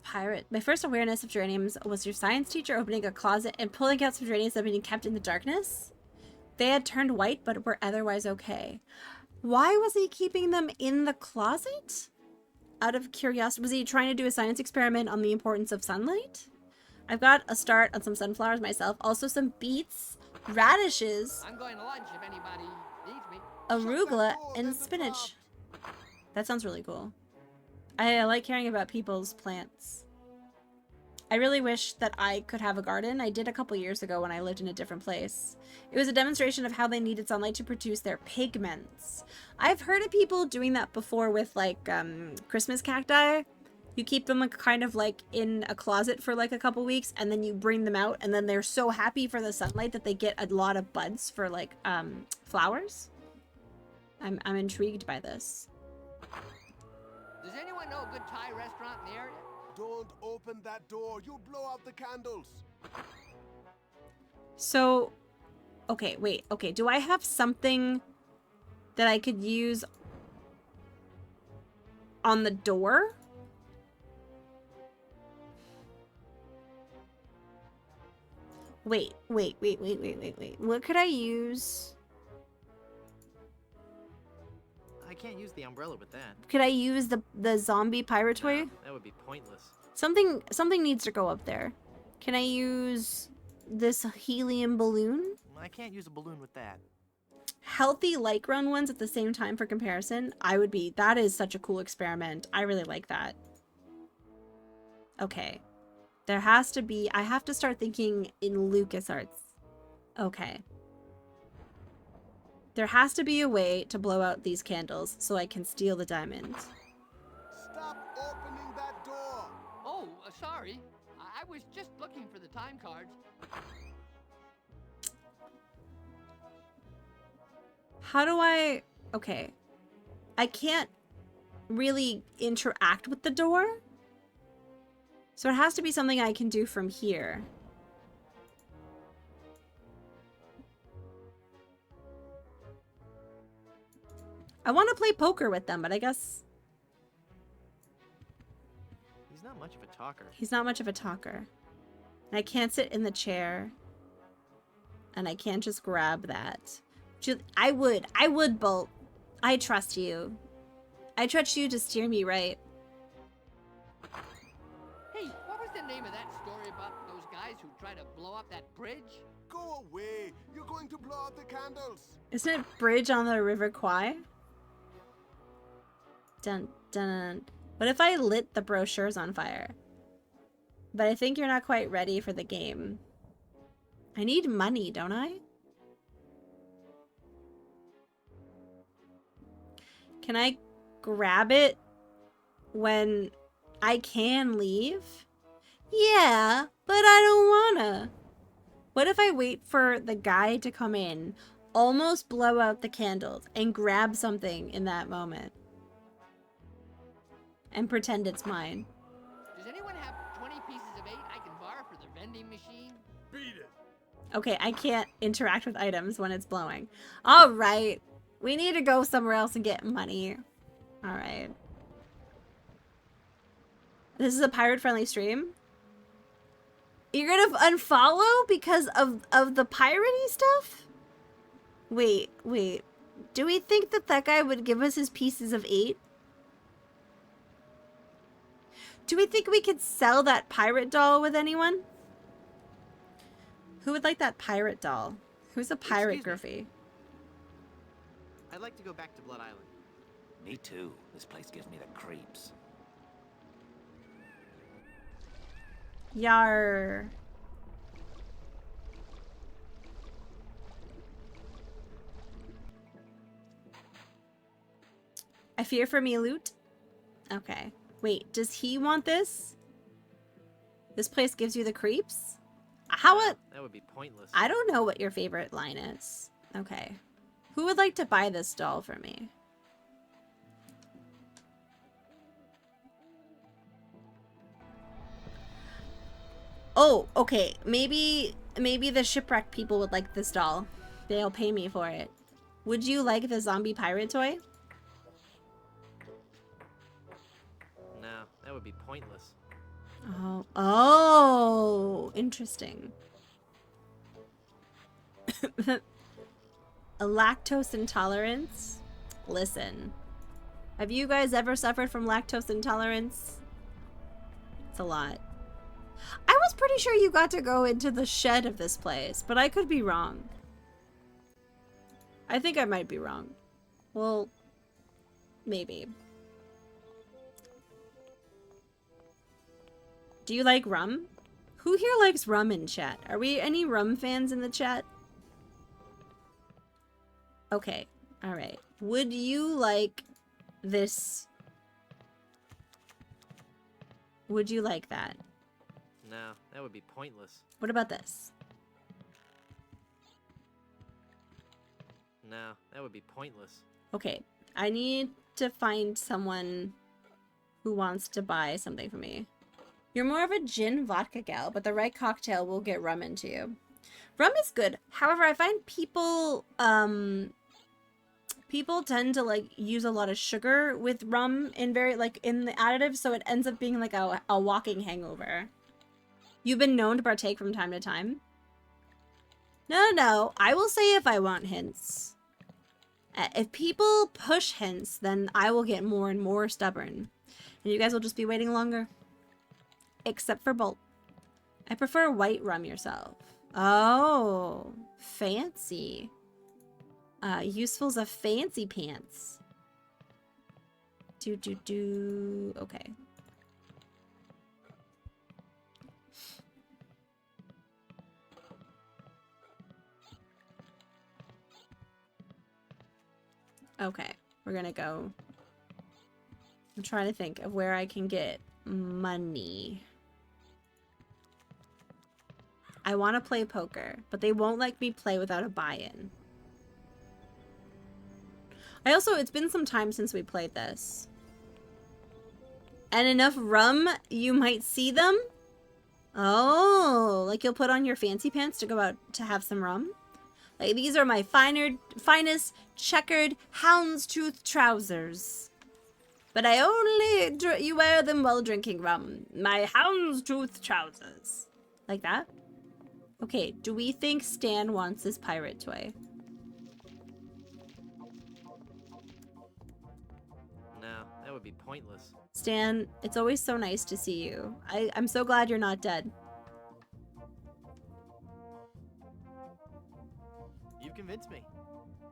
Pirate. My first awareness of geraniums was your science teacher opening a closet and pulling out some geraniums that had been kept in the darkness. They had turned white but were otherwise okay. Why was he keeping them in the closet? Out of curiosity, was he trying to do a science experiment on the importance of sunlight? I've got a start on some sunflowers myself. Also some beets, radishes, I'm going to lunch if anybody needs me. arugula, and spinach. That sounds really cool. I like hearing about people's plants. I really wish that I could have a garden. I did a couple years ago when I lived in a different place. It was a demonstration of how they needed sunlight to produce their pigments. I've heard of people doing that before with like Christmas cacti. You keep them like, kind of like in a closet for like a couple weeks and then you bring them out and then they're so happy for the sunlight that they get a lot of buds for like flowers. I'm intrigued by this. Does anyone know a good Thai restaurant in the area? Don't open that door. You'll blow out the candles. So, okay, wait. Okay, do I have something that I could use on the door? Wait. What could I use? I can't use the umbrella with that. Could I use the zombie pirate toy? No, that would be pointless. Something needs to go up there. Can I use this helium balloon? I can't use a balloon with that. Healthy like run ones at the same time for comparison. That is such a cool experiment. I really like that. Okay. There has to be, I have to start thinking in LucasArts. Okay. There has to be a way to blow out these candles so I can steal the diamond. Stop opening that door. Oh, sorry. I was just looking for the time cards. How do I... Okay. I can't really interact with the door. So it has to be something I can do from here. I want to play poker with them, but I guess... He's not much of a talker. He's not much of a talker. And I can't sit in the chair. And I can't just grab that. I would, Bolt. I trust you. I trust you to steer me right. Hey, what was the name of that story about those guys who tried to blow up that bridge? Go away. You're going to blow out the candles. Isn't it Bridge on the River Kwai? Dun dun. What if I lit the brochures on fire? But I think you're not quite ready for the game. I need money, don't I? Can I grab it when I can leave? Yeah, but I don't wanna. What if I wait for the guy to come in, almost blow out the candles, and grab something in that moment? And pretend it's mine. Does anyone have 20 pieces of 8 I can borrow for the vending machine? Beat it. Okay, I can't interact with items when it's blowing. Alright. We need to go somewhere else and get money. Alright. This is a pirate-friendly stream? You're gonna unfollow because of the piratey stuff? Wait. Do we think that guy would give us his pieces of 8? Do we think we could sell that pirate doll with anyone? Who would like that pirate doll? Who's a pirate, Griffey? I'd like to go back to Blood Island. Me too. This place gives me the creeps. Yar. I fear for me loot. Okay. Wait, does he want this? This place gives you the creeps? How No, it? that would be pointless. I don't know what your favorite line is. Okay. Who would like to buy this doll for me? Oh, okay. Maybe the shipwreck people would like this doll. They'll pay me for it. Would you like the zombie pirate toy? No, that would be pointless. Oh, interesting. A lactose intolerance? Listen. Have you guys ever suffered from lactose intolerance? It's a lot. I was pretty sure you got to go into the shed of this place, but I could be wrong. I think I might be wrong. Well, maybe. Do you like rum? Who here likes rum in chat? Are we any rum fans in the chat? Okay, alright. Would you like this? Would you like that? No, that would be pointless. What about this? No, that would be pointless. Okay, I need to find someone who wants to buy something from me. You're more of a gin vodka gal, but the right cocktail will get rum into you. Rum is good. However, I find people people tend to like use a lot of sugar with rum in in the additives, so it ends up being like a walking hangover. You've been known to partake from time to time. No. I will say if I want hints. If people push hints, then I will get more and more stubborn. And you guys will just be waiting longer. Except for Bolt. I prefer white rum yourself. Oh, fancy. Useful's a fancy pants. Okay. Okay, we're gonna go. I'm trying to think of where I can get money. I want to play poker, but they won't let me play without a buy-in. It's been some time since we played this. And enough rum, you might see them? Oh, like you'll put on your fancy pants to go out to have some rum? Like, these are my finest checkered houndstooth trousers. But I only you wear them while drinking rum. My houndstooth trousers. Like that? Okay, do we think Stan wants this pirate toy? No, that would be pointless. Stan, it's always so nice to see you. I'm so glad you're not dead. You've convinced me.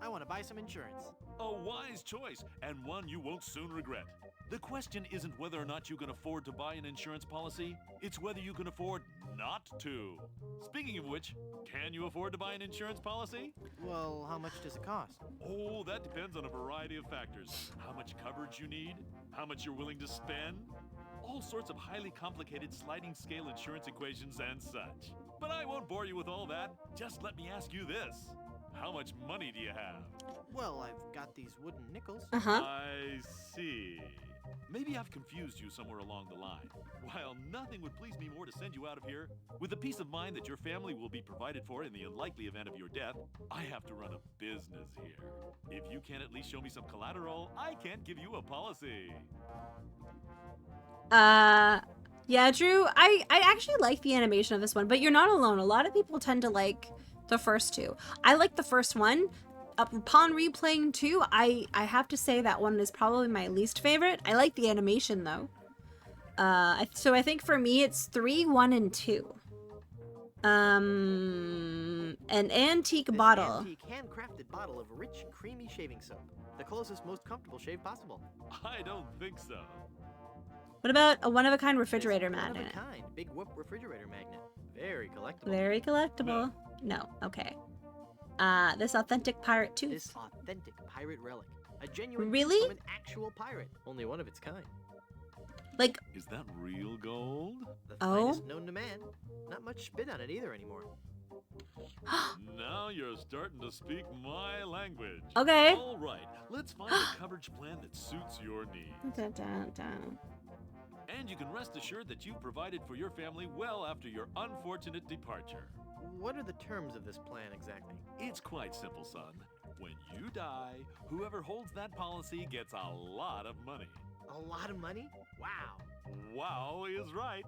I want to buy some insurance. A wise choice, and one you won't soon regret. The question isn't whether or not you can afford to buy an insurance policy, it's whether you can afford not to. Speaking of which, can you afford to buy an insurance policy? Well, how much does it cost? Oh, that depends on a variety of factors. How much coverage you need, how much you're willing to spend, all sorts of highly complicated sliding scale insurance equations and such. But I won't bore you with all that. Just let me ask you this. How much money do you have? Well, I've got these wooden nickels. I see. Maybe I've confused you somewhere along the line. While nothing would please me more to send you out of here, with the peace of mind that your family will be provided for in the unlikely event of your death, I have to run a business here. If you can't at least show me some collateral, I can't give you a policy. Yeah, Drew, I actually like the animation of this one, but you're not alone. A lot of people tend to like the first two. I like the first one. Upon replaying 2, I have to say that one is probably my least favorite. I like the animation though. So I think for me it's 3, 1, and 2. An antique bottle. Antique handcrafted bottle of rich, creamy shaving soap. The closest, most comfortable shave possible. I don't think so. What about a one-of-a-kind refrigerator magnet? One-of-a-kind, big whoop refrigerator magnet. Very collectible. Very collectible. No, okay. This authentic pirate tooth. This authentic pirate relic. A genuine Really? piece from an actual pirate. Only one of its kind. Like, is that real gold? The finest known to man. Not much spit on it either anymore. Now you're starting to speak my language. Okay. All right, let's find a coverage plan that suits your needs. And you can rest assured that you've provided for your family well after your unfortunate departure. What are the terms of this plan exactly? It's quite simple, son. When you die, whoever holds that policy gets a lot of money. A lot of money? Wow. Wow is right.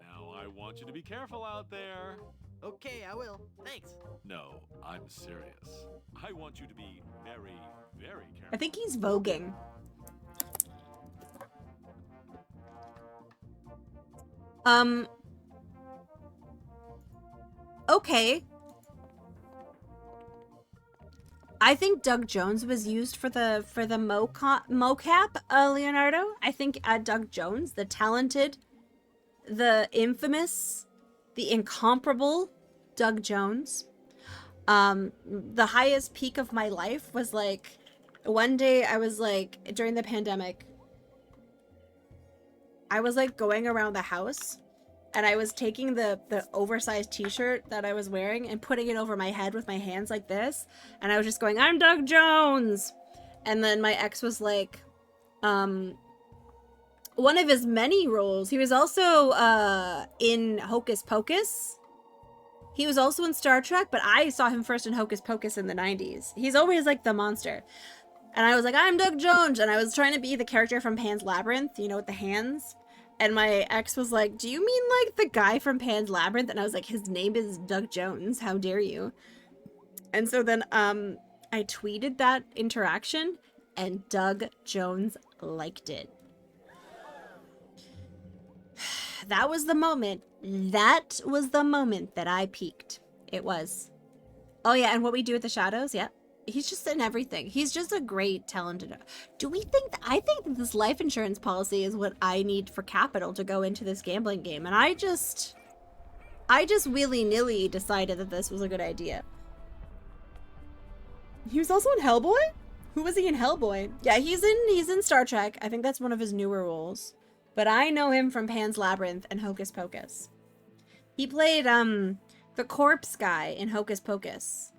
Now I want you to be careful out there. Okay, I will. Thanks. No, I'm serious. I want you to be very, very careful. I think he's voguing. Okay. I think Doug Jones was used for the mocap, Leonardo. I think Doug Jones, the talented, the infamous, the incomparable Doug Jones. The highest peak of my life was like, one day I was like, during the pandemic, I was like going around the house and I was taking the oversized t-shirt that I was wearing and putting it over my head with my hands like this. And I was just going, I'm Doug Jones. And then my ex was like, one of his many roles. He was also in Hocus Pocus. He was also in Star Trek, but I saw him first in Hocus Pocus in the 90s. He's always like the monster. And I was like, I'm Doug Jones. And I was trying to be the character from Pan's Labyrinth, you know, with the hands. And my ex was like, do you mean like the guy from Pan's Labyrinth? And I was like, his name is Doug Jones. How dare you? And so then I tweeted that interaction and Doug Jones liked it. That was the moment. That was the moment that I peaked. It was. Oh yeah, and what we do with the shadows, yeah. He's just in everything. He's just a great, talented. Do we think I think that this life insurance policy is what I need for capital to go into this gambling game. And I just willy-nilly decided that this was a good idea. He was also in Hellboy? Who was he in Hellboy? Yeah, he's in Star Trek. I think that's one of his newer roles. But I know him from Pan's Labyrinth and Hocus Pocus. He played the corpse guy in Hocus Pocus.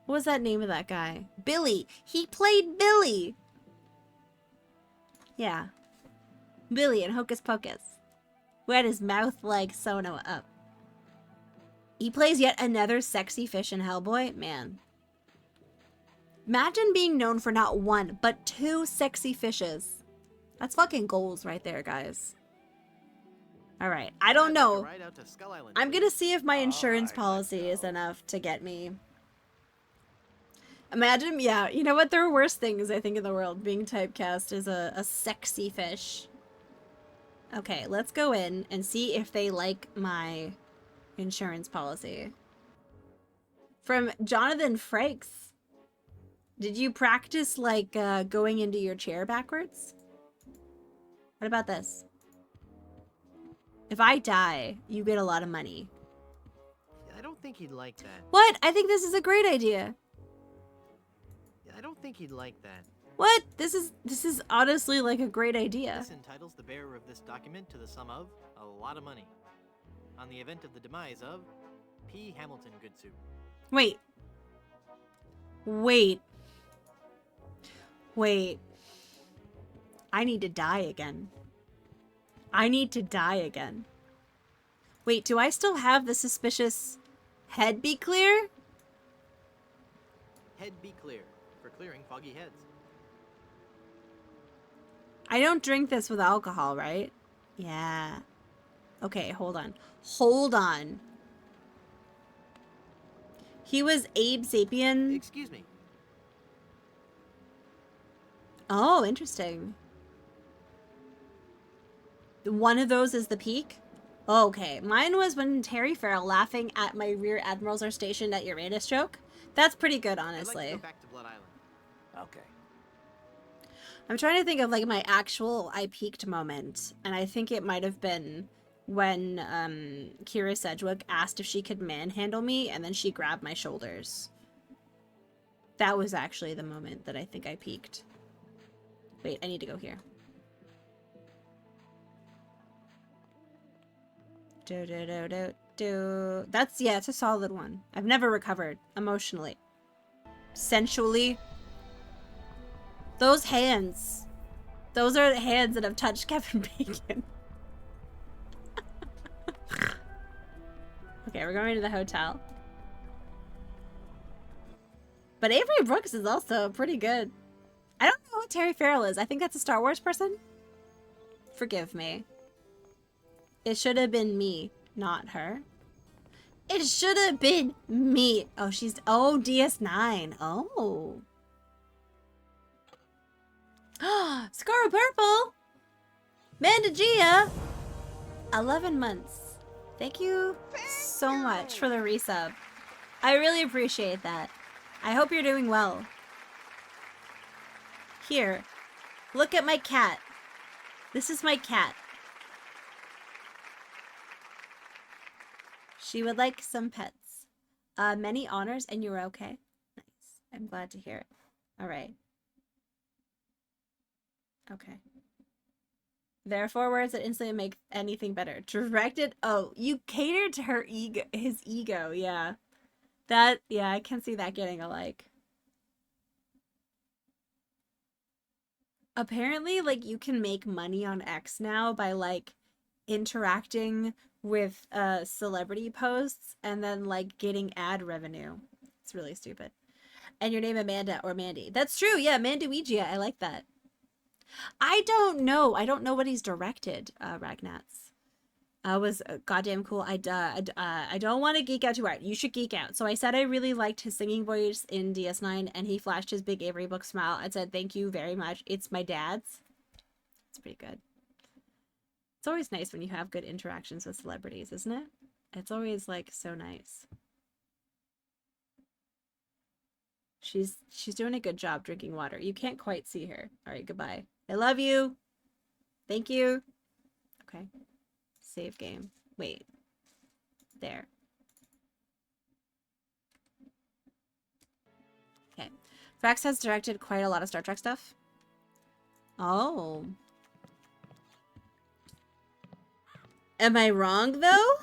What was that name of that guy? Billy. He played Billy. Yeah. Billy in Hocus Pocus. Who had his mouth like Sono up. He plays yet another sexy fish in Hellboy. Man. Imagine being known for not one, but 2 sexy fishes. That's fucking goals right there, guys. Alright, I don't know. I'm gonna see if my insurance policy is enough to get me. Imagine, yeah, you know what? There are worse things, I think, in the world. Being typecast as a sexy fish. Okay, let's go in and see if they like my insurance policy. From Jonathan Frakes. Did you practice, like, going into your chair backwards? What about this? If I die, you get a lot of money. I don't think he'd like that. What? I think this is a great idea. I don't think he'd like that. What? This is honestly like a great idea. This entitles the bearer of this document to the sum of a lot of money. On the event of the demise of P. Hamilton Goodsuit. Wait. Wait. Wait. I need to die again. I need to die again. Wait, do I still have the suspicious head be clear? Head be clear. For clearing foggy heads. I don't drink this with alcohol, right? Yeah. Okay, hold on. Hold on. He was Abe Sapien. Excuse me. Oh, interesting. One of those is the peak? Okay, mine was when Terry Farrell laughing at my rear admirals are stationed at Uranus joke. That's pretty good, honestly. I'd like to go back to Blood Island. Okay. I'm trying to think of like my actual I peaked moment, and I think it might have been when Kira Sedgwick asked if she could manhandle me, and then she grabbed my shoulders. That was actually the moment that I think I peaked. Wait, I need to go here. That's, yeah, it's a solid one. I've never recovered emotionally. Sensually. Those hands. Those are the hands that have touched Kevin Bacon. Okay, we're going to the hotel. But Avery Brooks is also pretty good. I don't know what Terry Farrell is. I think that's a Star Wars person. Forgive me. It should have been me, not her. It should have been me. Oh, she's... Oh, DS9. Oh. Scar Purple. Mandagia. 11 months. Thank you so much for the resub. I really appreciate that. I hope you're doing well. Here. Look at my cat. This is my cat. She would like some pets. Many honors, and you're okay? Nice. I'm glad to hear it. All right. Okay. There are 4 words that instantly make anything better. Directed. Oh, you catered to her ego. His ego. Yeah. That. Yeah, I can see that getting a like. Apparently, like, you can make money on X now by, like, interacting with celebrity posts and then, like, getting ad revenue. It's really stupid. And your name Amanda or Mandy. That's true. Yeah, Mandyweegia. I like that. I don't know. I don't know what he's directed, Ragnats. Was goddamn cool. I don't want to geek out too hard. You should geek out. So I said I really liked his singing voice in DS9, and he flashed his big Avery Book smile and said, "Thank you very much. It's my dad's." It's pretty good. It's always nice when you have good interactions with celebrities, isn't it? It's always like so nice. She's doing a good job drinking water. You can't quite see her. All right, goodbye. I love you. Thank you. Okay. Save game. Wait. There. Okay. Frax has directed quite a lot of Star Trek stuff. Oh. Am I wrong, though?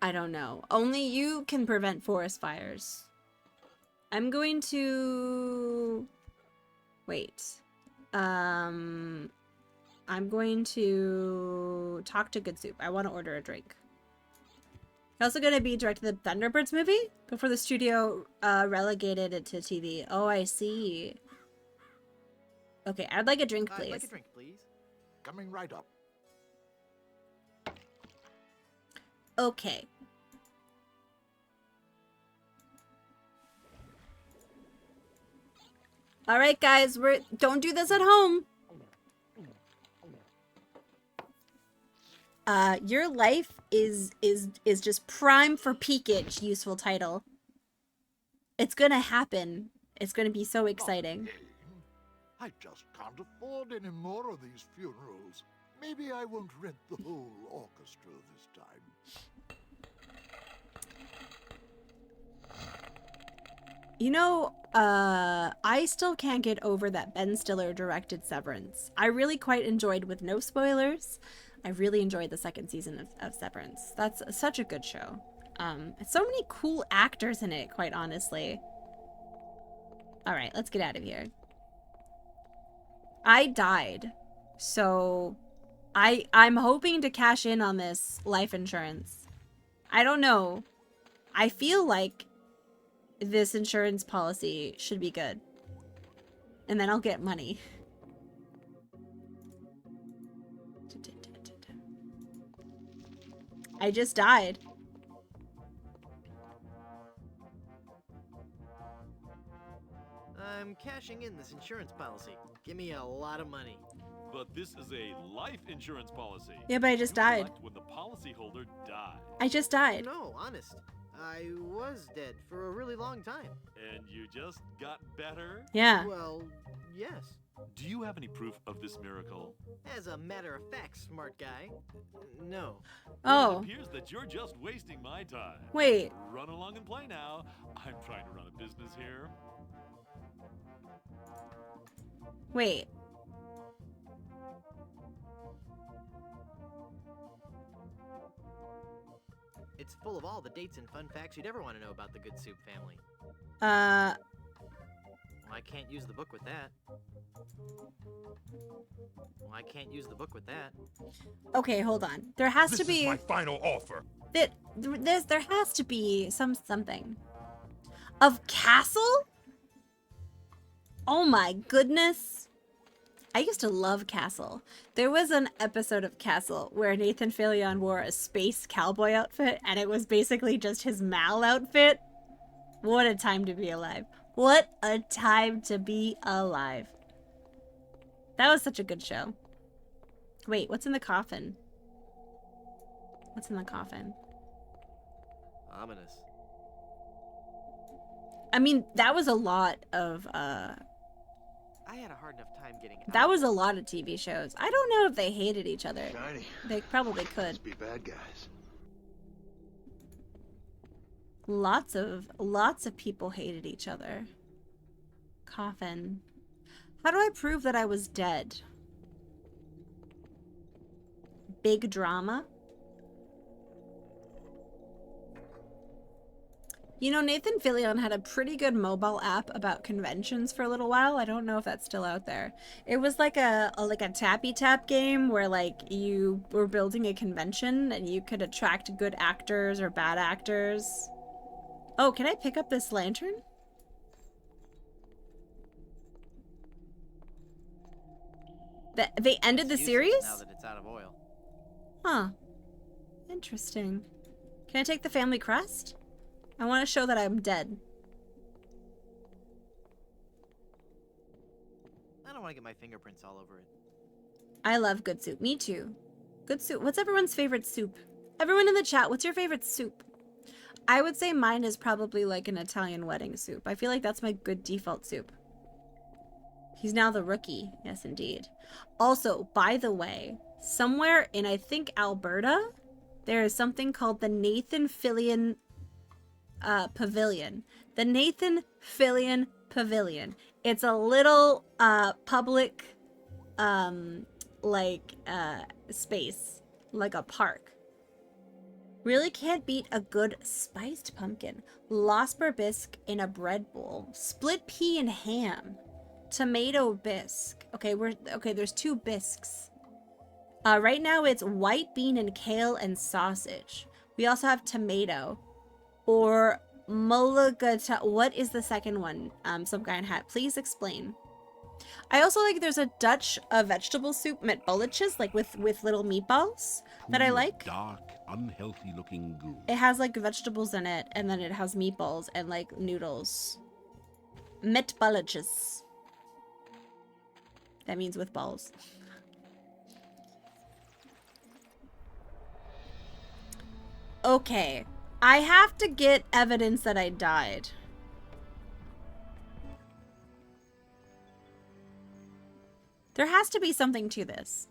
I don't know. Only you can prevent forest fires. I'm going to... Wait. I'm going to talk to Good Soup. I want to order a drink. You're also going to be directing the Thunderbirds movie before the studio relegated it to TV. Oh, I see. Okay, I'd like a drink, please. I'd like a drink, please. Coming right up. Okay. All right, guys, don't do this at home. Your life is just prime for peakage. Useful title. It's gonna happen. It's gonna be so exciting. I just can't afford any more of these funerals. Maybe I won't rent the whole orchestra this time. You know, I still can't get over that Ben Stiller directed Severance. I really quite enjoyed, with no spoilers, I really enjoyed the second season of Severance. That's such a good show. So many cool actors in it, quite honestly. Alright, let's get out of here. I died, so I'm hoping to cash in on this life insurance. I don't know. I feel like this insurance policy should be good. And then I'll get money. I just died. I'm cashing in this insurance policy. Give me a lot of money. But this is a life insurance policy. Yeah, but I just died. When the policyholder dies. I just died. No, honest. I was dead for a really long time. And you just got better? Yeah. Well, yes. Do you have any proof of this miracle? As a matter of fact, smart guy, no. Oh. Well, it appears that you're just wasting my time. Wait. Run along and play now. I'm trying to run a business here. Wait. It's full of all the dates and fun facts you'd ever want to know about the Good Soup family. Uh... Well, I can't use the book with that. Well, I can't use the book with that. Okay, hold on. There has to be... This is my final offer. There has to be something. Of Castle? Oh my goodness. I used to love Castle. There was an episode of Castle where Nathan Fillion wore a space cowboy outfit, and it was basically just his Mal outfit. What a time to be alive. What a time to be alive. That was such a good show. Wait, what's in the coffin? What's in the coffin? Ominous. I mean, that was a lot of, I had a hard enough time getting out. that was a lot of TV shows. I don't know if they hated each other. Shiny. They probably could. Must be bad guys. Lots of people hated each other. Coffin. How do I prove that I was dead? Big drama? You know, Nathan Fillion had a pretty good mobile app about conventions for a little while. I don't know if that's still out there. It was like a tappy tap game where like you were building a convention and you could attract good actors or bad actors. Oh, can I pick up this lantern? They ended the It's useless series? Now that it's out of oil. Huh. Interesting. Can I take the family crest? I want to show that I'm dead. I don't want to get my fingerprints all over it. I love good soup. Me too. Good soup. What's everyone's favorite soup? Everyone in the chat, what's your favorite soup? I would say mine is probably like an Italian wedding soup. I feel like that's my good default soup. He's now the rookie. Yes, indeed. Also, by the way, somewhere in, I think, Alberta, there is something called the Nathan Fillion Pavilion. The Nathan Fillion Pavilion. It's a little public space, like a park. Really can't beat a good spiced pumpkin. Lasper bisque in a bread bowl. Split pea and ham. Tomato bisque. Okay, there's 2 bisques. Right now it's white bean and kale and sausage. We also have tomato. Or mulligata. What is the second one? Some guy in hat. Please explain. I also like there's a Dutch vegetable soup met bolletjes, like with little meatballs that I like. Dark, unhealthy looking goo. It has like vegetables in it, and then it has meatballs and like noodles. Met bolletjes. That means with balls. Okay. I have to get evidence that I died. There has to be something to this.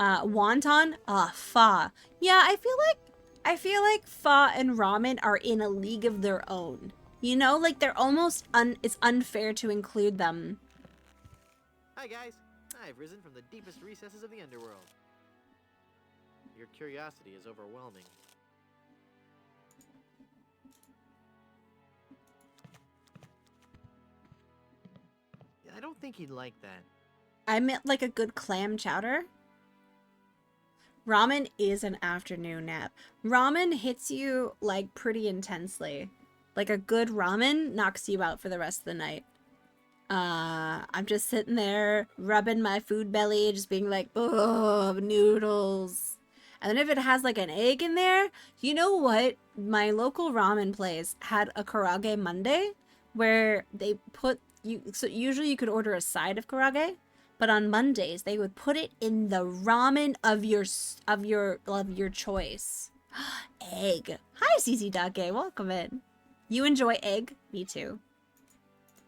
Wonton? Pho. Yeah, I feel like pho and ramen are in a league of their own. You know, like they're almost it's unfair to include them. Hi guys, I've risen from the deepest recesses of the underworld. Your curiosity is overwhelming. I don't think he'd like that. I meant like a good clam chowder. Ramen is an afternoon nap. Ramen hits you like pretty intensely. Like a good ramen knocks you out for the rest of the night. I'm just sitting there rubbing my food belly, just being like, oh, noodles. And then if it has like an egg in there, you know what? My local ramen place had a Karaage Monday where they put so usually you could order a side of karaage, but on Mondays they would put it in the ramen of your choice. Egg. Hi CC Dake, welcome in. You enjoy egg? Me too.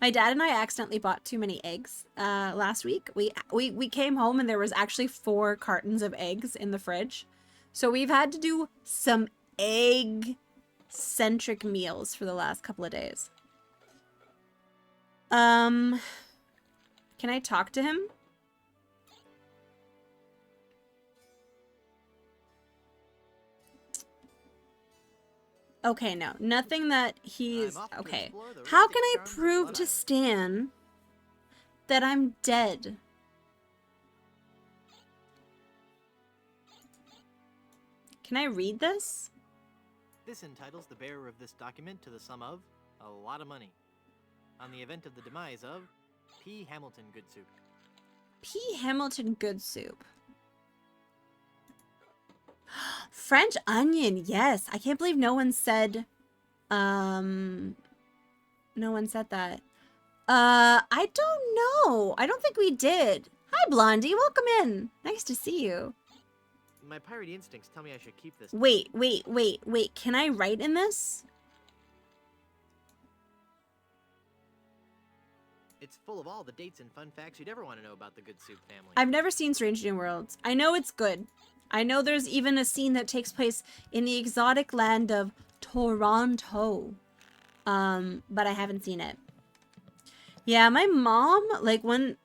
My dad and I accidentally bought too many eggs last week. We came home and there was actually 4 cartons of eggs in the fridge. So we've had to do some egg-centric meals for the last couple of days. Can I talk to him? Okay, no. Nothing that he's... Okay. How can I prove to Stan that I'm dead? Can I read this? This entitles the bearer of this document to the sum of a lot of money. On the event of the demise of P. Hamilton Good Soup. P. Hamilton Good Soup. French onion, yes. I can't believe no one said no one said that. I don't know. I don't think we did. Hi Blondie, welcome in. Nice to see you. My piratey instincts tell me I should keep this. Wait. Can I write in this? It's full of all the dates and fun facts you'd ever want to know about the Good Soup family. I've never seen Strange New Worlds. I know it's good. I know there's even a scene that takes place in the exotic land of Toronto. But I haven't seen it. Yeah, my mom, like when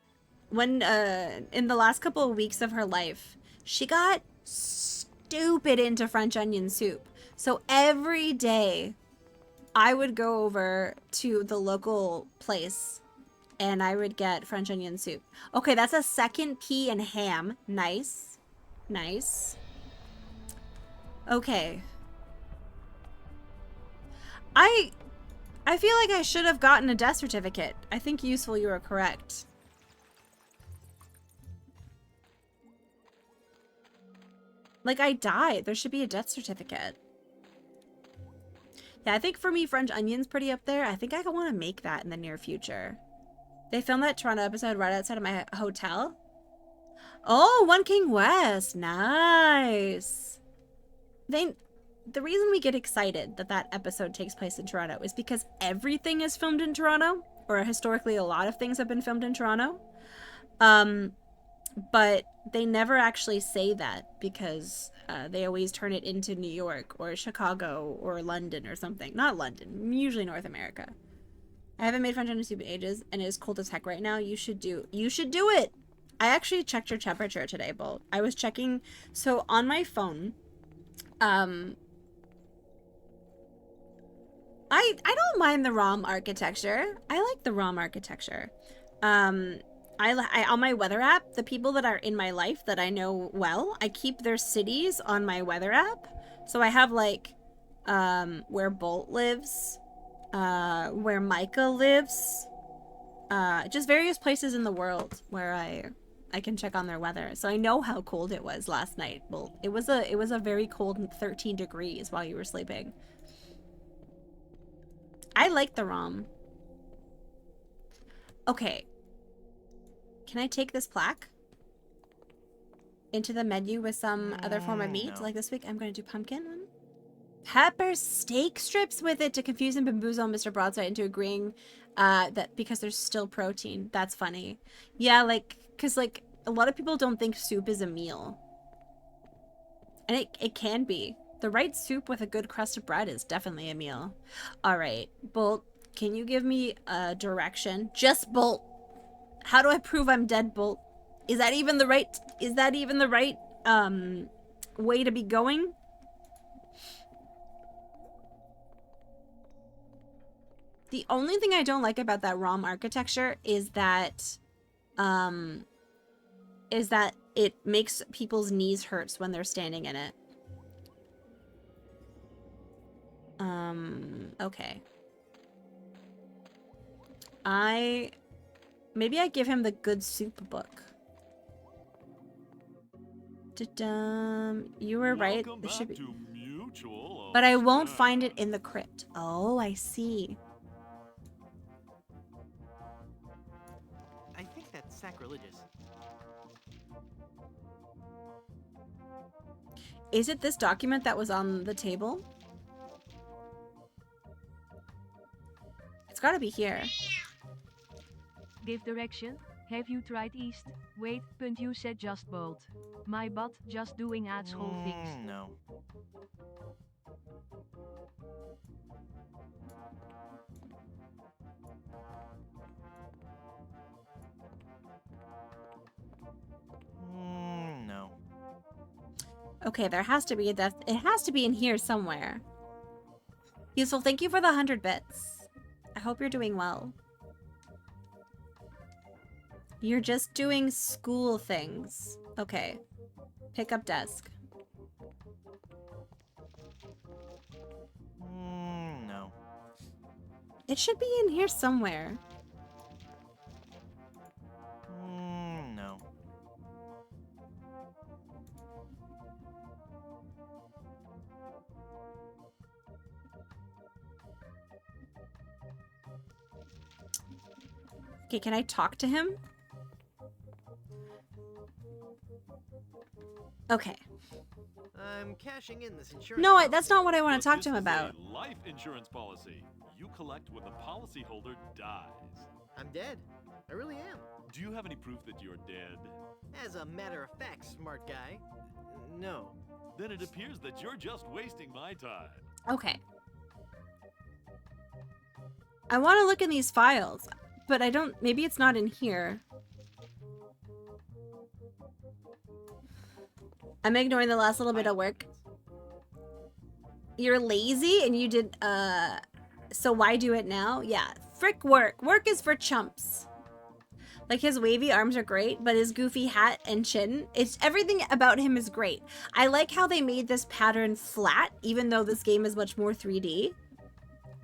in the last couple of weeks of her life, she got stupid into French onion soup. So every day I would go over to the local place and I would get French onion soup. Okay, that's a second pea and ham. Nice. Nice. Okay. I feel like I should have gotten a death certificate. I think useful, you are correct. Like, I died. There should be a death certificate. Yeah, I think for me, French onion's pretty up there. I think I want to make that in the near future. They filmed that Toronto episode right outside of my hotel. Oh, One King West. Nice. The reason we get excited that that episode takes place in Toronto is because everything is filmed in Toronto, or historically a lot of things have been filmed in Toronto. But they never actually say that because they always turn it into New York or Chicago or London or something. Not London, usually North America. I haven't made French onion soup in ages and it is cold as heck right now. You should do it. I actually checked your temperature today, Bolt. I was checking, so on my phone, I don't mind the ROM architecture. I like the ROM architecture. I on my weather app, the people that are in my life that I know well, I keep their cities on my weather app. So I have like where Bolt lives, where Micah lives, just various places in the world where I can check on their weather. So I know how cold it was last night. Well, it was a very cold 13 degrees while you were sleeping. I like the ROM. Okay. Can I take this plaque into the menu with some other form of meat? No. Like this week, I'm going to do pumpkin one. Pepper steak strips with it to confuse and bamboozle Mr. Broadside into agreeing that because there's still protein. That's funny. Yeah, like, because like a lot of people don't think soup is a meal. And it can be. The right soup with a good crust of bread is definitely a meal. All right, Bolt, can you give me a direction? Just Bolt. How do I prove I'm dead, Bolt? Is that even the right way to be going? The only thing I don't like about that ROM architecture is that it makes people's knees hurts when they're standing in it. Okay. Maybe I give him the good soup book. You were right. This should be. But I won't find it in the crypt. Oh, I see. I think that's sacrilegious. Is it this document that was on the table? It's gotta be here. Give direction. Have you tried east? Wait, you said just Bolt. My butt, just doing asshole things. No. No. Okay, there has to be a death. It has to be in here somewhere. Useful, thank you for the 100 bits. I hope you're doing well. You're just doing school things. Okay. Pick up desk. No. It should be in here somewhere. No. Okay, can I talk to him? Okay. I'm cashing in this insurance. No, that's not what I want Look, to talk this to him is a about. life insurance policy. You collect when the policyholder dies. I'm dead. I really am. Do you have any proof that you're dead? As a matter of fact, smart guy. No. Then it appears that you're just wasting my time. Okay. I want to look in these files, but I don't. Maybe it's not in here. I'm ignoring the last little bit of work. You're lazy and you did So why do it now? Yeah, frick work. Work is for chumps. Like, his wavy arms are great, but his goofy hat and chin, it's everything about him is great. I like how they made this pattern flat, even though this game is much more 3D.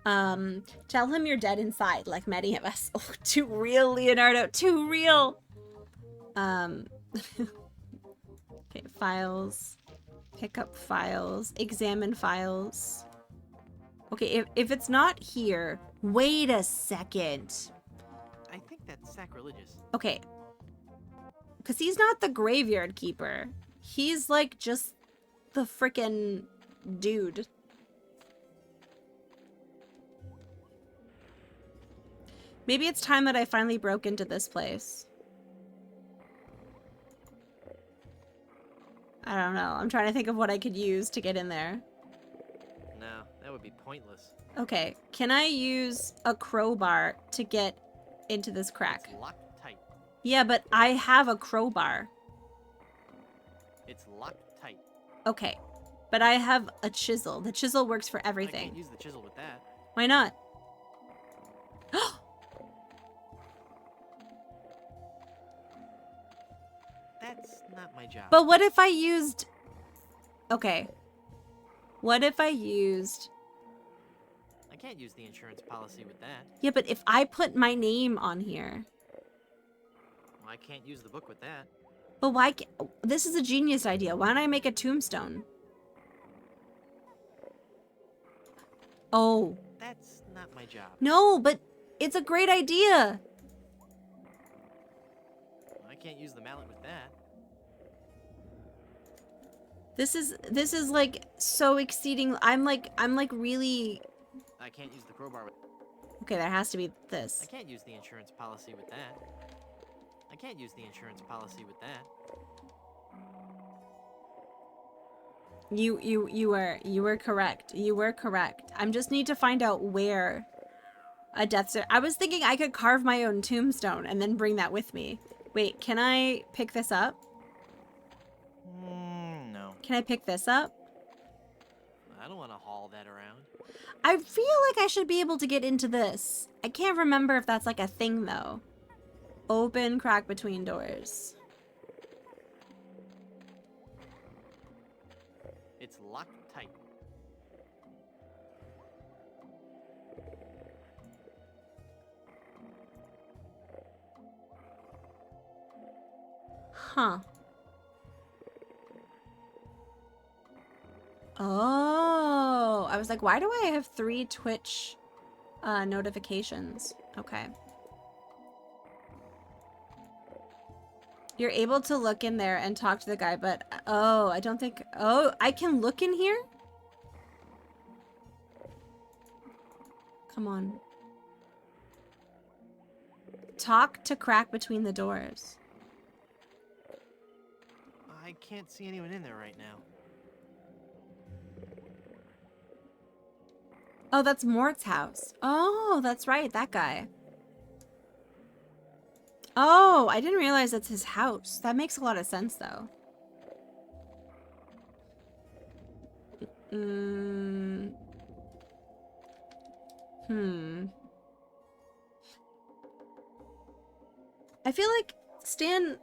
Tell him you're dead inside, like many of us. Oh, too real, Leonardo, too real. Okay, files, pick up files, examine files. Okay, if it's not here, wait a second. I think that's sacrilegious. Okay. Because he's not the graveyard keeper. He's like just the frickin' dude. Maybe it's time that I finally broke into this place. I don't know. I'm trying to think of what I could use to get in there. No, that would be pointless. Okay, can I use a crowbar to get into this crack? It's locked tight. Yeah, but I have a crowbar. It's locked tight. Okay, but I have a chisel. The chisel works for I everything. can't use the chisel with that. Why not? That's not my job. But what if I used... Okay. What if I used... I can't use the insurance policy with that. Yeah, but if I put my name on here... Well, I can't use the book with that. But why... This is a genius idea. Why don't I make a tombstone? Oh. That's not my job. No, but it's a great idea. I can't use the mallet with that. This is like so exceeding. I'm like really. I can't use the crowbar with. Okay, there has to be this. I can't use the insurance policy with that. I can't use the insurance policy with that. You were correct. You were correct. I just need to find out where a death certificate. I was thinking I could carve my own tombstone and then bring that with me. Wait, can I pick this up? No. Can I pick this up? I don't want to haul that around. I feel like I should be able to get into this. I can't remember if that's like a thing though. Open crack between doors. It's locked tight. Huh. Oh, I was like, why do I have 3 Twitch notifications? Okay. You're able to look in there and talk to the guy, but oh, I don't think, oh, I can look in here? Come on. Talk to crack between the doors. I can't see anyone in there right now. Oh, that's Mort's house. Oh, that's right, that guy. Oh, I didn't realize that's his house. That makes a lot of sense, though. I feel like Stan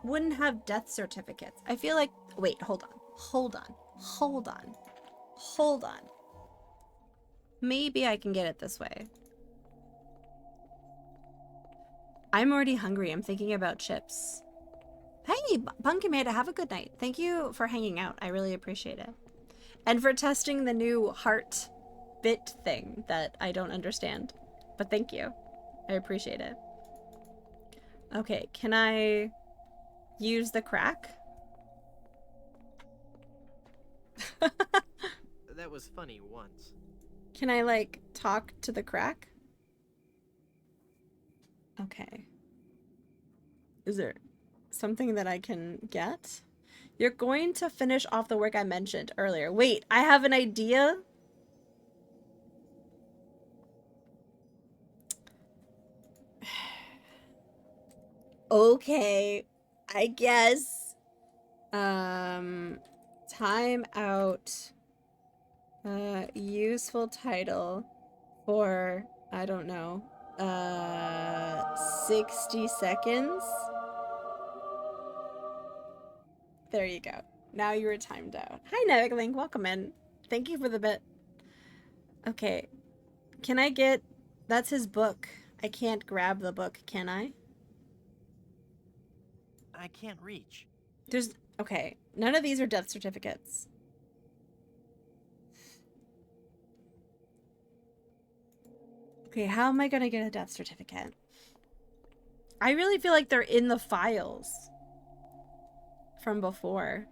wouldn't have death certificates. I feel like... Wait, hold on. Hold on. Hold on. Hold on. Maybe I can get it this way. I'm already hungry. I'm thinking about chips. Hey, Punkimeda, have a good night. Thank you for hanging out. I really appreciate it. And for testing the new heart bit thing that I don't understand. But thank you. I appreciate it. Okay, can I use the crack? That was funny once. Can I, like, talk to the crack? Okay. Is there something that I can get? You're going to finish off the work I mentioned earlier. Wait, I have an idea? Okay, I guess. Time out. Useful title. for, I don't know, 60 seconds. There you go. Now you were timed out. Hi, Neviglink. Welcome in. Thank you for the bit. Okay. Can I get... That's his book. I can't grab the book, can I? I can't reach. There's... Okay. None of these are death certificates. Okay, how am I gonna get a death certificate? I really feel like they're in the files from before.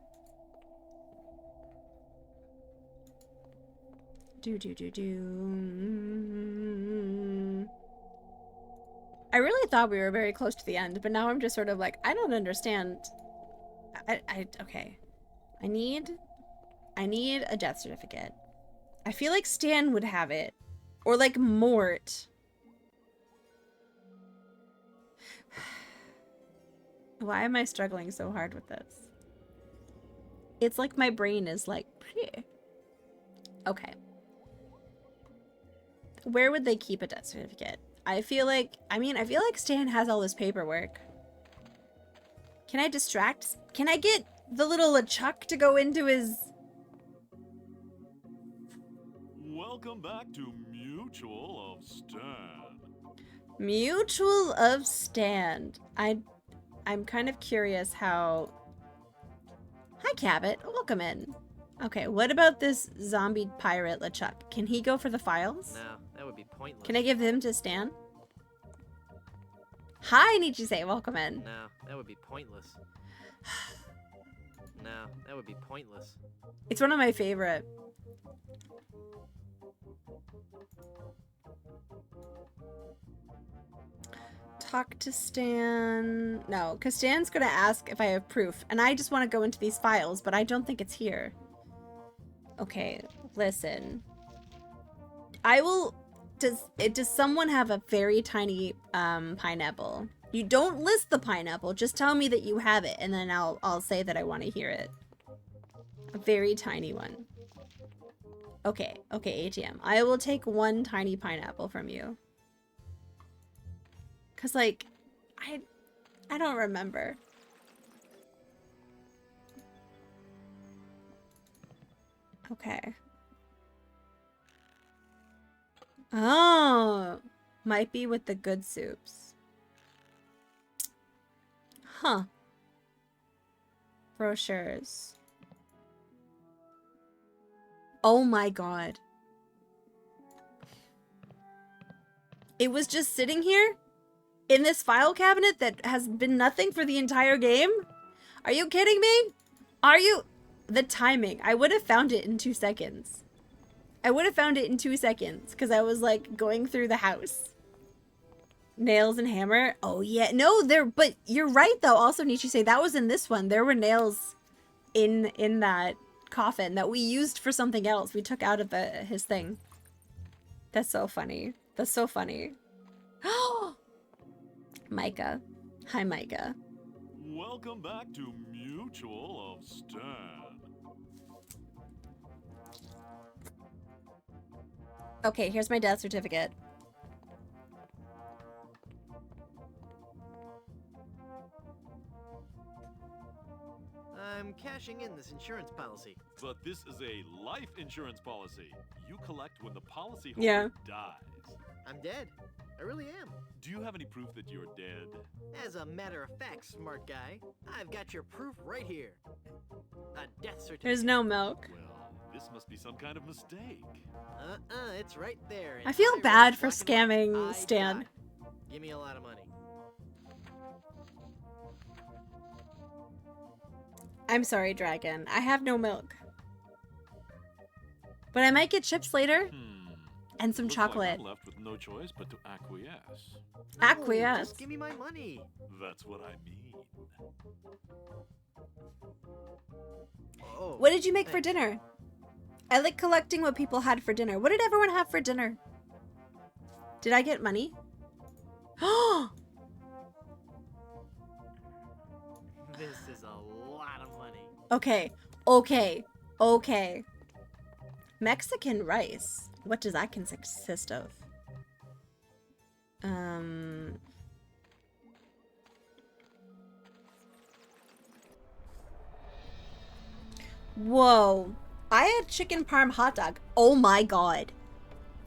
I really thought we were very close to the end, but now I'm just sort of like, I don't understand. Okay. I need a death certificate. I feel like Stan would have it. Or like Mort. Why am I struggling so hard with this? It's like my brain is like, Phew. Okay. Where would they keep a death certificate? I feel like Stan has all this paperwork. Can I distract? Can I get the little LeChuck to go into his... Welcome back to Mutual of Stand. Mutual of Stand. I'm kind of curious how... Hi, Cabot. Welcome in. Okay, what about this zombie pirate LeChuck? Can he go for the files? No, that would be pointless. Can I give him to Stan? Hi, Nichise. Welcome in. No, that would be pointless. No, that would be pointless. It's one of my favorite. Talk to Stan. No, because Stan's gonna ask if I have proof, and I just want to go into these files, but I don't think it's here. Okay, listen. I will... Does someone have a very tiny pineapple? You don't list the pineapple, just tell me that you have it, and then I'll say that I want to hear it. A very tiny one. Okay, ATM. I will take one tiny pineapple from you. Cause like, I don't remember. Okay. Oh, might be with the good soups. Huh. Brochures. Oh my god. It was just sitting here? In this file cabinet that has been nothing for the entire game? Are you kidding me? Are you... The timing. I would have found it in 2 seconds. I would have found it in 2 seconds because I was like going through the house. Nails and hammer. Oh yeah. No, there... But you're right though. Also, Nietzsche say that was in this one. There were nails in that coffin that we used for something else. We took out of his thing. That's so funny. That's so funny. Oh! Micah. Hi, Micah. Welcome back to Mutual of Stand. Okay, here's my death certificate. I'm cashing in this insurance policy. But this is a life insurance policy. You collect when the policyholder dies. I'm dead. I really am. Do you have any proof that you're dead? As a matter of fact, smart guy, I've got your proof right here. A death certificate. There's no milk. Well, this must be some kind of mistake. It's right there. I feel bad for scamming Stan. Give me a lot of money. I'm sorry, Dragon. I have no milk. But I might get chips later. And some chocolate. Like I'm left with no choice but to acquiesce. Acquiesce. Just give me my money. That's what I mean. Oh, what did you make for dinner? I like collecting what people had for dinner. What did everyone have for dinner? Did I get money? Oh! This is a lot of money. Okay. Mexican rice. What does that consist of? Whoa. I had chicken parm hot dog. Oh my god.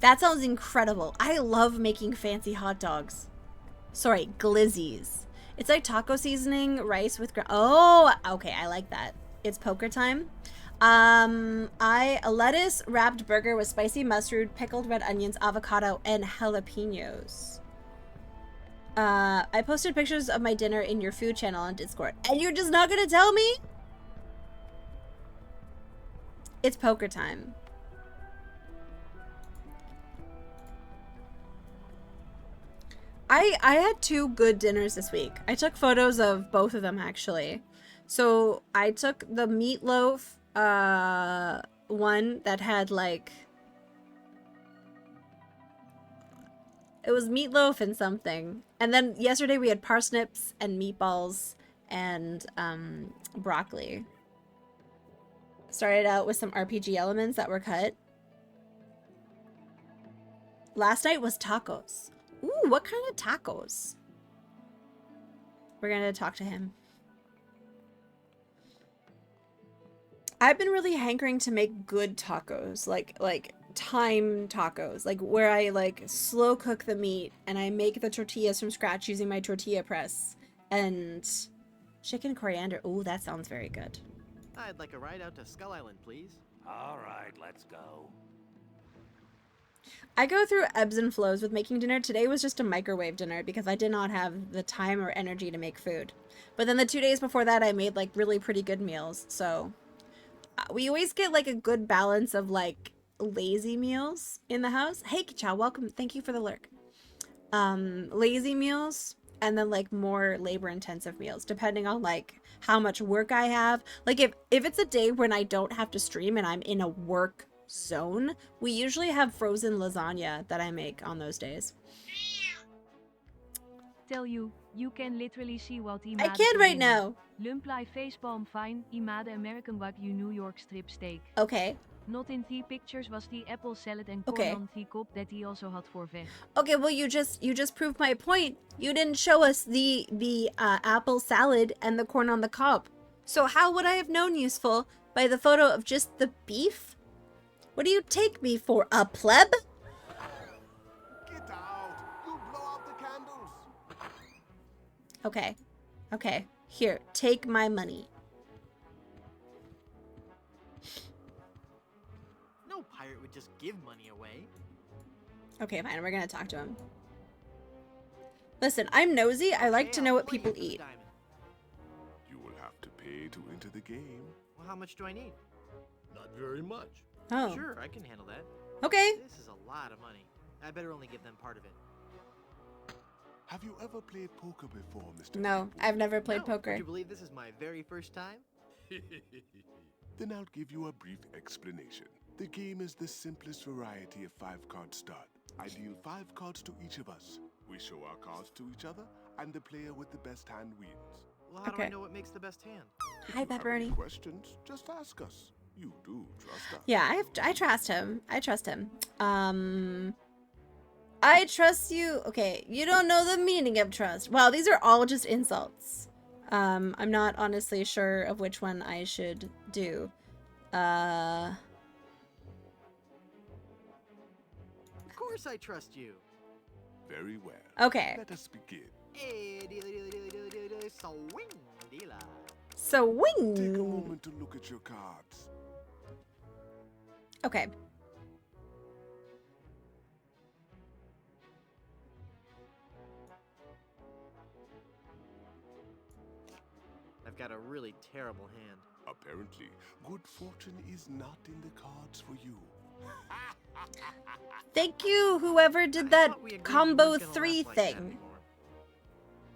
That sounds incredible. I love making fancy hot dogs. Sorry, glizzies. It's like taco seasoning, rice with oh, okay, I like that. It's poker time. A lettuce wrapped burger with spicy mustard, pickled red onions, avocado, and jalapenos. I posted pictures of my dinner in your food channel on Discord. And you're just not gonna tell me? It's poker time. I had 2 good dinners this week. I took photos of both of them actually. So I took the meatloaf one that had like, it was meatloaf and something. And then yesterday we had parsnips and meatballs and broccoli. Started out with some RPG elements that were cut. Last night was tacos. Ooh, what kind of tacos? We're gonna talk to him. I've been really hankering to make good tacos, like time tacos, like where I like slow cook the meat and I make the tortillas from scratch using my tortilla press and chicken coriander. Ooh, that sounds very good. I'd like a ride out to Skull Island, please. All right, let's go. I go through ebbs and flows with making dinner. Today was just a microwave dinner because I did not have the time or energy to make food. But then the 2 days before that, I made like really pretty good meals. So we always get like a good balance of like lazy meals in the house. Hey, Kichao, welcome. Thank you for the lurk. Lazy meals and then like more labor intensive meals depending on like how much work I have. Like if it's a day when I don't have to stream and I'm in a work zone, we usually have frozen lasagna that I make on those days. Tell you, you can literally see what Imade I can right now. Lumplai facepalm fine, Imade American Wagyu New York strip steak. Okay. Not in the pictures was the apple salad and Okay. corn on the cob that he also had for veg. Okay, well you just proved my point. You didn't show us the apple salad and the corn on the cob. So how would I have known useful by the photo of just the beef? What do you take me for, a pleb? Get out! You'll blow out the candles! Okay. Okay. Here, take my money. No pirate would just give money away. Okay, fine. We're gonna talk to him. Listen, I'm nosy. I like to know what people eat. You will have to pay to enter the game. Well, how much do I need? Not very much. Oh. Sure, I can handle that. Okay. This is a lot of money. I better only give them part of it. Have you ever played poker before, Mr. No, I've never played No, poker. Would you believe this is my very first time? Then I'll give you a brief explanation. The game is the simplest variety of 5-card start. I deal 5 cards to each of us. We show our cards to each other, and the player with the best hand wins. Well, how do I know what makes the best hand? Hi, Pepperoni. Questions? Just ask us. You do trust us. Yeah, I trust him. I trust him. I trust you. Okay, you don't know the meaning of trust. Wow, these are all just insults. I'm not honestly sure of which one I should do. Of course I trust you. Very well. Okay. Let us begin. Hey, swing, dealer. So wing. Take a moment to look at your cards. Okay. I've got a really terrible hand. Apparently, good fortune is not in the cards for you. Thank you, whoever did that combo 3 thing.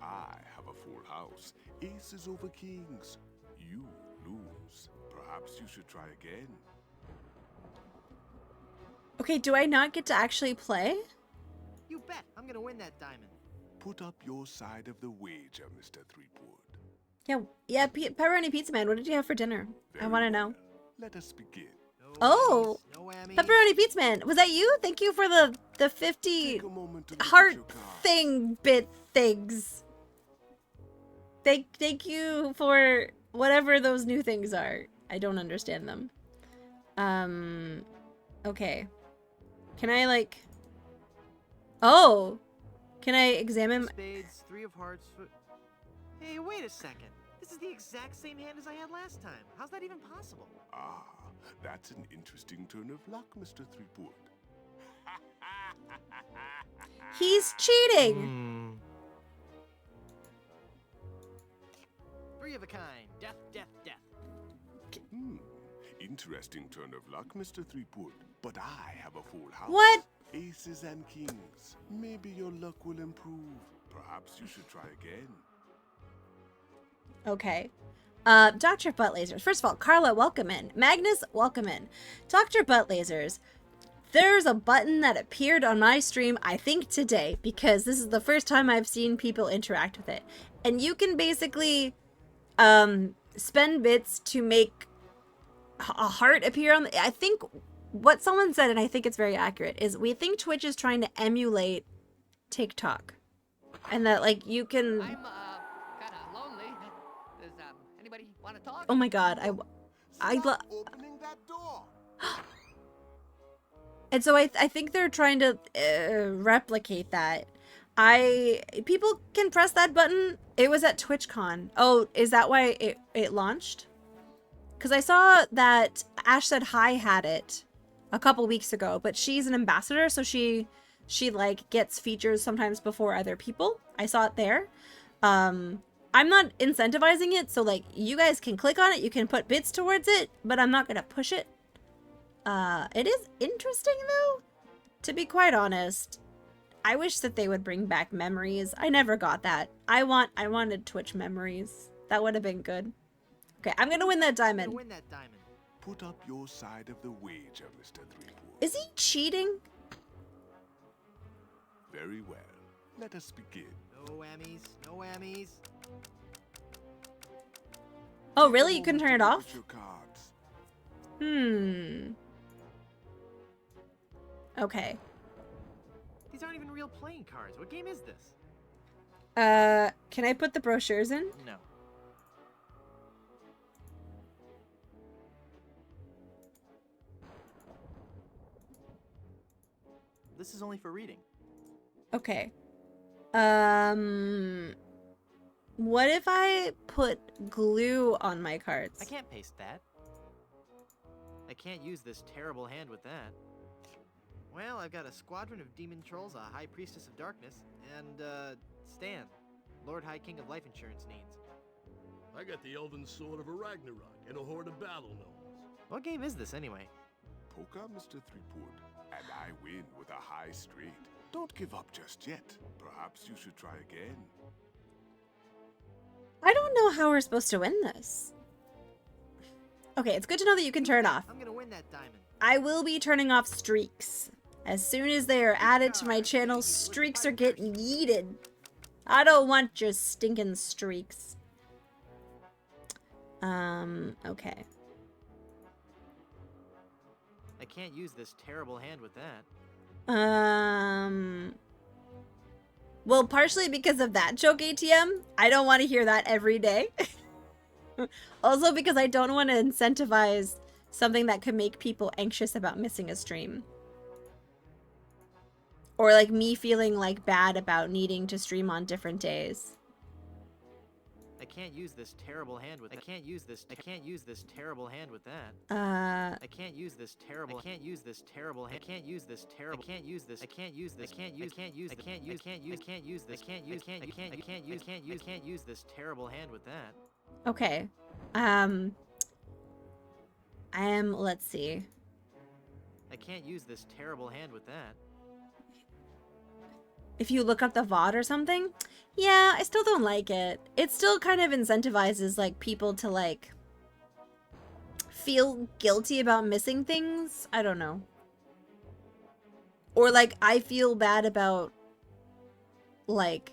I have a full house. Aces over kings. You lose. Perhaps you should try again. Okay, do I not get to actually play? You bet. I'm gonna win that diamond. Put up your side of the wager, Mr. Threepwood. Yeah, Pepperoni Pizza Man, what did you have for dinner? I want to know. Let us begin. Oh, No whammies. Pepperoni Pizza Man, was that you? Thank the 50 Take a moment to look at heart your cards. thing bit things. Thank you for whatever those new things are. I don't understand them. Okay. Can I like... Oh! Can I examine... Spades, 3 of hearts. Hey, wait a second. This is the exact same hand as I had last time. How's that even possible? Ah, that's an interesting turn of luck, Mr. Threepwood. He's cheating! 3 of a kind. Death, death, death. Interesting turn of luck, Mr. Threepwood. But I have a full house. What? Aces and kings. Maybe your luck will improve. Perhaps you should try again. Okay. Dr. Buttlasers. First of all, Carla, welcome in. Magnus, welcome in. Dr. Buttlasers. There's a button that appeared on my stream, I think today, because this is the first time I've seen people interact with it. And you can basically spend bits to make a heart appear on the... I think what someone said, and I think it's very accurate, is we think Twitch is trying to emulate TikTok. And that, like, you can... I'm, kinda lonely. Does, anybody want to talk? Oh my god, I love... Opening that door. And so I think they're trying to replicate that. People can press that button. It was at TwitchCon. Oh, is that why it launched? Because I saw that Ash Said Hi had it a couple weeks ago, but she's an ambassador, so she like gets features sometimes before other people. I saw it there. I'm not incentivizing it, so like you guys can click on it, you can put bits towards it, but I'm not gonna push it. It is interesting though, to be quite honest. I wish that they would bring back memories. I never got that. I wanted Twitch memories. That would have been good. Okay, I'm gonna win that diamond. Put up your side of the wager, Mr. Threepwood. Is he cheating? Very well. Let us begin. No whammies, no whammies. Oh, really? You couldn't turn it off? Your cards. Okay. These aren't even real playing cards. What game is this? Can I put the brochures in? No. This is only for reading. Okay. What if I put glue on my cards? I can't paste that. I can't use this terrible hand with that. Well, I've got a squadron of demon trolls, a high priestess of darkness, and, Stan, Lord High King of Life Insurance needs. I got the elven sword of a Ragnarok and a horde of battle gnomes. What game is this, anyway? Poker, Mr. Threepwood, and I win with a high straight. Don't give up just yet. Perhaps you should try again. I don't know how we're supposed to win this. Okay, it's good to know that you can turn it off. I'm gonna win that diamond. I will be turning off streaks. As soon as they are added to my channel, streaks are getting yeeted. I don't want your stinking streaks. Okay. I can't use this terrible hand with that. Well, partially because of that joke, ATM. I don't want to hear that every day. Also because I don't want to incentivize something that could make people anxious about missing a stream. Or like me feeling like bad about needing to stream on different days. I can't use this terrible hand with that. I can't use this terrible hand with that. I can't use this terrible. I can't use this terrible hand. I can't use this terrible. I can't use this. I can't use this. I can't use. I can't use. I can't use. I can't use. I can't use this. I can't use. I can't. I can't. I can't use. I can't use. I can't use this terrible hand with that. Okay. Let's see. I can't use this terrible hand with that. If you look up the VOD or something, yeah, I still don't like it. It still kind of incentivizes like people to like feel guilty about missing things. I don't know. Or like I feel bad about like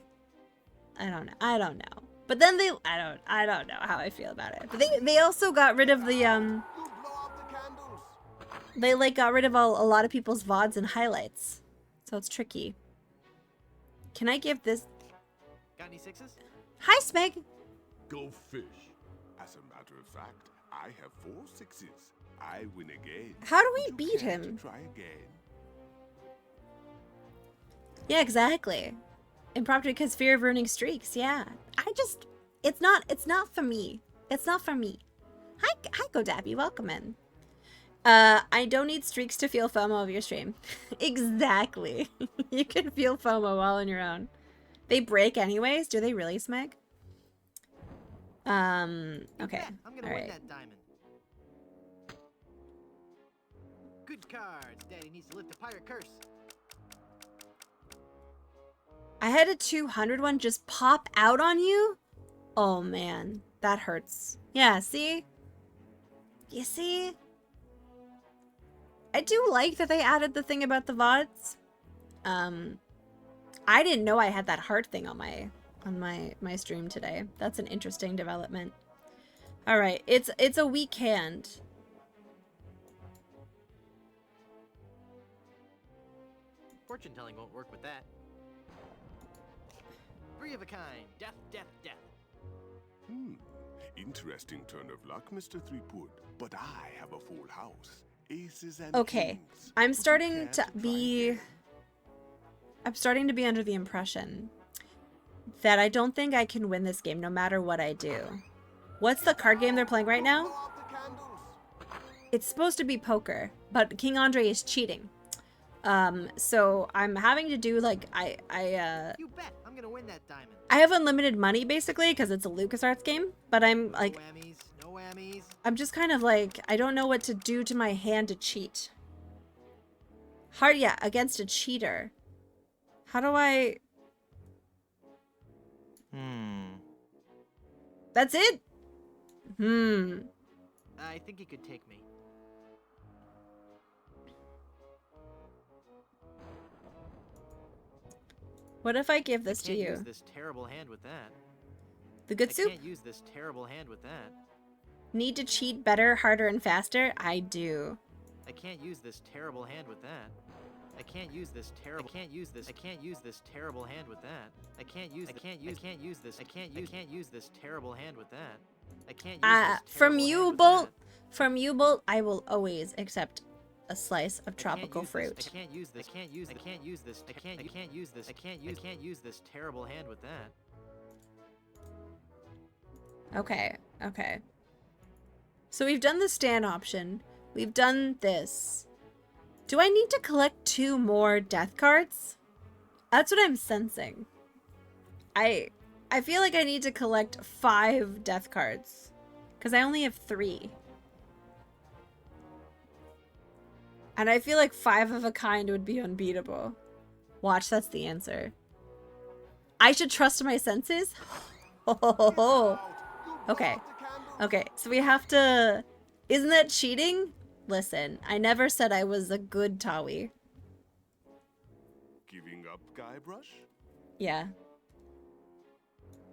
I don't know. But then I don't know how I feel about it. But they also got rid of the they like got rid of a lot of people's VODs and highlights. So it's tricky. Can I give this... Got any sixes? Hi, Smeg! Go fish. As a matter of fact, I have 4 6s. I win again. How do we Would you beat care to him? Try again. Yeah, exactly. Impromptu because fear of ruining streaks. Yeah. It's not for me. It's not for me. Hi, Godabby. Welcome in. I don't need streaks to feel FOMO of your stream. Exactly. You can feel FOMO all on your own. They break anyways. Do they really, Smeg? Okay. I'm gonna win that diamond. Good cards. Daddy needs to lift the pirate curse. I had a 200 one just pop out on you? Oh man, that hurts. Yeah, see? You see? I do like that they added the thing about the VODs. I didn't know I had that heart thing on my stream today. That's an interesting development. All right, it's a weak hand. Fortune telling won't work with that. 3 of a kind. Death, death, death. Interesting turn of luck, Mr. Threepwood. But I have a full house. Aces and Okay, kings. I'm Would you starting care to try be... again? I'm starting to be under the impression that I don't think I can win this game no matter what I do. What's the card game they're playing right now? It's supposed to be poker, but King Andre is cheating. So I'm having to do like You bet. I'm gonna win that diamond. I have unlimited money basically because it's a LucasArts game, but I'm like No whammies. No whammies. I'm just kind of like I don't know what to do to my hand to cheat. Hard, yeah, against a cheater. How do I... That's it? I think he could take me. What if I give this to I can't you? use this terrible hand with that. The good I soup? can't use this terrible hand with that. Need to cheat better, harder, and faster? I do. I can't use this terrible hand with that. I can't use this terrible. I can't use this. I can't use this terrible hand with that. I can't use. I can't use. I can't use this. I can't use this terrible hand with that. I can't use this From terrible you, hand with Bolt. that. From you, Bolt, I will always accept a slice of I can't tropical use fruit. This. I can't use this. I can't use. I can't use this. I can't. I can't use this. I can't use this terrible hand with that. Okay, okay. So we've done the stand option. We've done this. Do I need to collect 2 more death cards? That's what I'm sensing. I feel like I need to collect 5 death cards. Because I only have 3. And I feel like 5 of a kind would be unbeatable. Watch, that's the answer. I should trust my senses? Okay. Okay, so we have to... Isn't that cheating? Listen, I never said I was a good Tawi. Giving up, Guybrush? Yeah.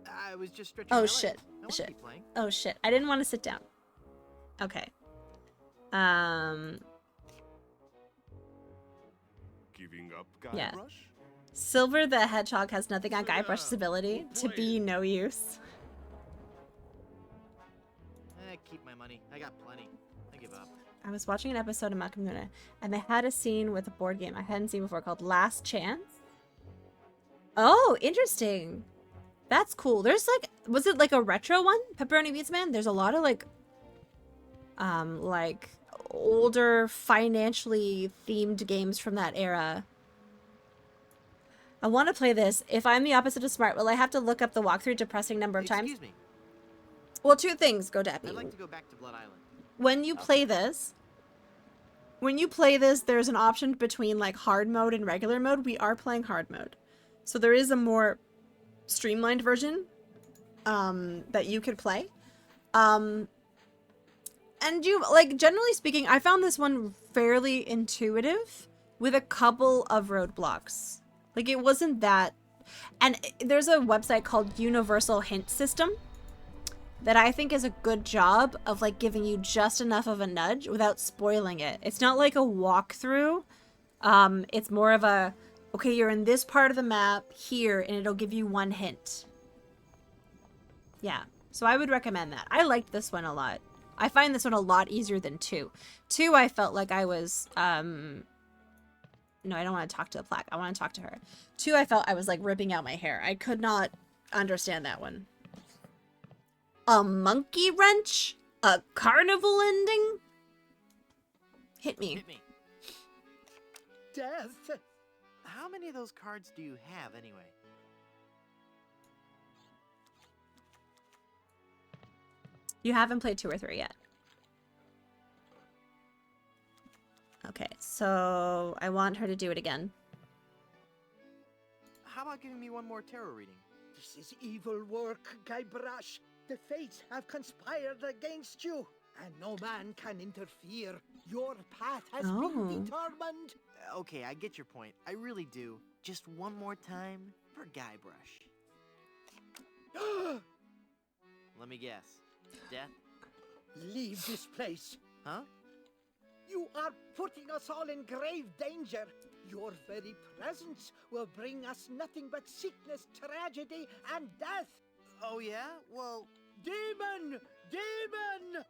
I was just stretching. Oh my legs. shit. I wanna Shit. keep playing. Oh shit. I didn't want to sit down. Okay. Giving up, Yeah. Guybrush? Silver the Hedgehog has nothing on Guybrush's ability to be no use. Keep my money. I got plenty. I give up. I was watching an episode of Makamuna, and they had a scene with a board game I hadn't seen before called Last Chance. Oh, interesting. That's cool. There's like, was it like a retro one? Pepperoni Beats Man? There's a lot of like older financially themed games from that era. I want to play this. If I'm the opposite of smart, will I have to look up the walkthrough depressing number of times? Excuse me. Well, 2 things, Godappy. I'd like to go back to Blood Island. When you play this, there's an option between like hard mode and regular mode. We are playing hard mode. So there is a more streamlined version that you could play. And you, like, generally speaking, I found this one fairly intuitive with a couple of roadblocks. Like, it wasn't that... And there's a website called Universal Hint System that I think is a good job of like giving you just enough of a nudge without spoiling it. It's not like a walkthrough. It's more of a, okay, you're in this part of the map here, and it'll give you one hint. Yeah, so I would recommend that. I liked this one a lot. I find this one a lot easier than 2. 2, I felt like I was, no, I don't want to talk to the plaque. I want to talk to her. 2, I felt I was like ripping out my hair. I could not understand that one. A monkey wrench? A carnival ending? Hit me. Hit me. Death? How many of those cards do you have anyway? You haven't played 2 or 3 yet. Okay, so I want her to do it again. How about giving me one more tarot reading? This is evil work, Guybrush. The fates have conspired against you, and no man can interfere. Your path has been determined. Okay, I get your point. I really do. Just one more time for Guybrush. Let me guess. Death? Leave this place. Huh? You are putting us all in grave danger. Your very presence will bring us nothing but sickness, tragedy, and death. Oh yeah? Well... Demon! Demon!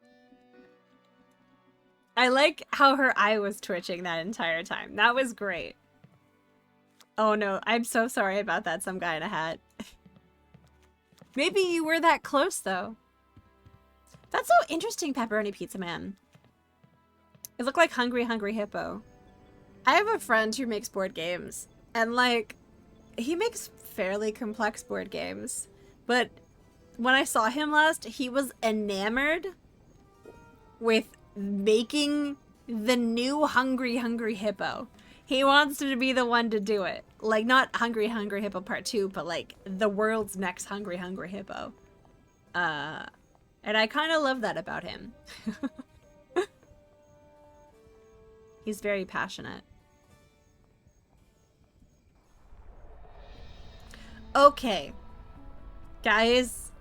I like how her eye was twitching that entire time. That was great. Oh no, I'm so sorry about that, some guy in a hat. Maybe you were that close though. That's so interesting, Pepperoni Pizza Man. It looked like Hungry Hungry Hippo. I have a friend who makes board games, and like, he makes fairly complex board games, but when I saw him last, he was enamored with making the new Hungry Hungry Hippo. He wants to be the one to do it. Like, not Hungry Hungry Hippo Part 2, but like the world's next Hungry Hungry Hippo. And I kind of love that about him. He's very passionate. Okay. Guys,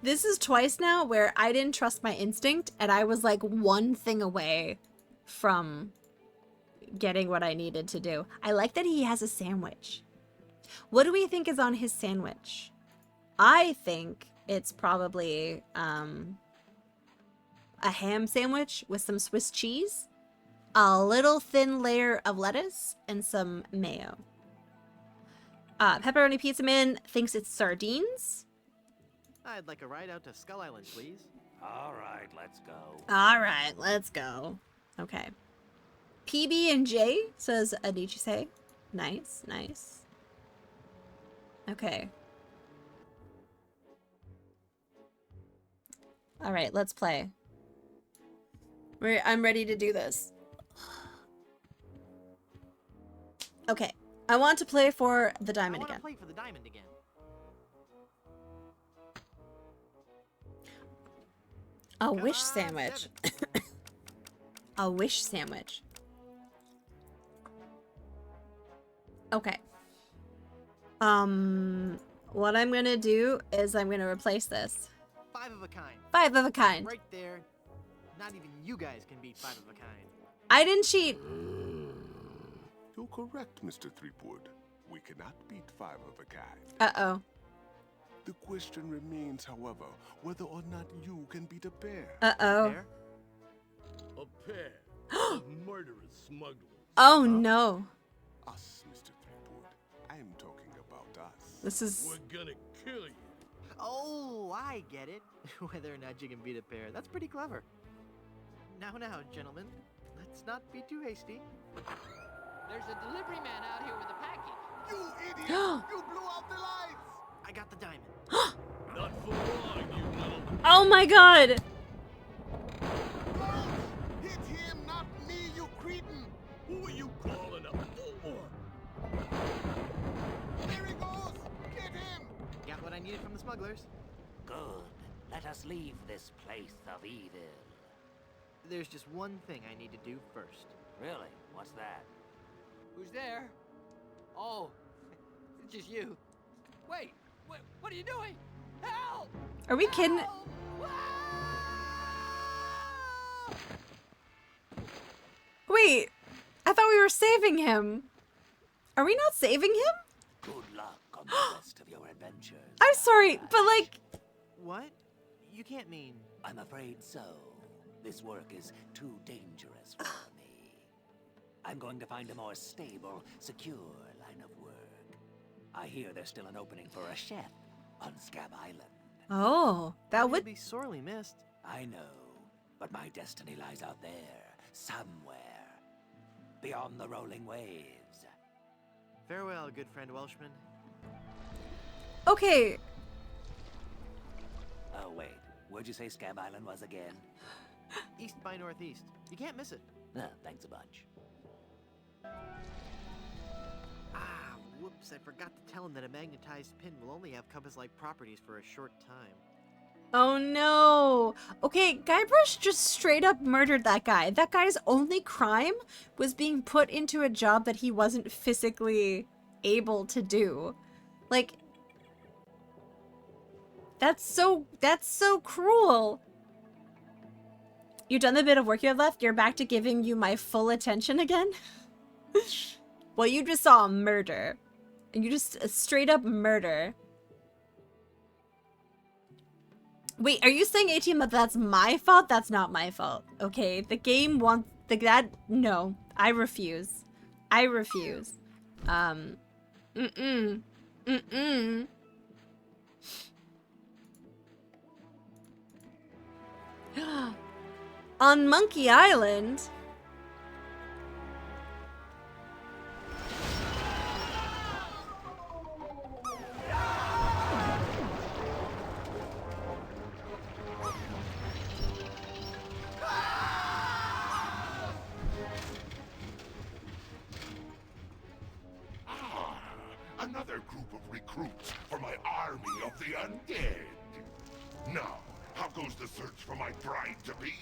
this is twice now where I didn't trust my instinct and I was like one thing away from getting what I needed to do. I like that he has a sandwich. What do we think is on his sandwich? I think it's probably a ham sandwich with some Swiss cheese, a little thin layer of lettuce, and some mayo. Pepperoni Pizza Man thinks it's sardines. I'd like a ride out to Skull Island, please. All right, let's go. All right, let's go. Okay. PB&J says Adichise. Nice, nice. Okay. All right, let's play. I'm ready to do this. Okay. I want to play for the diamond again. I want to play for the diamond again. A wish sandwich. A wish sandwich. Okay. What I'm gonna do is I'm gonna replace this. 5 of a kind. 5 of a kind. Right there. Not even you guys can beat 5 of a kind. I didn't cheat. You're correct, Mr. Threepwood. We cannot beat 5 of a kind. Uh-oh. The question remains, however, whether or not you can beat a pair. Uh-oh. A pair of murderous smugglers. Oh, no. Us, Mr. Threepwood. I am talking about us. This is... We're gonna kill you. Oh, I get it. Whether or not you can beat a pair. That's pretty clever. Now, gentlemen. Let's not be too hasty. There's a delivery man out here with a package. You idiot! You blew out the lights! I got the diamond. Not for long, you know. Oh my god! Hit him, not me, you cretin! Who are you calling up for? There he goes! Get him! Got what I needed from the smugglers. Good. Let us leave this place of evil. There's just one thing I need to do first. Really? What's that? Who's there? Oh, it's just you. Wait, what are you doing? Help! Are we kidding? Help! Wait, I thought we were saving him. Are we not saving him? Good luck on the rest of your adventures. I'm sorry, but like... What? You can't mean... I'm afraid so. This work is too dangerous for me. I'm going to find a more stable, secure line of work. I hear there's still an opening for a chef on Scab Island. Oh, that would be sorely missed. I know, but my destiny lies out there, somewhere. Beyond the rolling waves. Farewell, good friend Welshman. Okay. Oh, wait. Where'd you say Scab Island was again? East by northeast. You can't miss it. Thanks a bunch. Ah, whoops. I forgot to tell him that a magnetized pin will only have compass-like properties for a short time. Oh no. Okay, Guybrush just straight up murdered that guy. That guy's only crime was being put into a job that he wasn't physically able to do. Like, that's so cruel. You've done the bit of work you have left. You're back to giving you my full attention again. Well, you just saw a murder. And you just straight up murder. Wait, are you saying, ATM, that that's my fault? That's not my fault. Okay, the game wants no, I refuse. I refuse. On Monkey Island. Another group of recruits for my army of the undead. Now, how goes the search for my bride-to-be?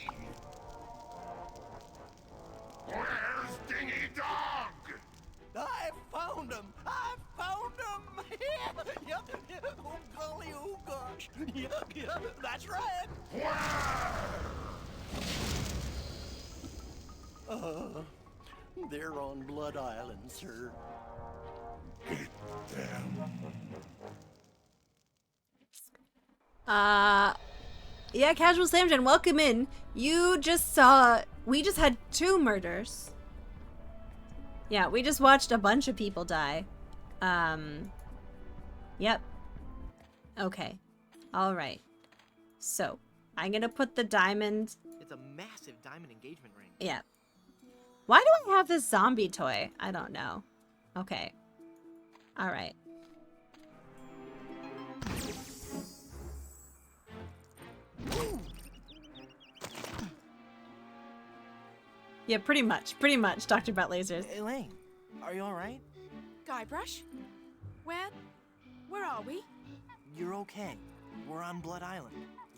Where's Dingy Dog? I found him! I found him! Yep. Oh, golly, oh, gosh. Yep, that's right. Where? They're on Blood Island, sir. Get them. Yeah, Casual Samgen, welcome in. You just saw, we just had 2 murders. Yeah, we just watched a bunch of people die. Yep. Okay. All right. So, I'm gonna put the diamond. It's a massive diamond engagement ring. Yeah. Why do I have this zombie toy? I don't know. Okay. All right. Yeah, pretty much, Dr. Butt Lasers. Elaine, are you alright? Guybrush? Where are we? You're okay. We're on Blood Island.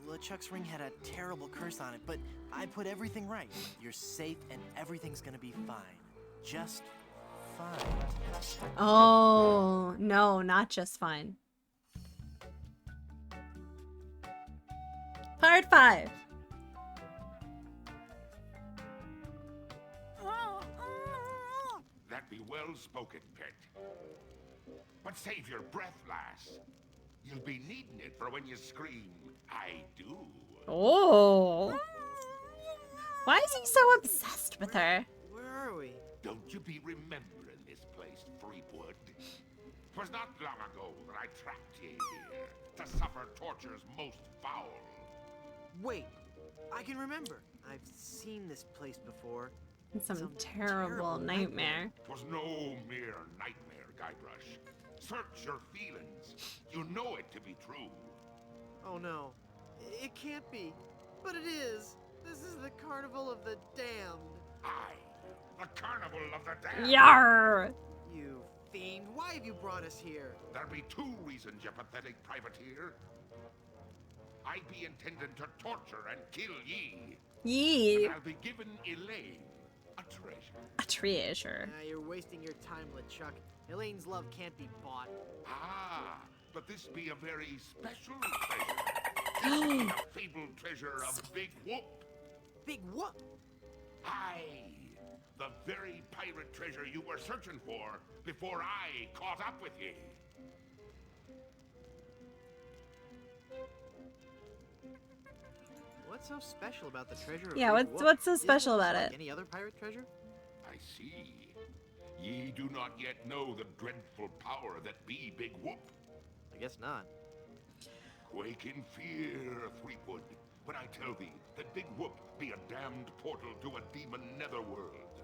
LeChuck's ring had a terrible curse on it, but I put everything right. You're safe and everything's gonna be fine. Just fine. Oh, no, not just fine. Part 5. That be well spoken, pet. But save your breath, lass. You'll be needing it for when you scream, I do. Oh. Why is he so obsessed with her? Where are we? Don't you be remembering this place, Threepwood? 'Twas not long ago that I trapped ye here to suffer tortures most foul. Wait, I can remember. I've seen this place before. Some terrible nightmare. 'Twas no mere nightmare, Guybrush. Search your feelings. You know it to be true. Oh no, it can't be. But it is. This is the Carnival of the Damned. Aye, the Carnival of the Damned. Yarr! You fiend, why have you brought us here? There be 2 reasons, you pathetic privateer. I be intending to torture and kill ye. Yee. And I'll be giving Elaine a treasure. A treasure. You're wasting your time, LeChuck. Elaine's love can't be bought. Ah, but this be a very special treasure. A fabled treasure of Big Whoop. Big Whoop? Aye, The very pirate treasure you were searching for before I caught up with ye. What's so special about the treasure of Yeah, Big what's Whoop? so Isn't special just about like it? any other pirate treasure? I see. Ye do not yet know the dreadful power that be Big Whoop. I guess not. Quake in fear, Threepwood, when I tell thee that Big Whoop be a damned portal to a demon netherworld.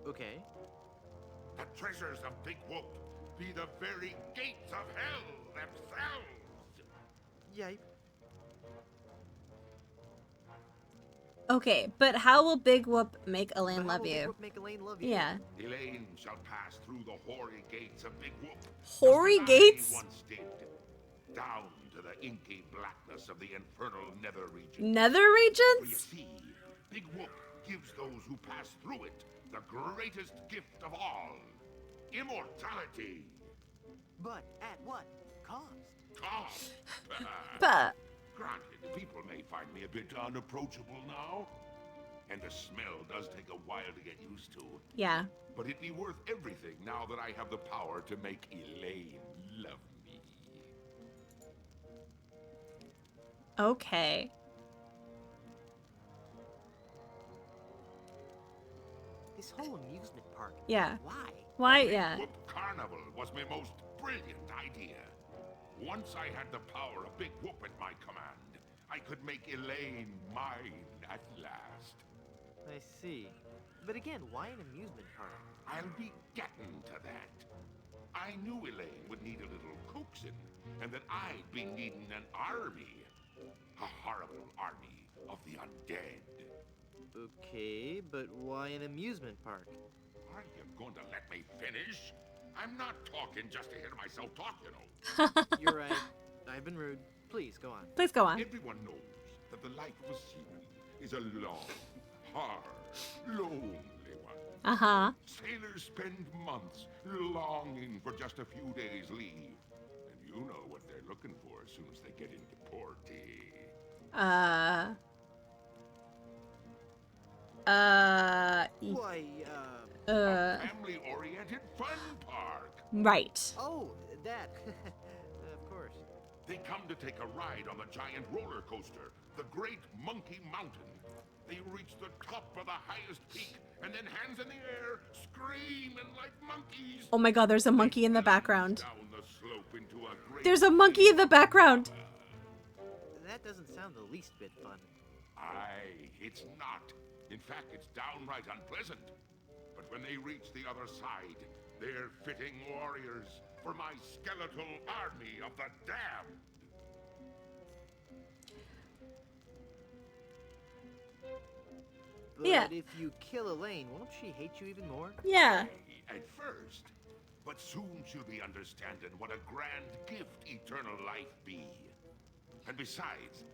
Okay. The treasures of Big Whoop be the very gates of hell themselves. Yipe. Okay, but how will Big Whoop make Elaine But how love will Big you? Whoop make Elaine love you? Yeah. Elaine shall pass through the hoary gates of Big Whoop. Hoary just as I gates? once did, down to the inky blackness of the infernal nether region. Nether For you regions? see, Big Whoop gives those who pass through it the greatest gift of all, immortality. But at what cost? Cost. But Granted, people may find me a bit unapproachable now, and the smell does take a while to get used to. yeah. But it'd be worth everything now that I have the power to make Elaine love me. Okay. This whole amusement park. Yeah. Why? Why? Big Yeah. Whoop Carnival was my most brilliant idea. Once I had the power of Big Whoop at my command, I could make Elaine mine at last. I see. But again, why an amusement park? I'll be getting to that. I knew Elaine would need a little coaxing, and that I'd be needing an army. A horrible army of the undead. Okay, but why an amusement park? Are you going to let me finish? I'm not talking just to hear myself talk, you know. You're right. I've been rude. Please, go on. Please go on. Everyone knows that the life of a seaman is a long, hard, lonely one. Uh-huh. Sailors spend months longing for just a few days' leave. And you know what they're looking for as soon as they get into port. Why, A family-oriented fun park. Right. Oh, that. Of course. They come to take a ride on the giant roller coaster, the Great Monkey Mountain. They reach the top of the highest peak, and then hands in the air, screaming like monkeys. Oh my god, there's a monkey in the background. Down the slope into a great There's a monkey in the background. That doesn't sound the least bit fun. Aye, it's not. In fact, it's downright unpleasant. But when they reach the other side, they're fitting warriors for my skeletal army of the damned. But Yeah. if you kill Elaine, won't she hate you even more? Yeah. At first, but soon she'll be understanding what a grand gift eternal life be. And besides,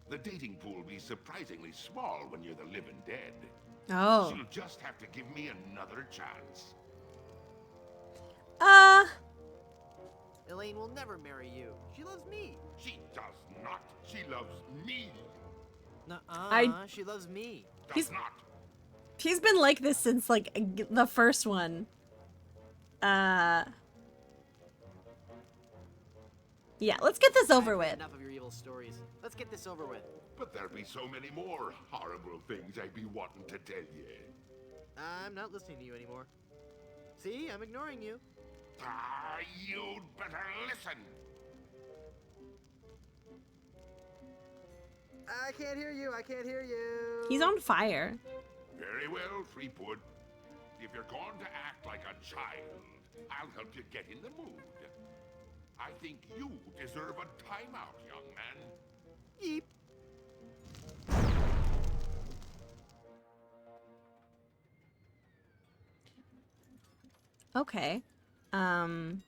the dating pool be surprisingly small when you're the living dead. Oh. She'll just have to give me another chance. Elaine will never marry you. She loves me. She does not. She loves me. I- She loves me. He's- Does not. He's been like this since like the first one. Yeah, let's get this over I've had with. Enough of your evil stories. Let's get this over with. But there be so many more horrible things I be wanting to tell you. I'm not listening to you anymore. See, I'm ignoring you. Ah, you'd better listen. I can't hear you. I can't hear you. He's on fire. Very well, Threepwood. If you're going to act like a child, I'll help you get in the mood. I think you deserve a timeout, young man. Yeep. Okay. Can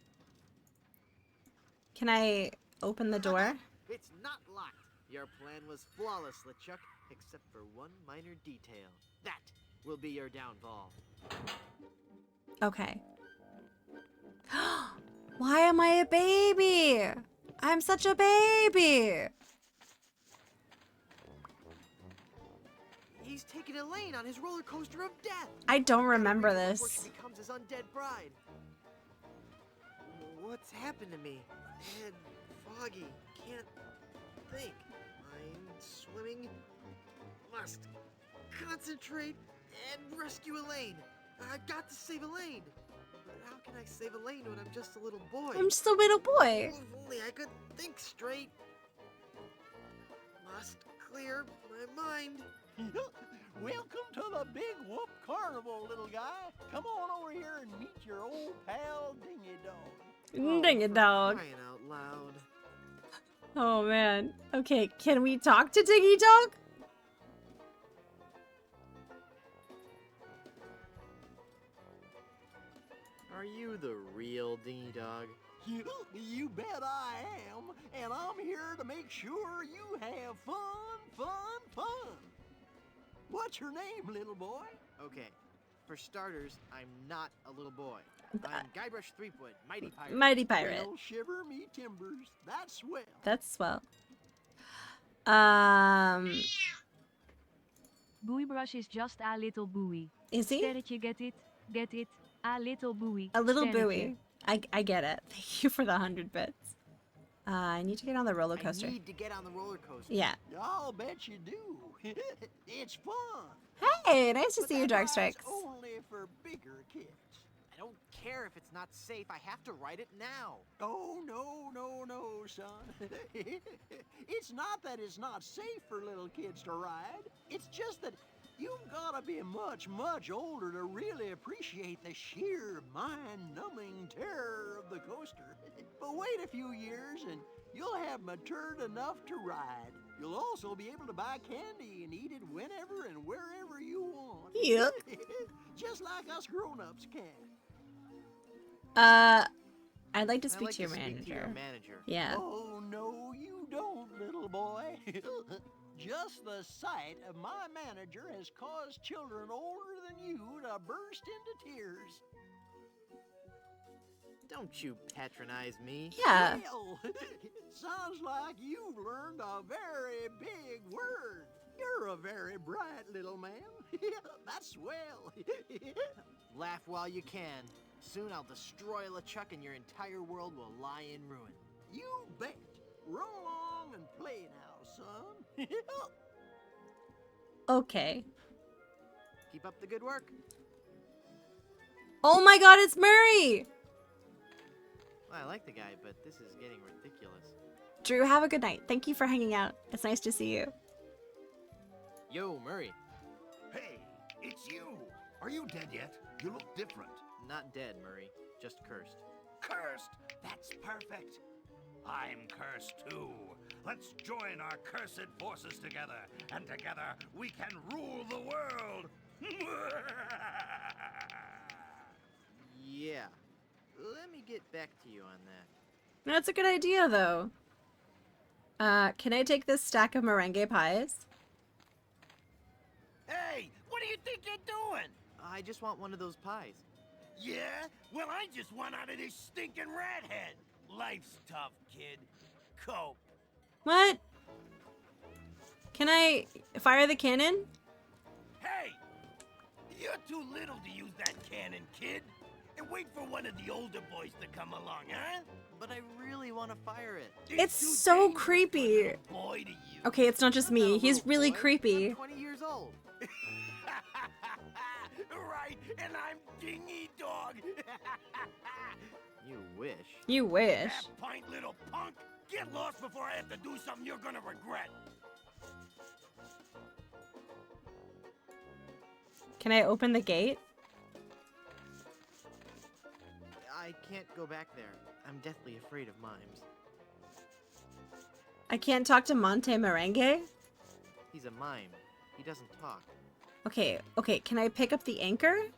I open the door? It's not locked. Your plan was flawless, LeChuck, except for one minor detail. That will be your downfall. Okay. Why am I a baby? I'm such a baby. He's taking Elaine on his roller coaster of death. I don't remember Before this. she becomes his undead bride. What's happened to me? Head foggy. Can't think. I'm swimming. Must concentrate and rescue Elaine. I've got to save Elaine. But how can I save Elaine when I'm just a little boy? I'm just a little boy. If only I could think straight. Must clear my mind. Welcome to the Big Whoop Carnival, little guy. Come on over here and meet your old pal Dingy Dog. Dang it, dog. Crying out loud. Oh man. Okay, can we talk to Diggy Dog? Are you the real Dingy Dog? You bet I am, and I'm here to make sure you have fun. What's your name, little boy? Okay, for starters, I'm not a little boy. I'm Guybrush Threepwood, Mighty Pirate. Mighty Pirate. Well, shiver me timbers. That's swell. That's swell. Boeibrush is just a little buoy. Is he? Sterretje, get it? Get it? A little buoy. A little Sterretje. buoy. I get it. Thank you for the 100 bits. I need to get on the roller coaster. I need to get on the roller coaster. Yeah. I'll bet you do. It's fun. Hey, nice to But see you, that Dark ride's Strikes. only for bigger kids. I don't care if it's not safe. I have to ride it now. Oh, no, son. It's not that it's not safe for little kids to ride. It's just that you've got to be much older to really appreciate the sheer mind-numbing terror of the coaster. But wait a few years and you'll have matured enough to ride. You'll also be able to buy candy and eat it whenever and wherever you want. Yep. Just like us grown-ups can. I'd like to speak to your manager. Yeah. Oh, no, you don't, little boy. Just the sight of my manager has caused children older than you to burst into tears. Don't you patronize me. Yeah. Well, sounds like you've learned a very big word. You're a very bright little man. That's swell. Laugh while you can. Soon I'll destroy LeChuck and your entire world will lie in ruin. You bet. Run along and play now, son. Okay. Keep up the good work. Oh my god, it's Murray! Well, I like the guy, but this is getting ridiculous. Drew, have a good night. Thank you for hanging out. It's nice to see you. Yo, Murray. Hey, it's you. Are you dead yet? You look different. Not dead, Murray. Just cursed. Cursed? That's perfect. I'm cursed too. Let's join our cursed forces together, and together we can rule the world. Yeah. Let me get back to you on that. That's a good idea, though. Can I take this stack of merengue pies? Hey, what do you think you're doing? I just want one of those pies. Yeah? Well, I just want out of this stinking rat head. Life's tough, kid. Cope. What? Can I fire the cannon? Hey! You're too little to use that cannon, kid. And wait for one of the older boys to come along, huh? But I really want to fire it. It's so creepy. Boy to you. Okay, it's not just me. He's really creepy. I'm 20 years old. Right, and I'm Dingy Dog. You wish. You wish. That pint little punk. Get lost before I have to do something you're gonna regret. Can I open the gate? I can't go back there. I'm deathly afraid of mimes. I can't talk to Monte Merengue? He's a mime. He doesn't talk. Okay, can I pick up the anchor?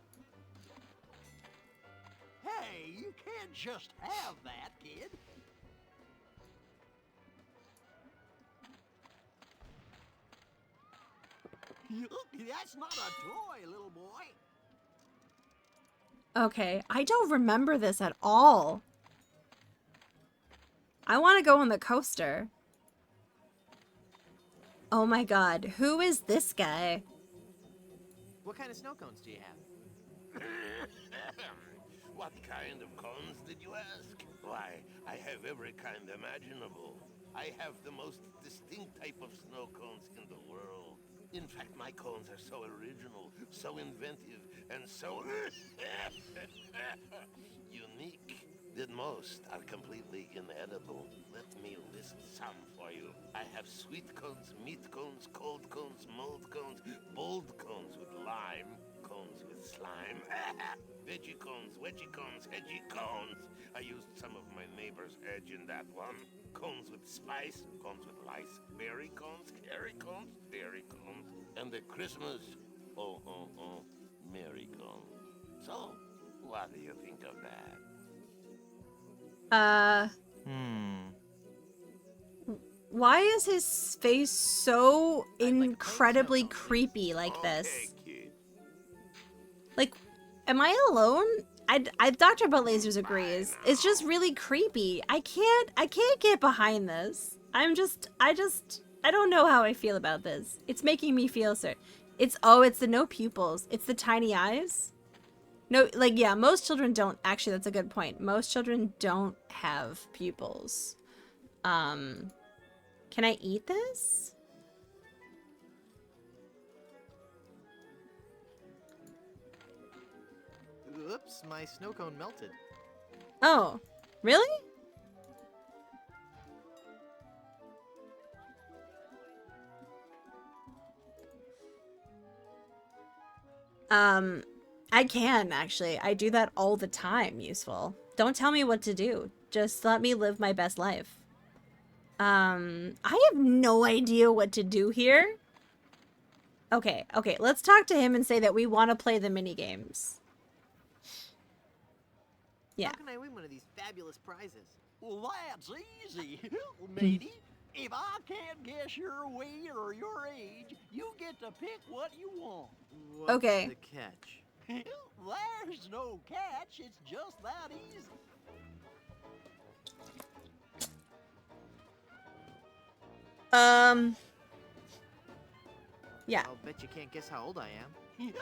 Hey, you can't just have that, kid. That's not a toy, little boy. Okay, I don't remember this at all. I want to go on the coaster. Oh my god, who is this guy? What kind of snow cones do you have? What kind of cones did you ask? Why, I have every kind imaginable. I have the most distinct type of snow cones in the world. In fact, my cones are so original, so inventive, and so unique that most are completely inedible. Let me list some for you. I have sweet cones, meat cones, cold cones, mold cones, bold cones with lime, cones with slime, veggie cones, wedgie cones, hedgy cones. I used some of my neighbor's edge in that one. Cones with spice, cones with lice, berry cones, carry cones, dairy cones, and the Christmas, Mary cone. So, what do you think of that? Why is his face so incredibly creepy like this? Like, am I alone? Dr. Butt Lasers agrees. It's just really creepy. I can't get behind this. I don't know how I feel about this. It's making me feel so. It's the no pupils. It's the tiny eyes. No, like, yeah, most children don't. Actually, that's a good point. Most children don't have pupils. Can I eat this? Oops, my snow cone melted. Oh, really? I can, actually. I do that all the time, Useful. Don't tell me what to do. Just let me live my best life. I have no idea what to do here. Okay, let's talk to him and say that we want to play the mini games. Yeah. How can I win one of these fabulous prizes? Well, that's easy, matey. If I can't guess your weight or your age, you get to pick what you want. What's Okay. the catch? There's no catch. It's just that easy. Yeah. I'll bet you can't guess how old I am.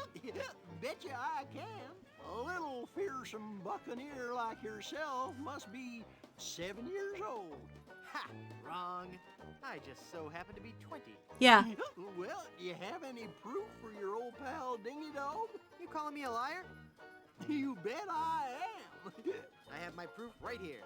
Betcha I can. A little fearsome buccaneer like yourself must be 7 years old. Ha! Wrong. I just so happen to be 20. Yeah. Well, do you have any proof for your old pal Dingy Dog? You calling me a liar? You bet I am. I have my proof right here.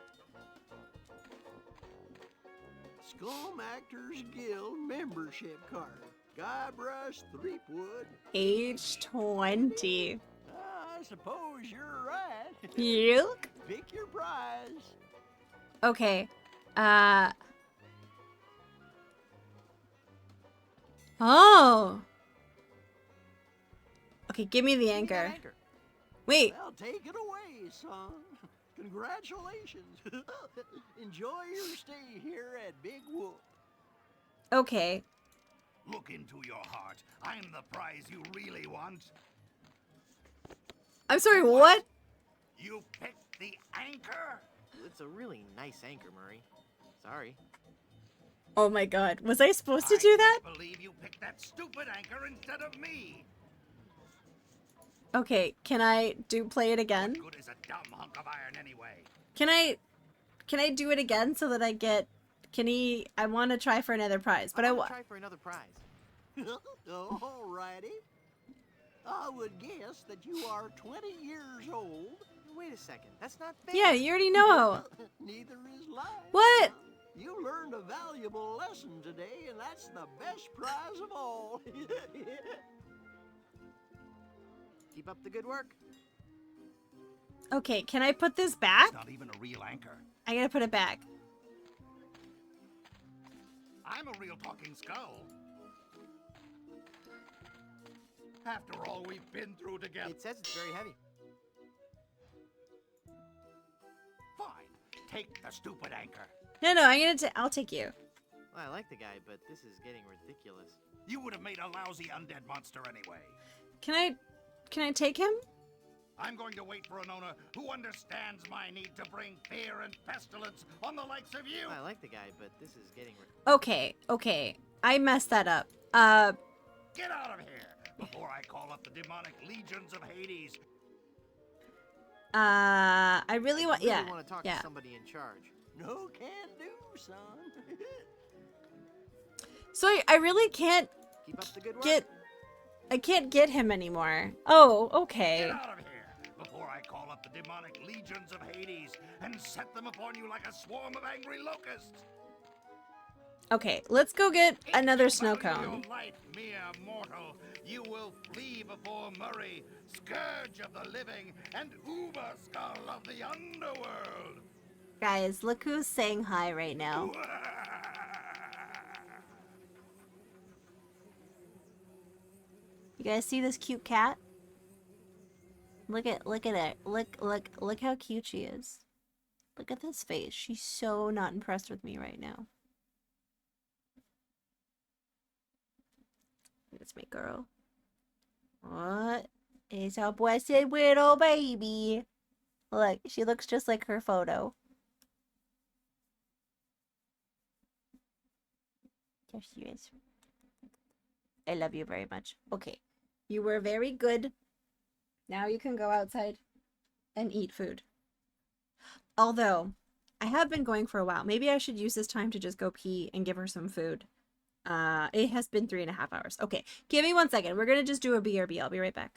Scum Actors Guild membership card. Guybrush Threepwood. Age 20. I suppose you're right. Yuck. Pick your prize. Okay. Oh. Okay, give me the anchor. Wait. Well, take it away, son. Congratulations. Enjoy your stay here at Big Whoop. Okay. Look into your heart. I'm the prize you really want. I'm sorry, what? You picked the anchor? It's a really nice anchor, Murray. Sorry. Oh my god. Was I supposed to do that? I believe you picked that stupid anchor instead of me. Okay, can I play it again? What good is a dumb hunk of iron anyway? Can I do it again so that I get I want to try for another prize, but I want to try for another prize. Alrighty. I would guess that you are 20 years old. Wait a second. That's not fair. Yeah, you already know. Neither is life. What? You learned a valuable lesson today, and that's the best prize of all. Keep up the good work. Okay, can I put this back? It's not even a real anchor. I gotta put it back. I'm a real talking skull. After all we've been through together. It says it's very heavy. Fine. Take the stupid anchor. No, I'll take you. Well, I like the guy, but this is getting ridiculous. You would have made a lousy undead monster anyway. Can I take him? I'm going to wait for an owner who understands my need to bring fear and pestilence on the likes of you. Well, I like the guy, but this is getting Okay. I messed that up. Get out of here. before I call up the demonic legions of Hades. I really want, want to talk yeah. to somebody in charge. No can do, son. So I really can't Keep up the good work. I can't get him anymore. Oh, okay. Get out of here before I call up the demonic legions of Hades and set them upon you like a swarm of angry locusts. Okay, let's go get another snow Value cone. your life, mere mortal. You will flee before Murray, scourge of the living and uber skull of the underworld. Guys, look who's saying hi right now. You guys see this cute cat? Look at it. Look how cute she is. Look at this face. She's so not impressed with me right now. That's my girl. What? It's a blessed little baby. Look, she looks just like her photo. There she is. I love you very much. Okay. You were very good. Now you can go outside and eat food. Although, I have been going for a while. Maybe I should use this time to just go pee and give her some food. It has been 3.5 hours. Okay, give me 1 second. We're gonna just do a BRB. I'll be right back.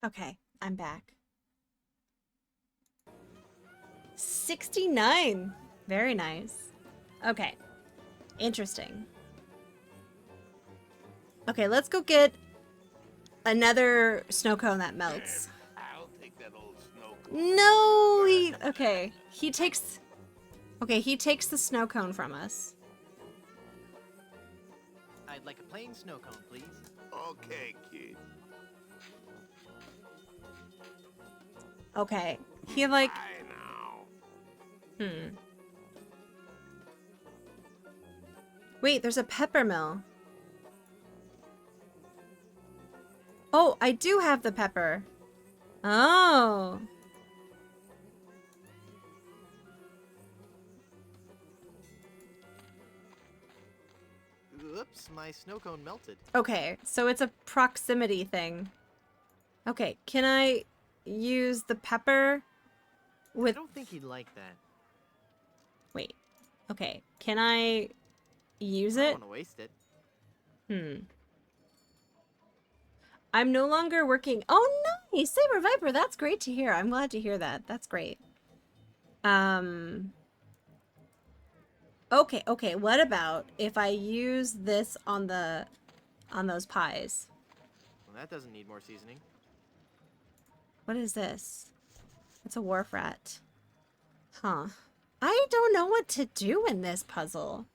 Okay, I'm back. 69. Very nice. Okay. Interesting. Okay, let's go get another snow cone that melts. I'll take that old snow cone. No, okay. He takes the snow cone from us. I'd like a plain snow cone, please. Okay, kid. Okay. He like now. Wait, there's a pepper mill. Oh, I do have the pepper. Oh. Oops, my snow cone melted. Okay, so it's a proximity thing. Okay, can I use the pepper with... I don't think he'd like that. Wait. Okay, can I use I it? don't want to waste it. I'm no longer working... Oh, nice! Saber Viper, that's great to hear. I'm glad to hear that. That's great. Okay, what about if I use this on those pies? Well, that doesn't need more seasoning. What is this? It's a wharf rat. Huh. I don't know what to do in this puzzle.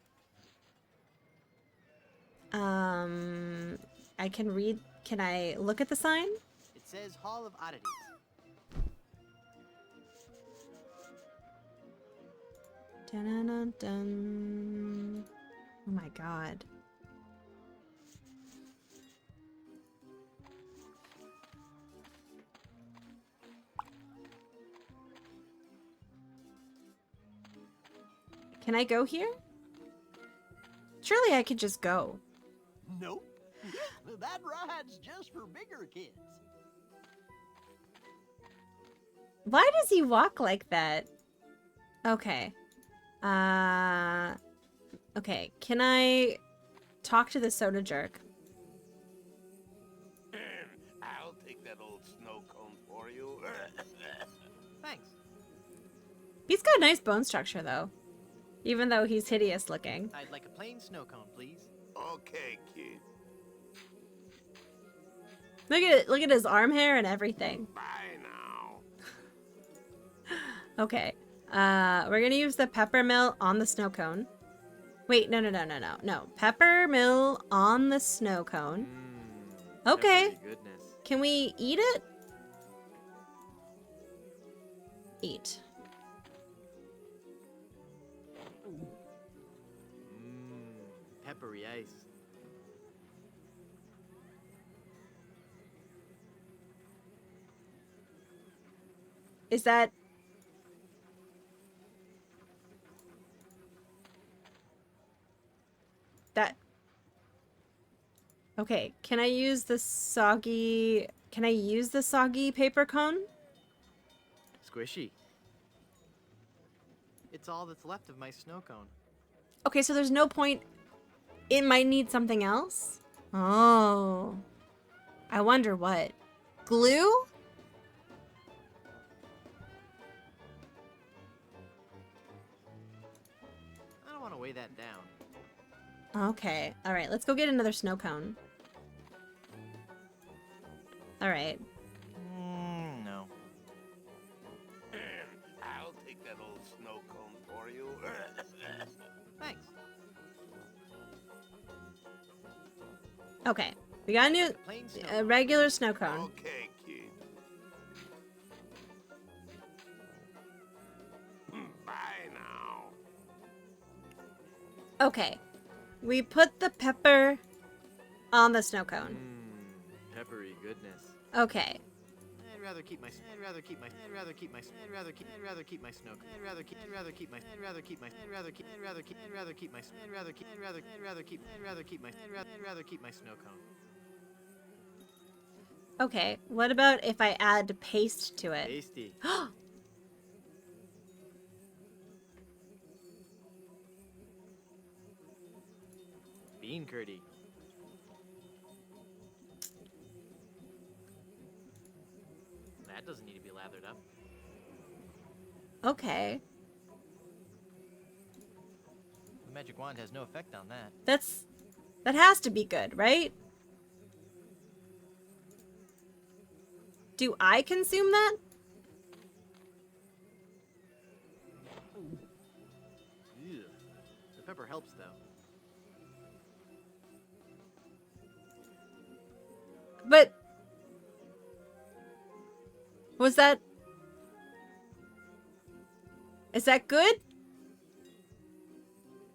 I can read... Can I look at the sign? It says Hall of Oddities. Dun-dun-dun-dun. Oh my god. Can I go here? Surely I could just go. Nope. That ride's just for bigger kids. Why does he walk like that? Okay. Okay, can I talk to the soda jerk? I'll take that old snow cone for you. Thanks. He's got nice bone structure, though. Even though he's hideous looking. I'd like a plain snow cone, please. Okay, kid. Look at his arm hair and everything. Bye now. Okay. We're gonna use the peppermill on the snow cone. Wait, no. Peppermill on the snow cone. Okay. Goodness. Can we eat it? Eat. Peppery ice. Is that... That... Okay, can I use the soggy... Can I use the soggy paper cone? Squishy. It's all that's left of my snow cone. Okay, so there's no point... It might need something else? Oh. I wonder what. Glue? I don't want to weigh that down. Okay. Alright, let's go get another snow cone. Alright. No. I'll take that old snow cone for you. Thanks. Okay. We got a regular snow cone. Okay, kid. Bye now. Okay. We put the pepper on the snow cone. Peppery goodness. Okay. I'd rather keep my snow cone. Okay. What about if I add paste to it? Tasty. Bean curdy. That doesn't need to be lathered up. Okay. The magic wand has no effect on that. That has to be good, right? Do I consume that? Ew. The pepper helps, though. But... Was that... Is that good?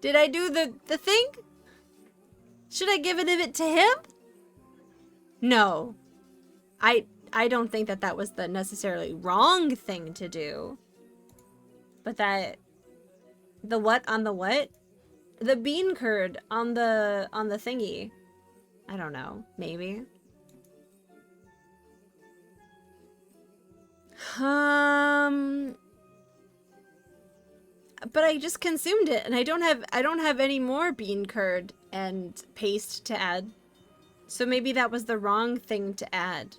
Did I do the thing? Should I give it to him? No. I don't think that that was the necessarily wrong thing to do. But that the what on the what? The bean curd on the thingy. I don't know, maybe. But I just consumed it and I don't have any more bean curd and paste to add. So maybe that was the wrong thing to add.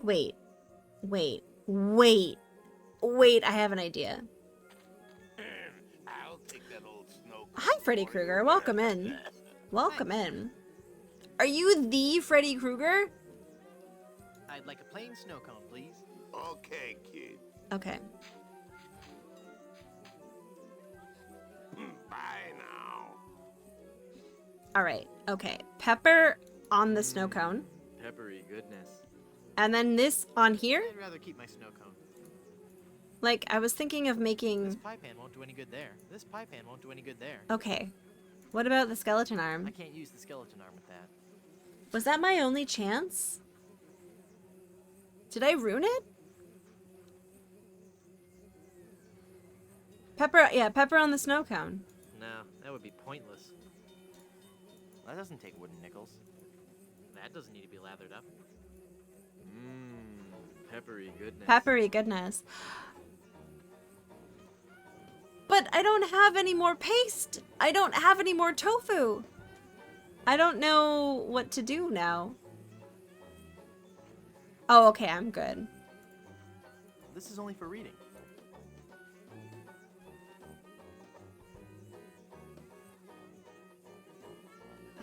Wait, I have an idea. I'll take that old snow. Hi, Freddy Krueger. Welcome in. Welcome in. Are you the Freddy Krueger? I'd like a plain snow cone, please. Okay, kid. Okay. Bye now. All right. Okay. Pepper on the snow cone. Peppery goodness. And then this on here? I'd rather keep my snow cone. Like, I was thinking of making... This pie pan won't do any good there. This pie pan won't do any good there. Okay. What about the skeleton arm? I can't use the skeleton arm with that. Was that my only chance? Did I ruin it? Pepper, yeah, pepper on the snow cone. No, that would be pointless. That doesn't take wooden nickels. That doesn't need to be lathered up. Mmm, peppery goodness. Peppery goodness. But I don't have any more paste. I don't have any more tofu. I don't know what to do now. Oh, okay, I'm good. This is only for reading.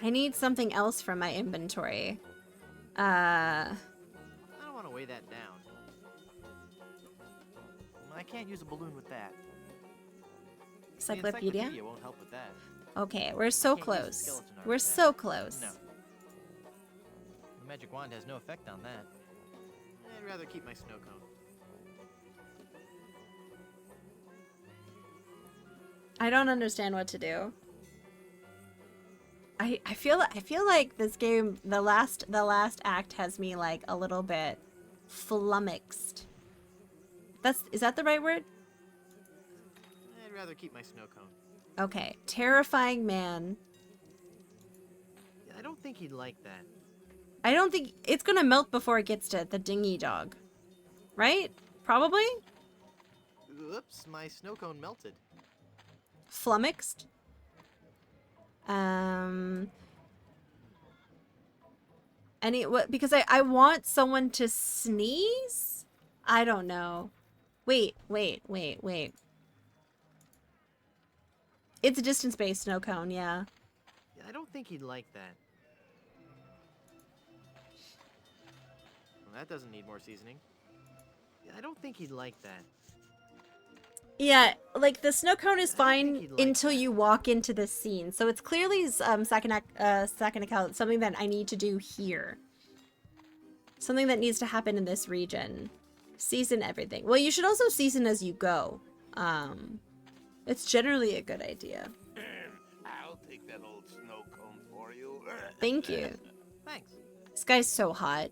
I need something else from my inventory. I don't want to weigh that down. I can't use a balloon with that. Encyclopedia? The encyclopedia won't help with that. Okay, we're so close. We're so close. No. The magic wand has no effect on that. I'd rather keep my snow cone. I don't understand what to do. I feel like this game, the last act has me like a little bit flummoxed. Is that the right word? I'd rather keep my snow cone. Okay, terrifying man. I don't think he'd like that. I don't think it's gonna melt before it gets to the dingy dog, right? Probably. Oops, my snow cone melted. Flummoxed. Because I want someone to sneeze? I don't know. Wait. It's a distance-based snow cone, yeah. I don't think he'd like that. Well, that doesn't need more seasoning. I don't think he'd like that. Yeah, like the snow cone is fine until you walk into this scene. So it's clearly second account, something that I need to do here. Something that needs to happen in this region. Season everything. Well, you should also season as you go. It's generally a good idea. I'll take that old snow cone for you. Thank you. Thanks. This guy's so hot.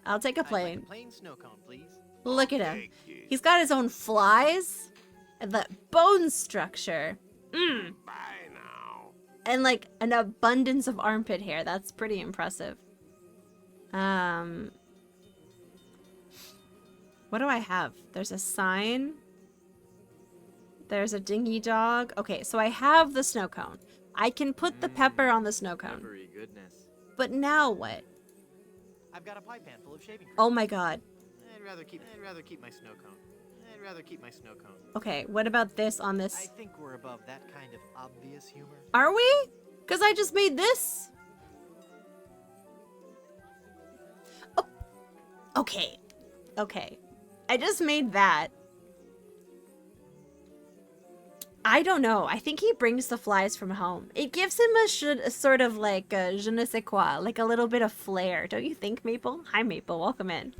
I'll take a I'd plane. like a plain snow cone, please. Look at him. He's got his own flies. And that bone structure. Bye now. And like an abundance of armpit hair. That's pretty impressive. What do I have? There's a sign. There's a dingy dog. Okay, so I have the snow cone. I can put the pepper on the snow cone. Peppery goodness. But now what? I've got a pie pan full of shaving cream. Oh my god. I'd rather keep my snow cone. I'd rather keep my snow cone. Okay, what about this on this? I think we're above that kind of obvious humor. Are we? Because I just made this. Oh. Okay. Okay. I just made that. I don't know. I think he brings the flies from home. It gives him a sort of like a je ne sais quoi, like a little bit of flair. Don't you think, Maple? Hi, Maple. Welcome in.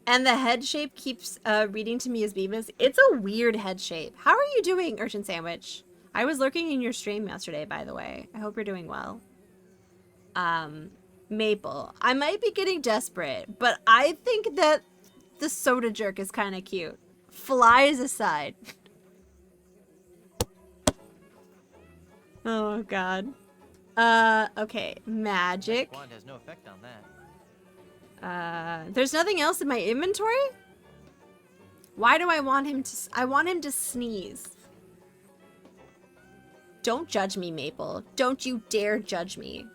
And the head shape keeps reading to me as Beavis. It's a weird head shape. How are you doing, Urchin Sandwich? I was lurking in your stream yesterday, by the way. I hope you're doing well. Maple. I might be getting desperate, but I think that the soda jerk is kind of cute. Flies aside. Oh, God. Okay. Magic. Wand has no effect on that. There's nothing else in my inventory? Why do I want him to... I want him to sneeze. Don't judge me, Maple. Don't you dare judge me.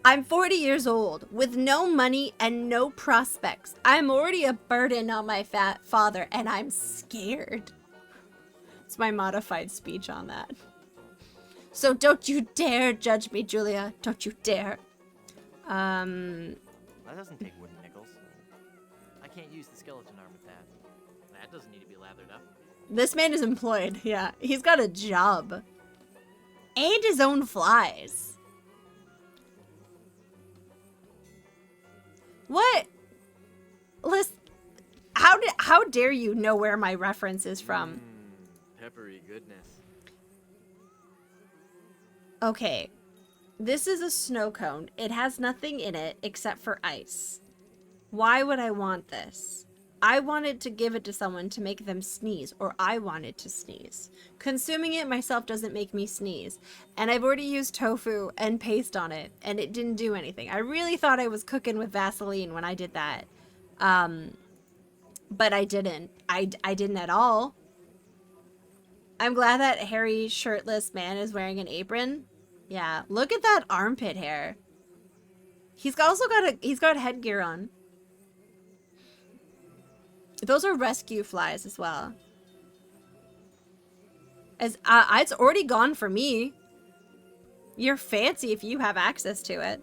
I'm 40 years old, with no money and no prospects. I'm already a burden on my fat father, and I'm scared. It's my modified speech on that. So don't you dare judge me, Julia. Don't you dare. That doesn't take wooden nickels. I can't use the skeleton arm with that. That doesn't need to be lathered up. This man is employed. Yeah, he's got a job. And his own flies. What? Listen, how dare you know where my reference is from? Peppery goodness. Okay. This is a snow cone. It has nothing in it except for ice. Why would I want this? I wanted to give it to someone to make them sneeze, or I wanted to sneeze. Consuming it myself doesn't make me sneeze. And I've already used tofu and paste on it, and it didn't do anything. I really thought I was cooking with Vaseline when I did that. But I didn't. I didn't at all. I'm glad that hairy, shirtless man is wearing an apron. Yeah, look at that armpit hair. He's got headgear on. Those are rescue flies as well. As it's already gone for me. You're fancy if you have access to it.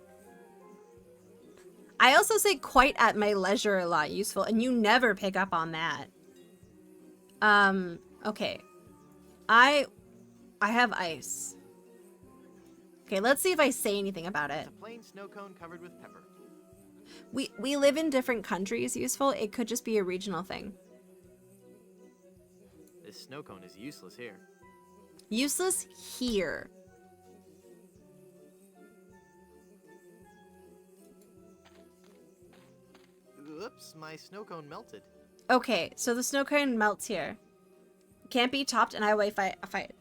I also say quite at my leisure a lot useful, and you never pick up on that. Okay. I have ice. Okay, let's see if I say anything about it. It's a plain snow cone covered with pepper. We live in different countries, useful. It could just be a regional thing. This snow cone is useless here. Useless here. Oops, my snow cone melted. Okay, so the snow cone melts here. Can't be topped, and I Wi-Fi fight.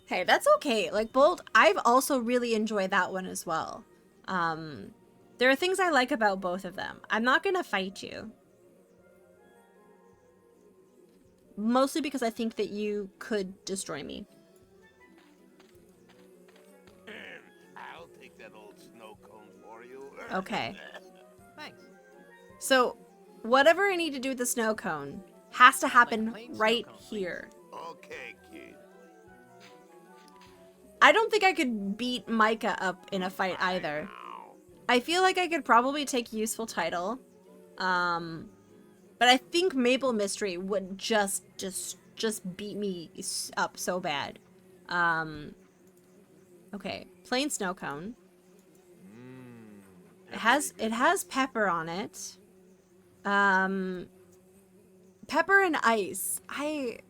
Hey, that's okay. Like Bolt, I've also really enjoyed that one as well. There are things I like about both of them. I'm not gonna fight you. Mostly because I think that you could destroy me. I'll take that old snow cone for you. Okay. Thanks. So, whatever I need to do with the snow cone has to happen right here. Okay, kid. I don't think I could beat Micah up in a fight either. I feel like I could probably take useful title. But I think Maple Mystery would just beat me up so bad. Okay, plain snow cone. It has pepper on it. Pepper and ice. I'd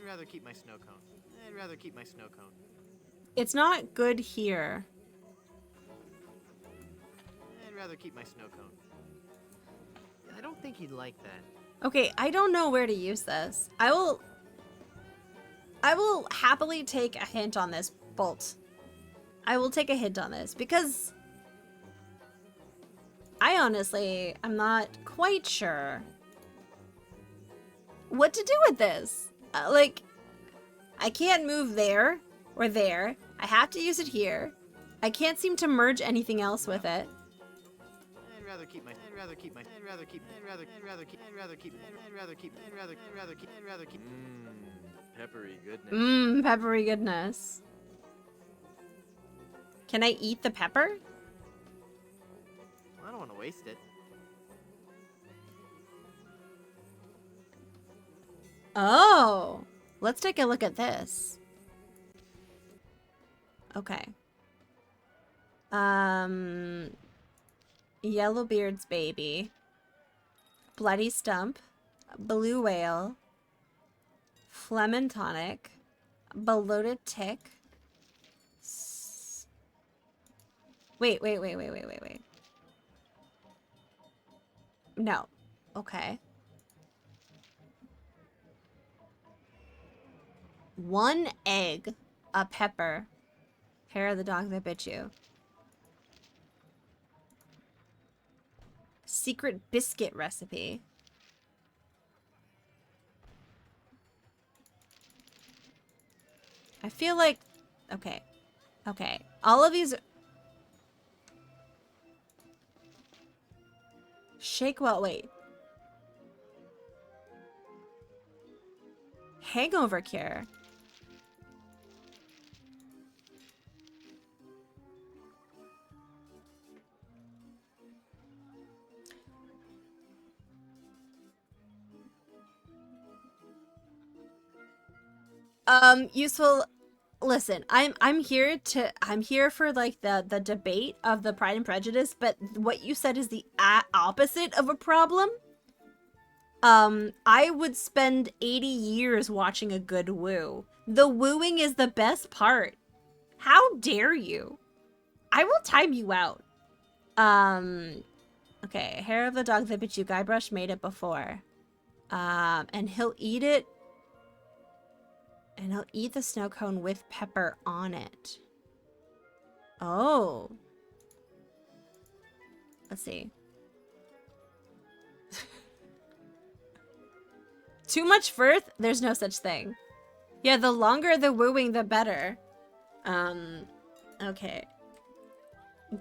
rather keep my snow cone. It's not good here. I'd rather keep my snow cone. I don't think he'd like that. Okay, I don't know where to use this. I will happily take a hint on this, Bolt. I will take a hint on this because I honestly am not quite sure what to do with this. Like, I can't move there or there. I have to use it here. I can't seem to merge anything else with it. I'd rather keep. Peppery goodness. Peppery goodness. Can I eat the pepper? I don't want to waste it. Oh, let's take a look at this. Okay. Yellowbeard's baby. Bloody stump. blue whale, phlegm and tonic, bloated tick. Wait. No. Okay. 1 egg, a pepper, hair of the dog that bit you. Secret biscuit recipe. I feel like... Okay. Okay. All of these... Shake well... Wait. Hangover cure. Useful. Listen, I'm here for like the debate of the Pride and Prejudice, but what you said is the opposite of a problem. I would spend 80 years watching a good woo. The wooing is the best part. How dare you? I will time you out. Okay, hair of the dog that bit you. Guybrush made it before. And he'll eat it. And he'll eat the snow cone with pepper on it. Oh. Let's see. Too much firth? There's no such thing. Yeah, the longer the wooing, the better. Okay.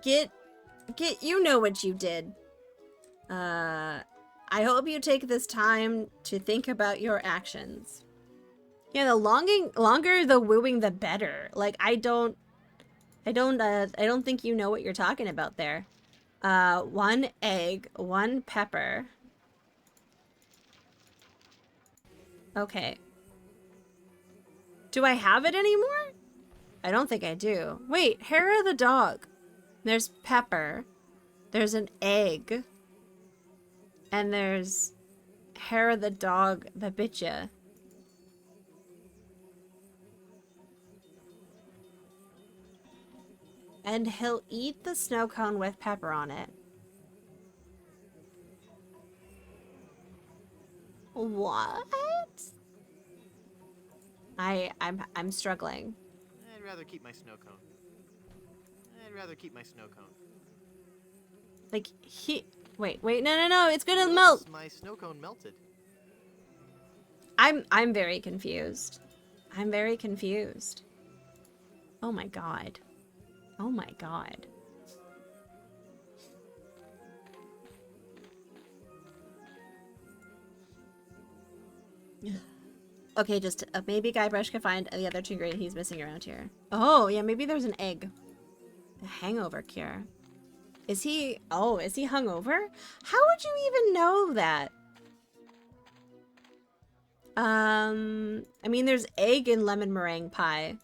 Get, you know what you did. I hope you take this time to think about your actions. Yeah, the longer the wooing, the better. Like, I don't think you know what you're talking about there. 1 egg, 1 pepper. Okay. Do I have it anymore? I don't think I do. Wait, hair of the dog. There's pepper. There's an egg. And there's hair of the dog that bit ya. And he'll eat the snow cone with pepper on it. What? I'm struggling. I'd rather keep my snow cone. Like wait, no, it's gonna melt. My snow cone melted. I'm very confused. Oh my god. Oh my god. Okay, just maybe Guybrush can find the other 2 ingredients he's missing around here. Oh, yeah, maybe there's an egg. A hangover cure. Is he hungover? How would you even know that? I mean, there's egg in lemon meringue pie.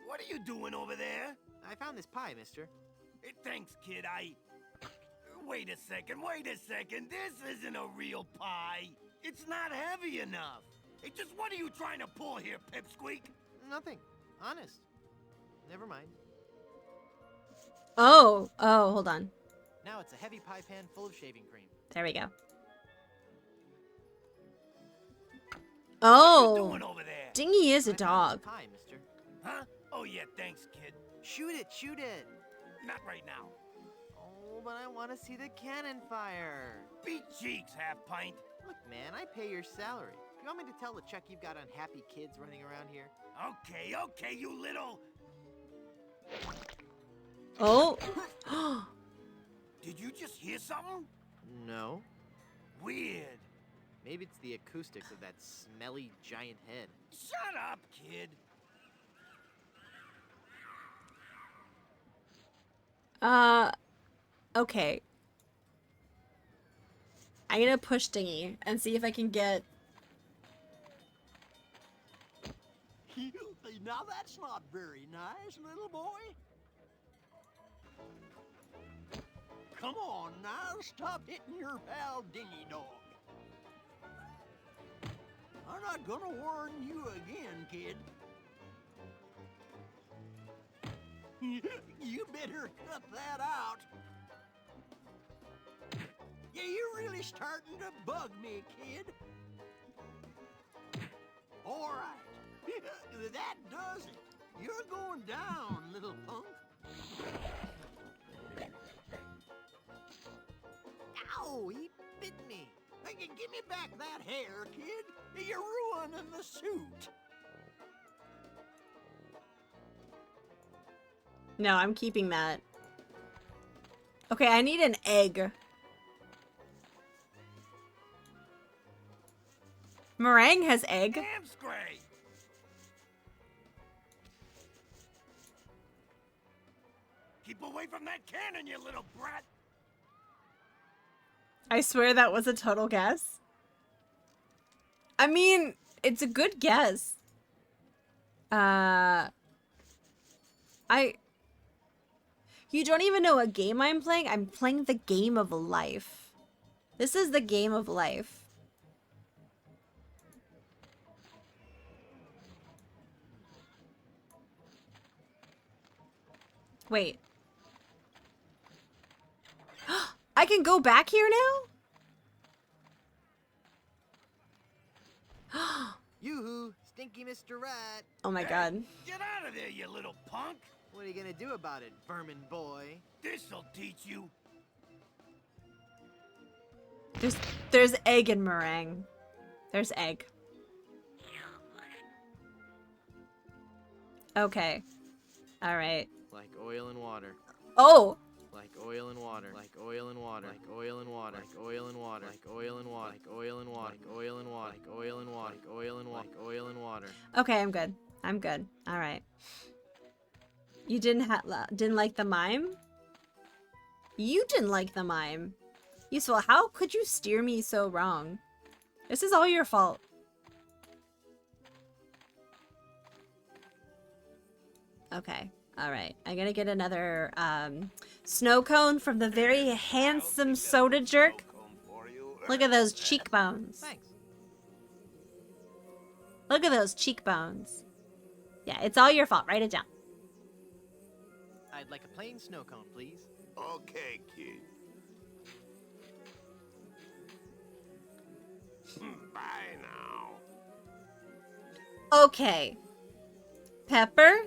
What are you doing over there? I found this pie, mister. Thanks, kid. Wait a second. This isn't a real pie. It's not heavy enough. Just what are you trying to pull here, Pipsqueak? Nothing. Honest. Never mind. Oh, hold on. Now it's a heavy pie pan full of shaving cream. There we go. Oh, what are you doing over there? Dingy is a dog. Pie, mister. Huh? Oh yeah, thanks, kid. Shoot it. Not right now. Oh, but I want to see the cannon fire. Beat cheeks, half pint. Look, man, I pay your salary. You want me to tell the Chuck you've got unhappy kids running around here? Okay, you little... Oh. Did you just hear something? No. Weird. Maybe it's the acoustics of that smelly giant head. Shut up, kid. Okay. I'm gonna push Dingy and see if I can get... Now that's not very nice, little boy. come on now. Stop hitting your pal Dingy Dog. I'm not gonna warn you again, kid. You better cut that out. Yeah, you're really starting to bug me, kid. All right. That does it. You're going down, little punk. Ow, he bit me. Hey, give me back that hair, kid. You're ruining the suit. No, I'm keeping that. Okay, I need an egg. Meringue has egg. Damn straight. Keep away from that cannon, you little brat. I swear that was a total guess. I mean, it's a good guess. You don't even know what game I'm playing? I'm playing the game of life. This is the game of life. Wait. I can go back here now? Yoo-hoo, stinky Mr. Rat. Oh my god. Get out of there, you little punk. What are you gonna do about it, vermin boy? This'll teach you. There's egg in meringue. There's egg. Okay. Alright. Like oil and water. Oh! Like oil and water. Like oil and water. Like oil and water. Like oil and water. Like oil and water. Like oil and water. Like oil and water. Like oil and water. Like oil and water. Like oil and water. Okay, I'm good. I'm good. Alright. You didn't like the mime? You didn't like the mime. Useful, how could you steer me so wrong? This is all your fault. Okay. Alright. I'm gonna get another snow cone from the very handsome soda jerk. Look at those cheekbones. Thanks. Look at those cheekbones. Yeah, it's all your fault. Write it down. I'd like a plain snow cone, please. Okay, kid. Bye now. Okay. Pepper.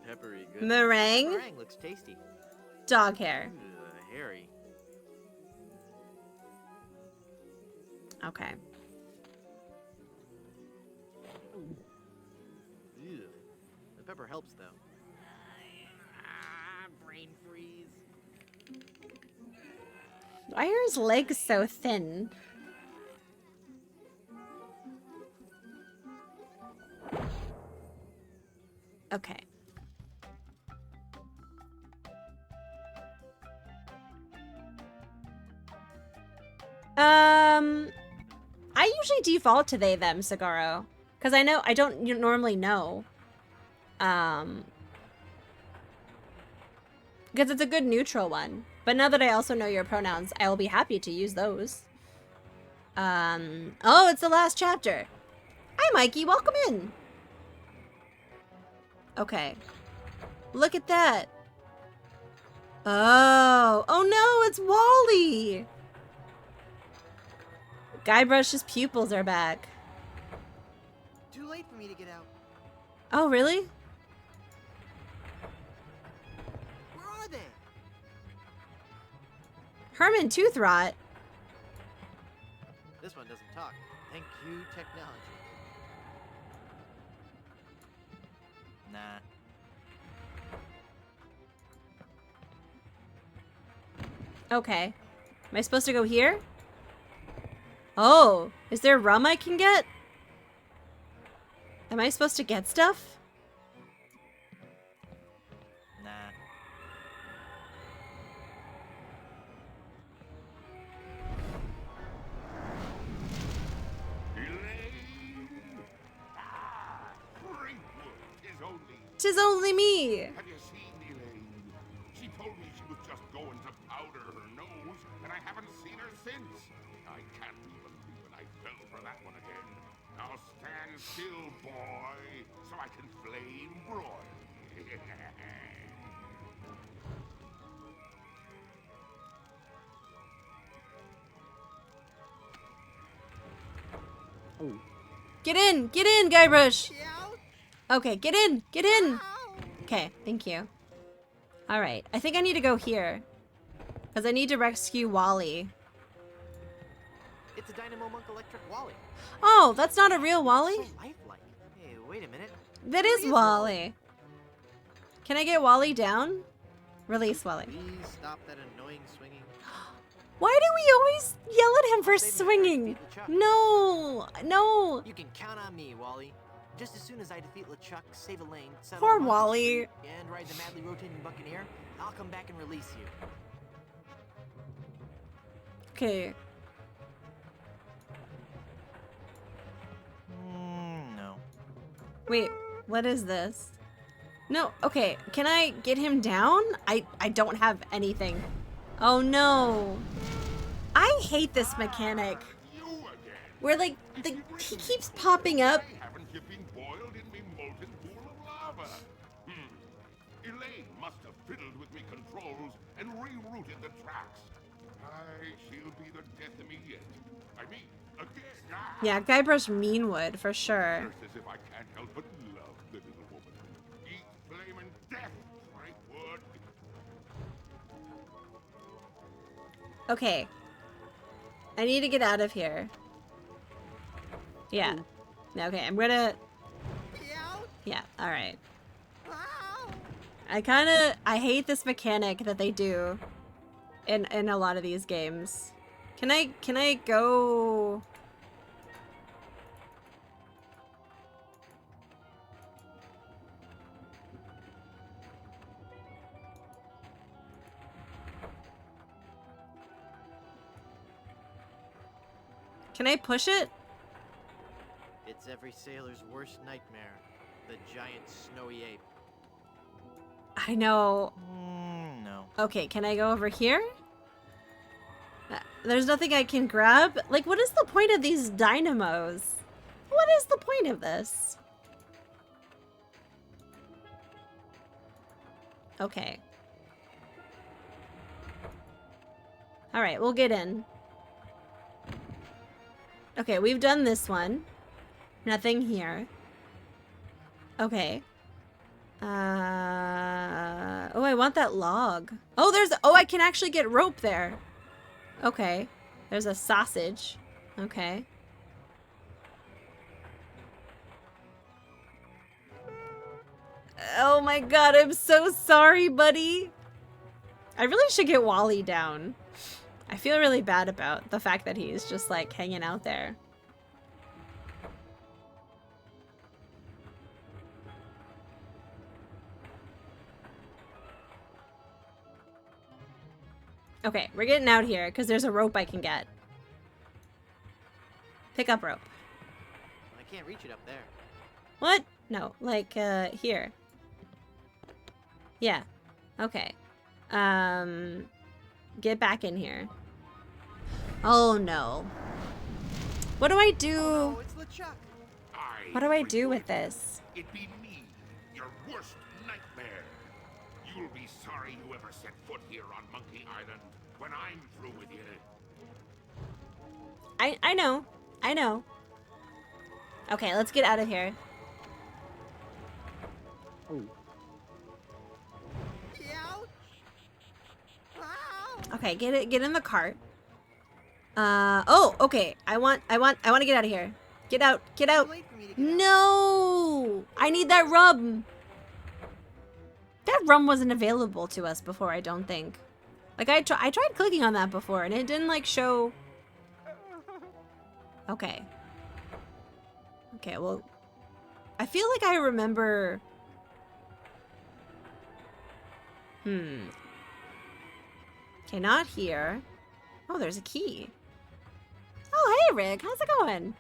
Peppery good. Meringue. Meringue looks tasty. Dog hair. Hairy. Okay. Ew. The pepper helps, though. Brain freeze. Why are his legs so thin? Okay. I usually default to they, them, Sagaro. Because I don't normally know. Because it's a good neutral one. But now that I also know your pronouns, I will be happy to use those. Oh, it's the last chapter. Hi, Mikey. Welcome in. Okay. Look at that. Oh. Oh, no. It's Wally. Guybrush's pupils are back. Too late for me to get out. Oh, really? Where are they? Herman Toothrot. This one doesn't talk. Thank you, technology. Nah. Okay. Am I supposed to go here? Oh, is there rum I can get? Am I supposed to get stuff? Nah. Tis only me. Have you seen Elaine? She told me she was just going to since. I can't even believe I fell for that one again. Now stand still, boy, so I can flame broil. Get in, Guybrush. Okay, get in. Okay, thank you. All right, I think I need to go here because I need to rescue Wally. It's a Dynamo Monk Electric Wally. Oh, that's not a real Wally? So lifelike. Hey, wait a minute. That is Wally. Can I get Wally down? Release Wally. Please stop that annoying swinging. Why do we always yell at him for swinging? No. You can count on me, Wally. Just as soon as I defeat LeChuck, save Elaine, settle Poor Monkey Wally. Street, and ride the madly rotating Buccaneer, I'll come back and release you. Okay. No. Wait, what is this? No, okay, can I get him down? I don't have anything. Oh no. I hate this mechanic. Where like, he keeps popping up. Haven't you been boiled in me molten pool of lava? Elaine must have fiddled with me controls and rerouted the tracks. She'll be the death of me yet. I mean, again. Yeah, Guybrush Meanwood, for sure. Just as if I can't help but love the little woman. Eat flaming death, Frankwood. Okay. I need to get out of here. Yeah. Okay, I'm gonna... Yeah, alright. I hate this mechanic that they do in a lot of these games. Can I go... Can I push it? It's every sailor's worst nightmare. The giant snowy ape. I know. No. Okay, can I go over here? There's nothing I can grab? Like, what is the point of these dynamos? What is the point of this? Okay. Alright, we'll get in. Okay, we've done this one. Nothing here. Okay. Oh, I want that log. Oh, I can actually get rope there. Okay. There's a sausage. Okay. Oh my god, I'm so sorry, buddy. I really should get Wally down. I feel really bad about the fact that he's just like hanging out there. Okay, we're getting out here because there's a rope I can get. Pick up rope. I can't reach it up there. What? No, like, here. Yeah. Okay. Get back in here. Oh no. What do I do? Oh, it's LeChuck. What do I do with this? It be me, your worst nightmare. You'll be sorry you ever set foot here on Monkey Island when I'm through with you. I know. I know. Okay, let's get out of here. Okay, get in the cart. Oh, okay. I want to get out of here. Get out. No! I need that rum. That rum wasn't available to us before, I don't think. Like, I tried clicking on that before, and it didn't, like, show... Okay. Okay, well... I feel like I remember... Okay, not here. Oh, there's a key. Oh, hey, Rick. How's it going?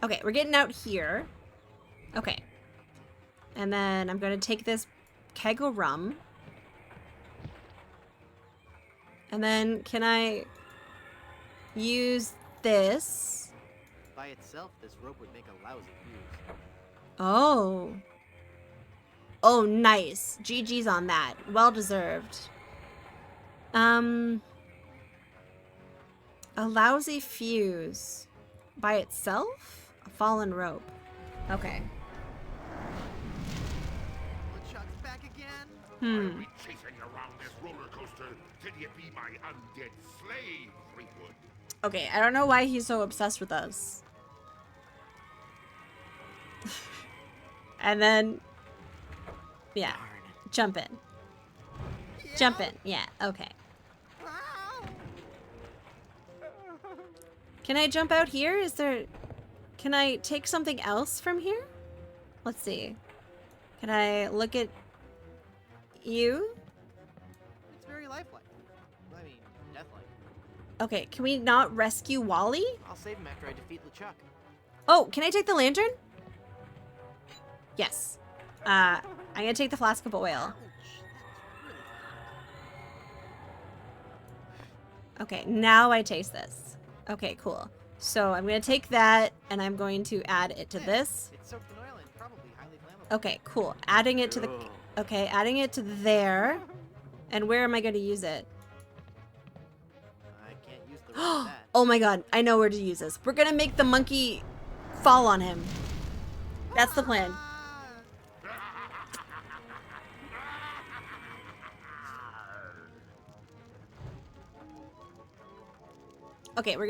Okay, we're getting out here. Okay. And then I'm going to take this keg of rum. And then can I use this? By itself, this rope would make a lousy fuse. Oh. Oh, nice. GG's on that. Well deserved. A lousy fuse. By itself? A fallen rope. Okay. LeChuck's back again? I'll be chasing you around this roller coaster till you be my undead slave, Fleetwood. Okay, I don't know why he's so obsessed with us. And then... Yeah. Jump in. Jump in. Yeah, okay. Can I jump out here? Is there... Can I take something else from here? Let's see. Can I look at you? It's very lifelike. I mean, deathlike. Okay, can we not rescue Wally? I'll save him after I defeat LeChuck. Oh, can I take the lantern? Yes. I'm gonna take the flask of oil. Okay, now I taste this. Okay, cool. So I'm gonna take that and I'm going to add it to this. It's soaked in oil and probably highly flammable. Okay, cool. Adding it to the... Okay, adding it to there. And where am I gonna use it? I can't use the rest of that. Oh my god, I know where to use this. We're gonna make the monkey fall on him. That's the plan. Okay, we're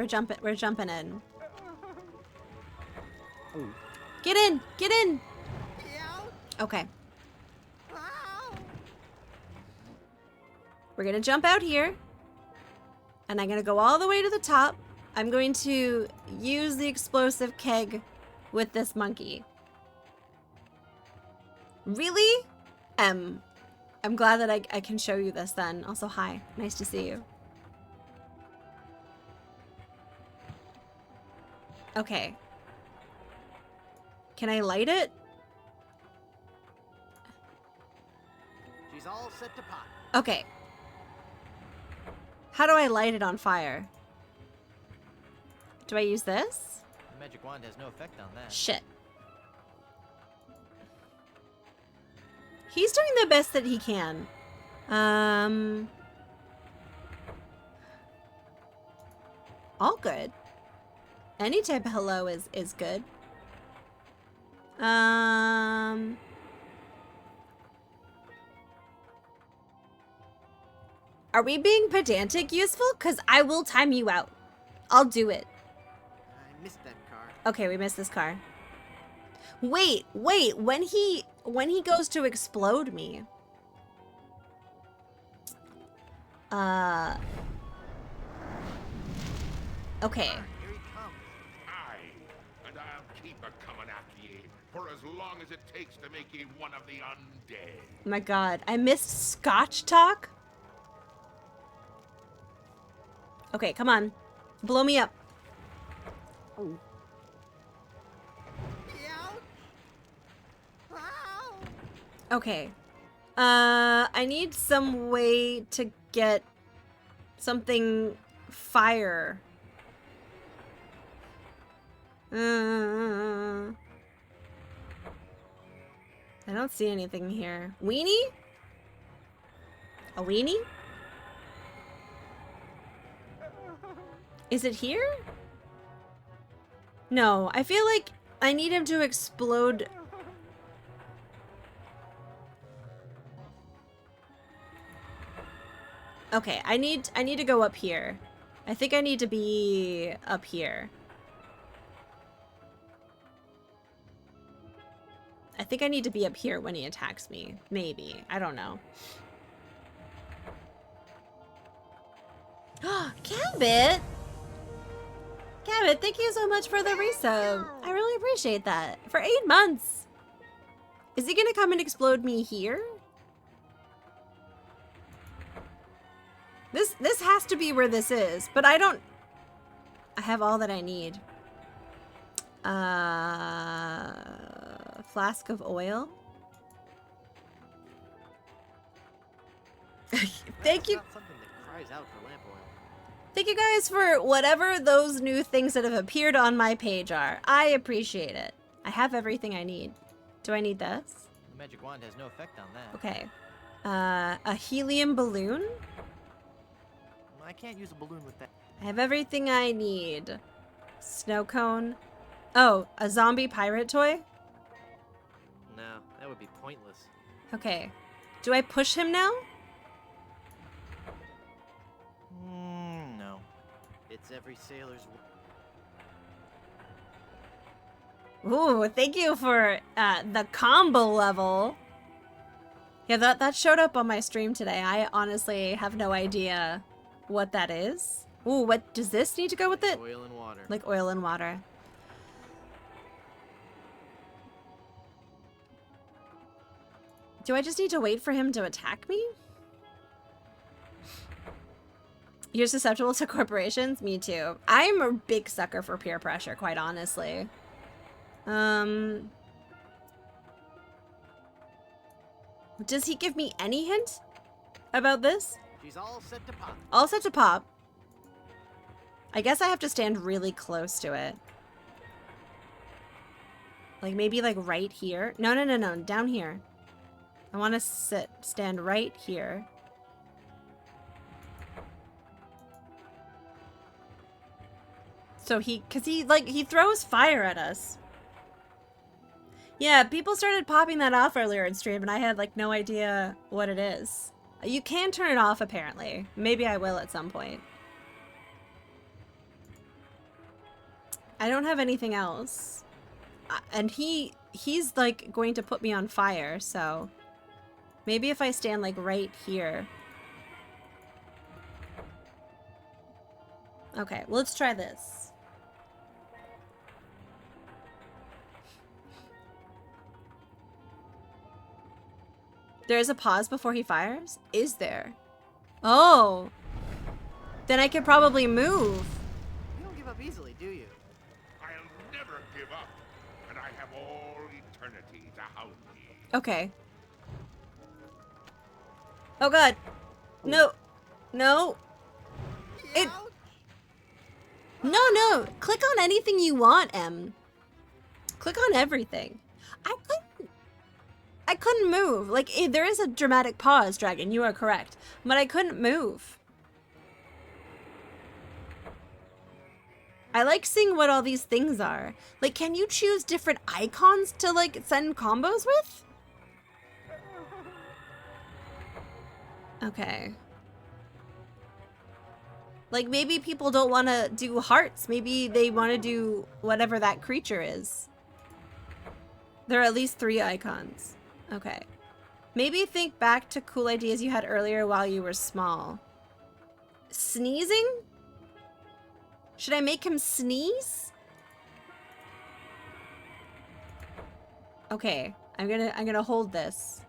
jumping in. Get in! Get in! Okay. We're gonna jump out here. And I'm gonna go all the way to the top. I'm going to use the explosive keg with this monkey. Really? I'm glad that I can show you this then. Also, hi. Nice to see you. Okay. Can I light it? She's all set to pop. Okay. How do I light it on fire? Do I use this? The magic wand has no effect on that. Shit. He's doing the best that he can. All good. Any type of hello is good. Are we being pedantic useful? Because I will time you out. I'll do it. I missed that car. Okay, we missed this car. Wait. When he goes to explode me. Okay. And I'll keep a-coming after ye for as long as it takes to make ye one of the undead. My god, I missed Scotch talk? Okay, come on. Blow me up. Okay. I need some way to get something fire. I don't see anything here. Weenie? A weenie? Is it here? No, I feel like I need him to explode. Okay, I need to go up here. I think I need to be up here. I think I need to be up here when he attacks me. Maybe. I don't know. Cabot! Cabot, thank you so much for the resub. I really appreciate that. For 8 months. Is he gonna come and explode me here? This has to be where this is, but I don't... I have all that I need. Flask of oil. Thank you. Not something that cries out for lamp oil. Thank you guys for whatever those new things that have appeared on my page are. I appreciate it. I have everything I need. Do I need this? The magic wand has no effect on that. Okay. A helium balloon? I can't use a balloon with that. I have everything I need. Snow cone. Oh, a zombie pirate toy? No, that would be pointless. Okay. Do I push him now? No. It's every sailor's... Ooh, thank you for the combo level. Yeah, that showed up on my stream today. I honestly have no idea what that is. Ooh, what does this need to go with it? Oil and water. Like oil and water. Do I just need to wait for him to attack me? You're susceptible to corporations? Me too. I'm a big sucker for peer pressure, quite honestly. Does he give me any hint about this? She's all set to pop. All set to pop. I guess I have to stand really close to it. Like maybe like right here. No, down here. I want to stand right here. So he throws fire at us. Yeah, people started popping that off earlier in stream and I had like no idea what it is. You can turn it off apparently. Maybe I will at some point. I don't have anything else. And he's like going to put me on fire, so maybe if I stand like right here. Okay, well, let's try this. There's a pause before he fires? Is there? Oh. Then I could probably move. You don't give up easily, do you? I'll never give up, and I have all eternity to hound me. Okay. Oh god. No. No. It... No. Click on anything you want, Em. Click on everything. I couldn't move. Like, there is a dramatic pause, Dragon. You are correct. But I couldn't move. I like seeing what all these things are. Like, can you choose different icons to, like, send combos with? Okay. Like, maybe people don't want to do hearts. Maybe they want to do whatever that creature is. There are at least 3 icons. Okay. Maybe think back to cool ideas you had earlier while you were small. Sneezing? Should I make him sneeze? Okay, I'm gonna hold this.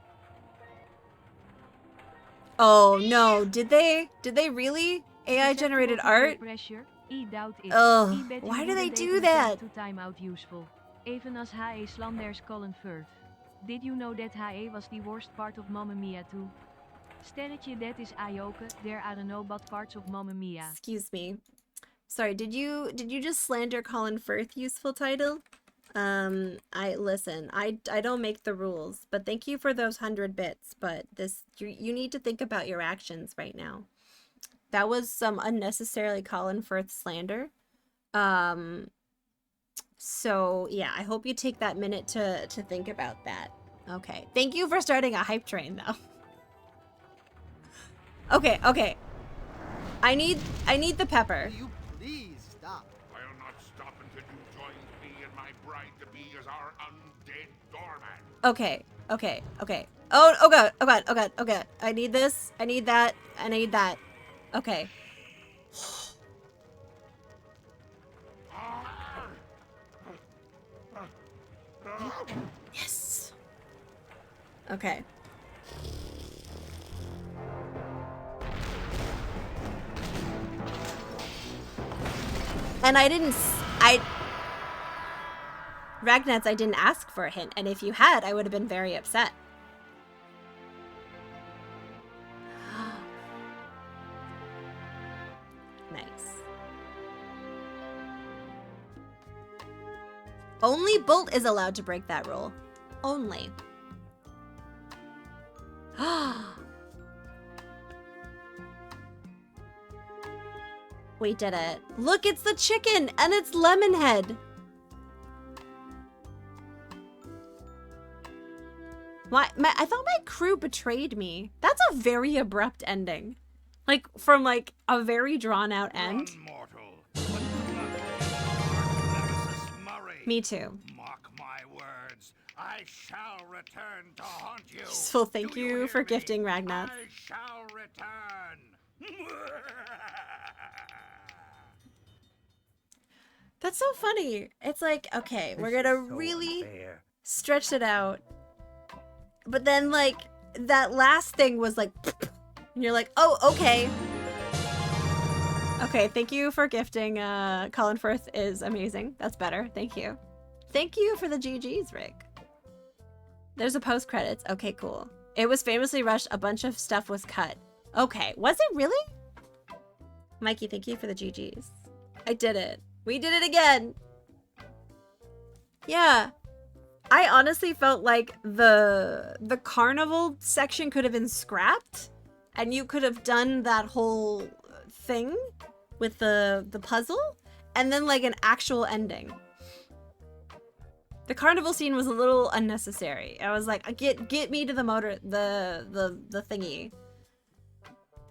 Oh no, did they really? AI generated art? Ugh, why do they do that? Evenals HE Slanders Colin Firth. Did you know that HE was the worst part of Mamma Mia too? Sterretje, that is Ayoke. There are no bad parts of Mamma Mia. Excuse me. Sorry, did you just slander Colin Firth, useful title? Listen, I don't make the rules, but thank you for those 100 bits, but you need to think about your actions right now. That was some unnecessarily Colin Firth slander. So yeah, I hope you take that minute to think about that. Okay, thank you for starting a hype train though. Okay. I need the pepper. You please stop. I'll not stop until you join me and my bride-to-be as our undead doorman. Okay. Oh god. I need this. I need that. I need that. Okay. Yes. Okay. And Ragnats, I didn't ask for a hint, and if you had, I would have been very upset. Nice. Only Bolt is allowed to break that rule. Only. We did it. Look, it's the chicken and it's Lemonhead. Why? I thought my crew betrayed me. That's a very abrupt ending. Like, from like a very drawn out end. Me too. Mark my words. I shall return to haunt you. Useful, thank you for gifting Ragnath. I shall return. That's so funny. It's like, okay, we're gonna really stretch it out. But then, like, that last thing was like, and you're like, oh, okay. Okay, thank you for gifting. Colin Firth is amazing. That's better. Thank you. Thank you for the GGs, Rick. There's a post-credits. Okay, cool. It was famously rushed. A bunch of stuff was cut. Okay, was it really? Mikey, thank you for the GGs. I did it. We did it again. Yeah. I honestly felt like the carnival section could have been scrapped and you could have done that whole thing with the puzzle and then like an actual ending. The carnival scene was a little unnecessary. I was like, get me to the motor, the thingy.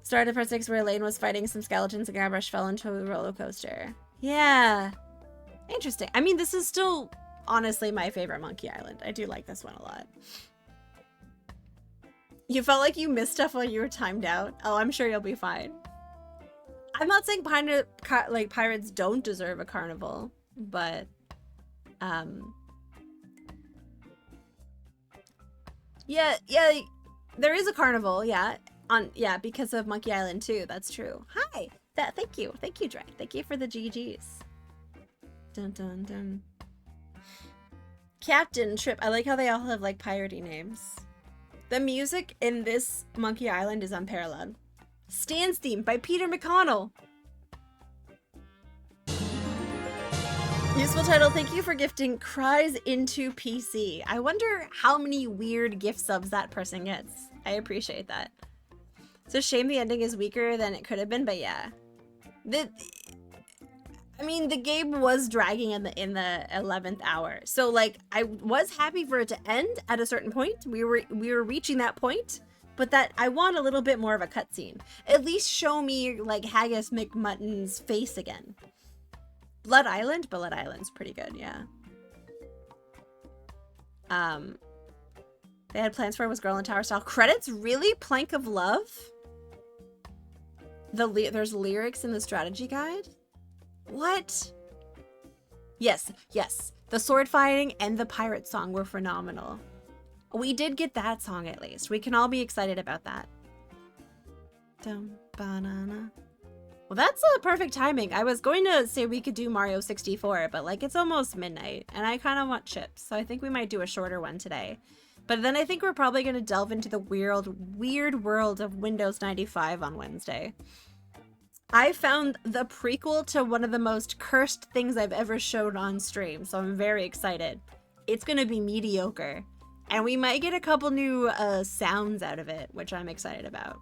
Started part 6 where Elaine was fighting some skeletons and Guybrush fell into a roller coaster. Yeah. Interesting. I mean, this is still honestly my favorite Monkey Island. I do like this one a lot. You felt like you missed stuff while you were timed out? Oh, I'm sure you'll be fine. I'm not saying pirates don't deserve a carnival, but yeah, there is a carnival, yeah. Because of Monkey Island 2, that's true. Hi. Thank you, Dre. Thank you for the GGs. Dun dun dun. Captain Trip. I like how they all have like piratey names. The music in this Monkey Island is unparalleled. Stan's Theme by Peter McConnell. Useful title. Thank you for gifting Cries into PC. I wonder how many weird gift subs that person gets. I appreciate that. It's a shame the ending is weaker than it could have been, but yeah. I mean, the game was dragging in the 11th hour. So like I was happy for it to end at a certain point. We were reaching that point, but that I want a little bit more of a cutscene. At least show me like Haggis McMutton's face again. Blood Island's pretty good, yeah. They had plans for it was Girl in Tower style. Credits? Really? Plank of Love? There's lyrics in the strategy guide? What? Yes. The sword fighting and the pirate song were phenomenal. We did get that song at least. We can all be excited about that. Dum banana. Well, that's perfect timing. I was going to say we could do Mario 64, but like it's almost midnight and I kind of want chips. So I think we might do a shorter one today. But then I think we're probably going to delve into the weird world of Windows 95 on Wednesday. I found the prequel to one of the most cursed things I've ever showed on stream, so I'm very excited. It's going to be mediocre, and we might get a couple new sounds out of it, which I'm excited about.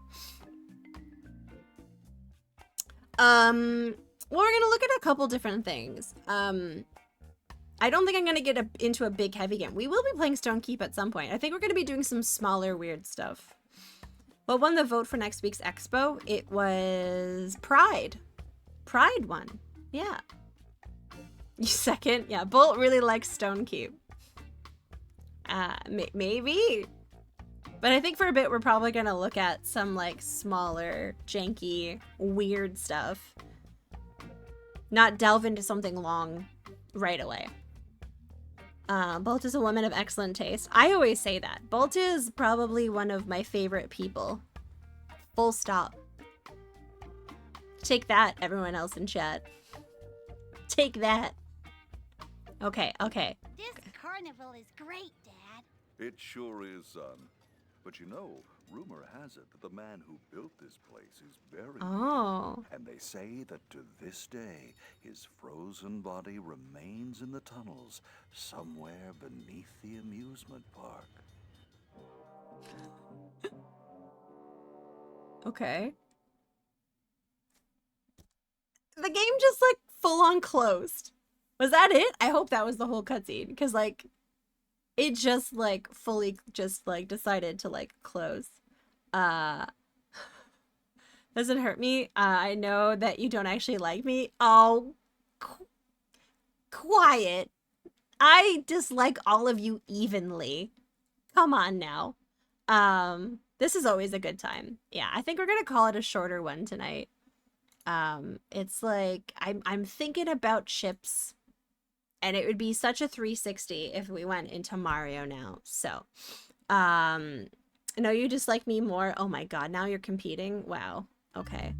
Well, we're going to look at a couple different things. I don't think I'm going to get into a big heavy game. We will be playing Stone Keep at some point. I think we're going to be doing some smaller weird stuff. What won the vote for next week's expo? It was Pride. Pride won. Yeah. You second? Yeah, Bolt really likes Stone Keep. Maybe. But I think for a bit we're probably going to look at some like smaller, janky, weird stuff. Not delve into something long right away. Bolt is a woman of excellent taste. I always say that. Bolt is probably one of my favorite people. Full stop. Take that, everyone else in chat. Take that. Okay. This carnival is great, Dad. It sure is, son. But you know, Rumor has it that the man who built this place is buried. Oh. And they say that to this day, his frozen body remains in the tunnels somewhere beneath the amusement park. Okay. The game just like full on closed. Was that it? I hope that was the whole cutscene, because like it just like fully just like decided to like close. Doesn't hurt me. I know that you don't actually like me. Oh, quiet. I dislike all of you evenly. Come on now. This is always a good time. Yeah, I think we're gonna call it a shorter one tonight. It's like I'm thinking about chips, and it would be such a 360 if we went into Mario now. So, no, you dislike me more. Oh my god, now you're competing. Wow. Okay.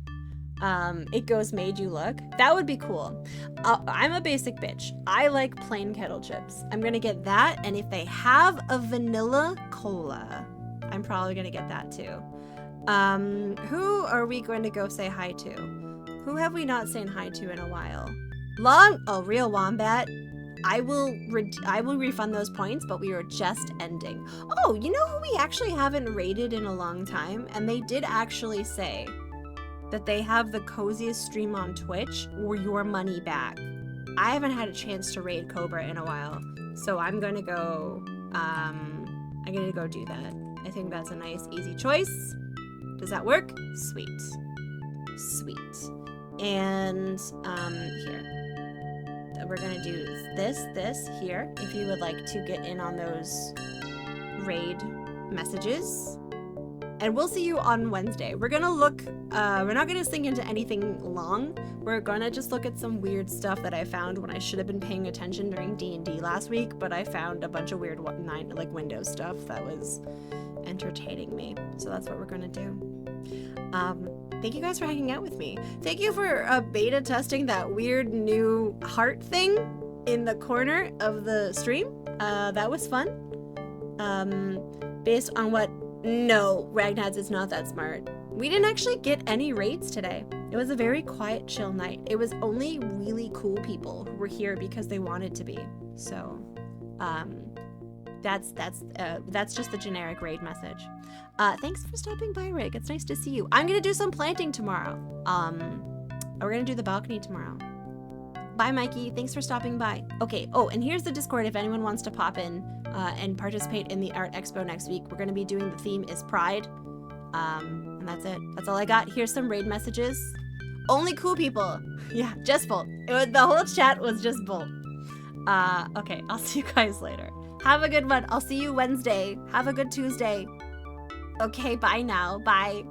It Goes Made You Look. That would be cool. I'm a basic bitch. I like plain kettle chips. I'm gonna get that, and if they have a vanilla cola, I'm probably gonna get that too. Who are we going to go say hi to? Who have we not seen hi to in a while? Real Wombat. I will refund those points, but we are just ending. Oh, you know who we actually haven't raided in a long time? And they did actually say that they have the coziest stream on Twitch, or your money back. I haven't had a chance to raid Cobra in a while, so I'm gonna go do that. I think that's a nice, easy choice. Does that work? Sweet. Sweet. And, here. We're gonna do this here, if you would like to get in on those raid messages. And we'll see you on Wednesday. We're gonna look, we're not gonna sink into anything long. We're gonna just look at some weird stuff that I found when I should have been paying attention during D&D last week, but I found a bunch of weird Windows stuff that was entertaining me. So that's what we're gonna do. Thank you guys for hanging out with me. Thank you for beta testing that weird new heart thing in the corner of the stream. That was fun. Based on what... No, Ragnads is not that smart. We didn't actually get any raids today. It was a very quiet, chill night. It was only really cool people who were here because they wanted to be. So, that's just the generic raid message. Thanks for stopping by, Rick. It's nice to see you. I'm gonna do some planting tomorrow. We're gonna do the balcony tomorrow. Bye, Mikey. Thanks for stopping by. Okay. Oh, and here's the Discord if anyone wants to pop in and participate in the Art Expo next week. We're gonna be doing the theme is Pride. And that's it. That's all I got. Here's some raid messages. Only cool people. Yeah, just Bolt. The whole chat was just Bolt. Okay. I'll see you guys later. Have a good one. I'll see you Wednesday. Have a good Tuesday. Okay, bye now. Bye.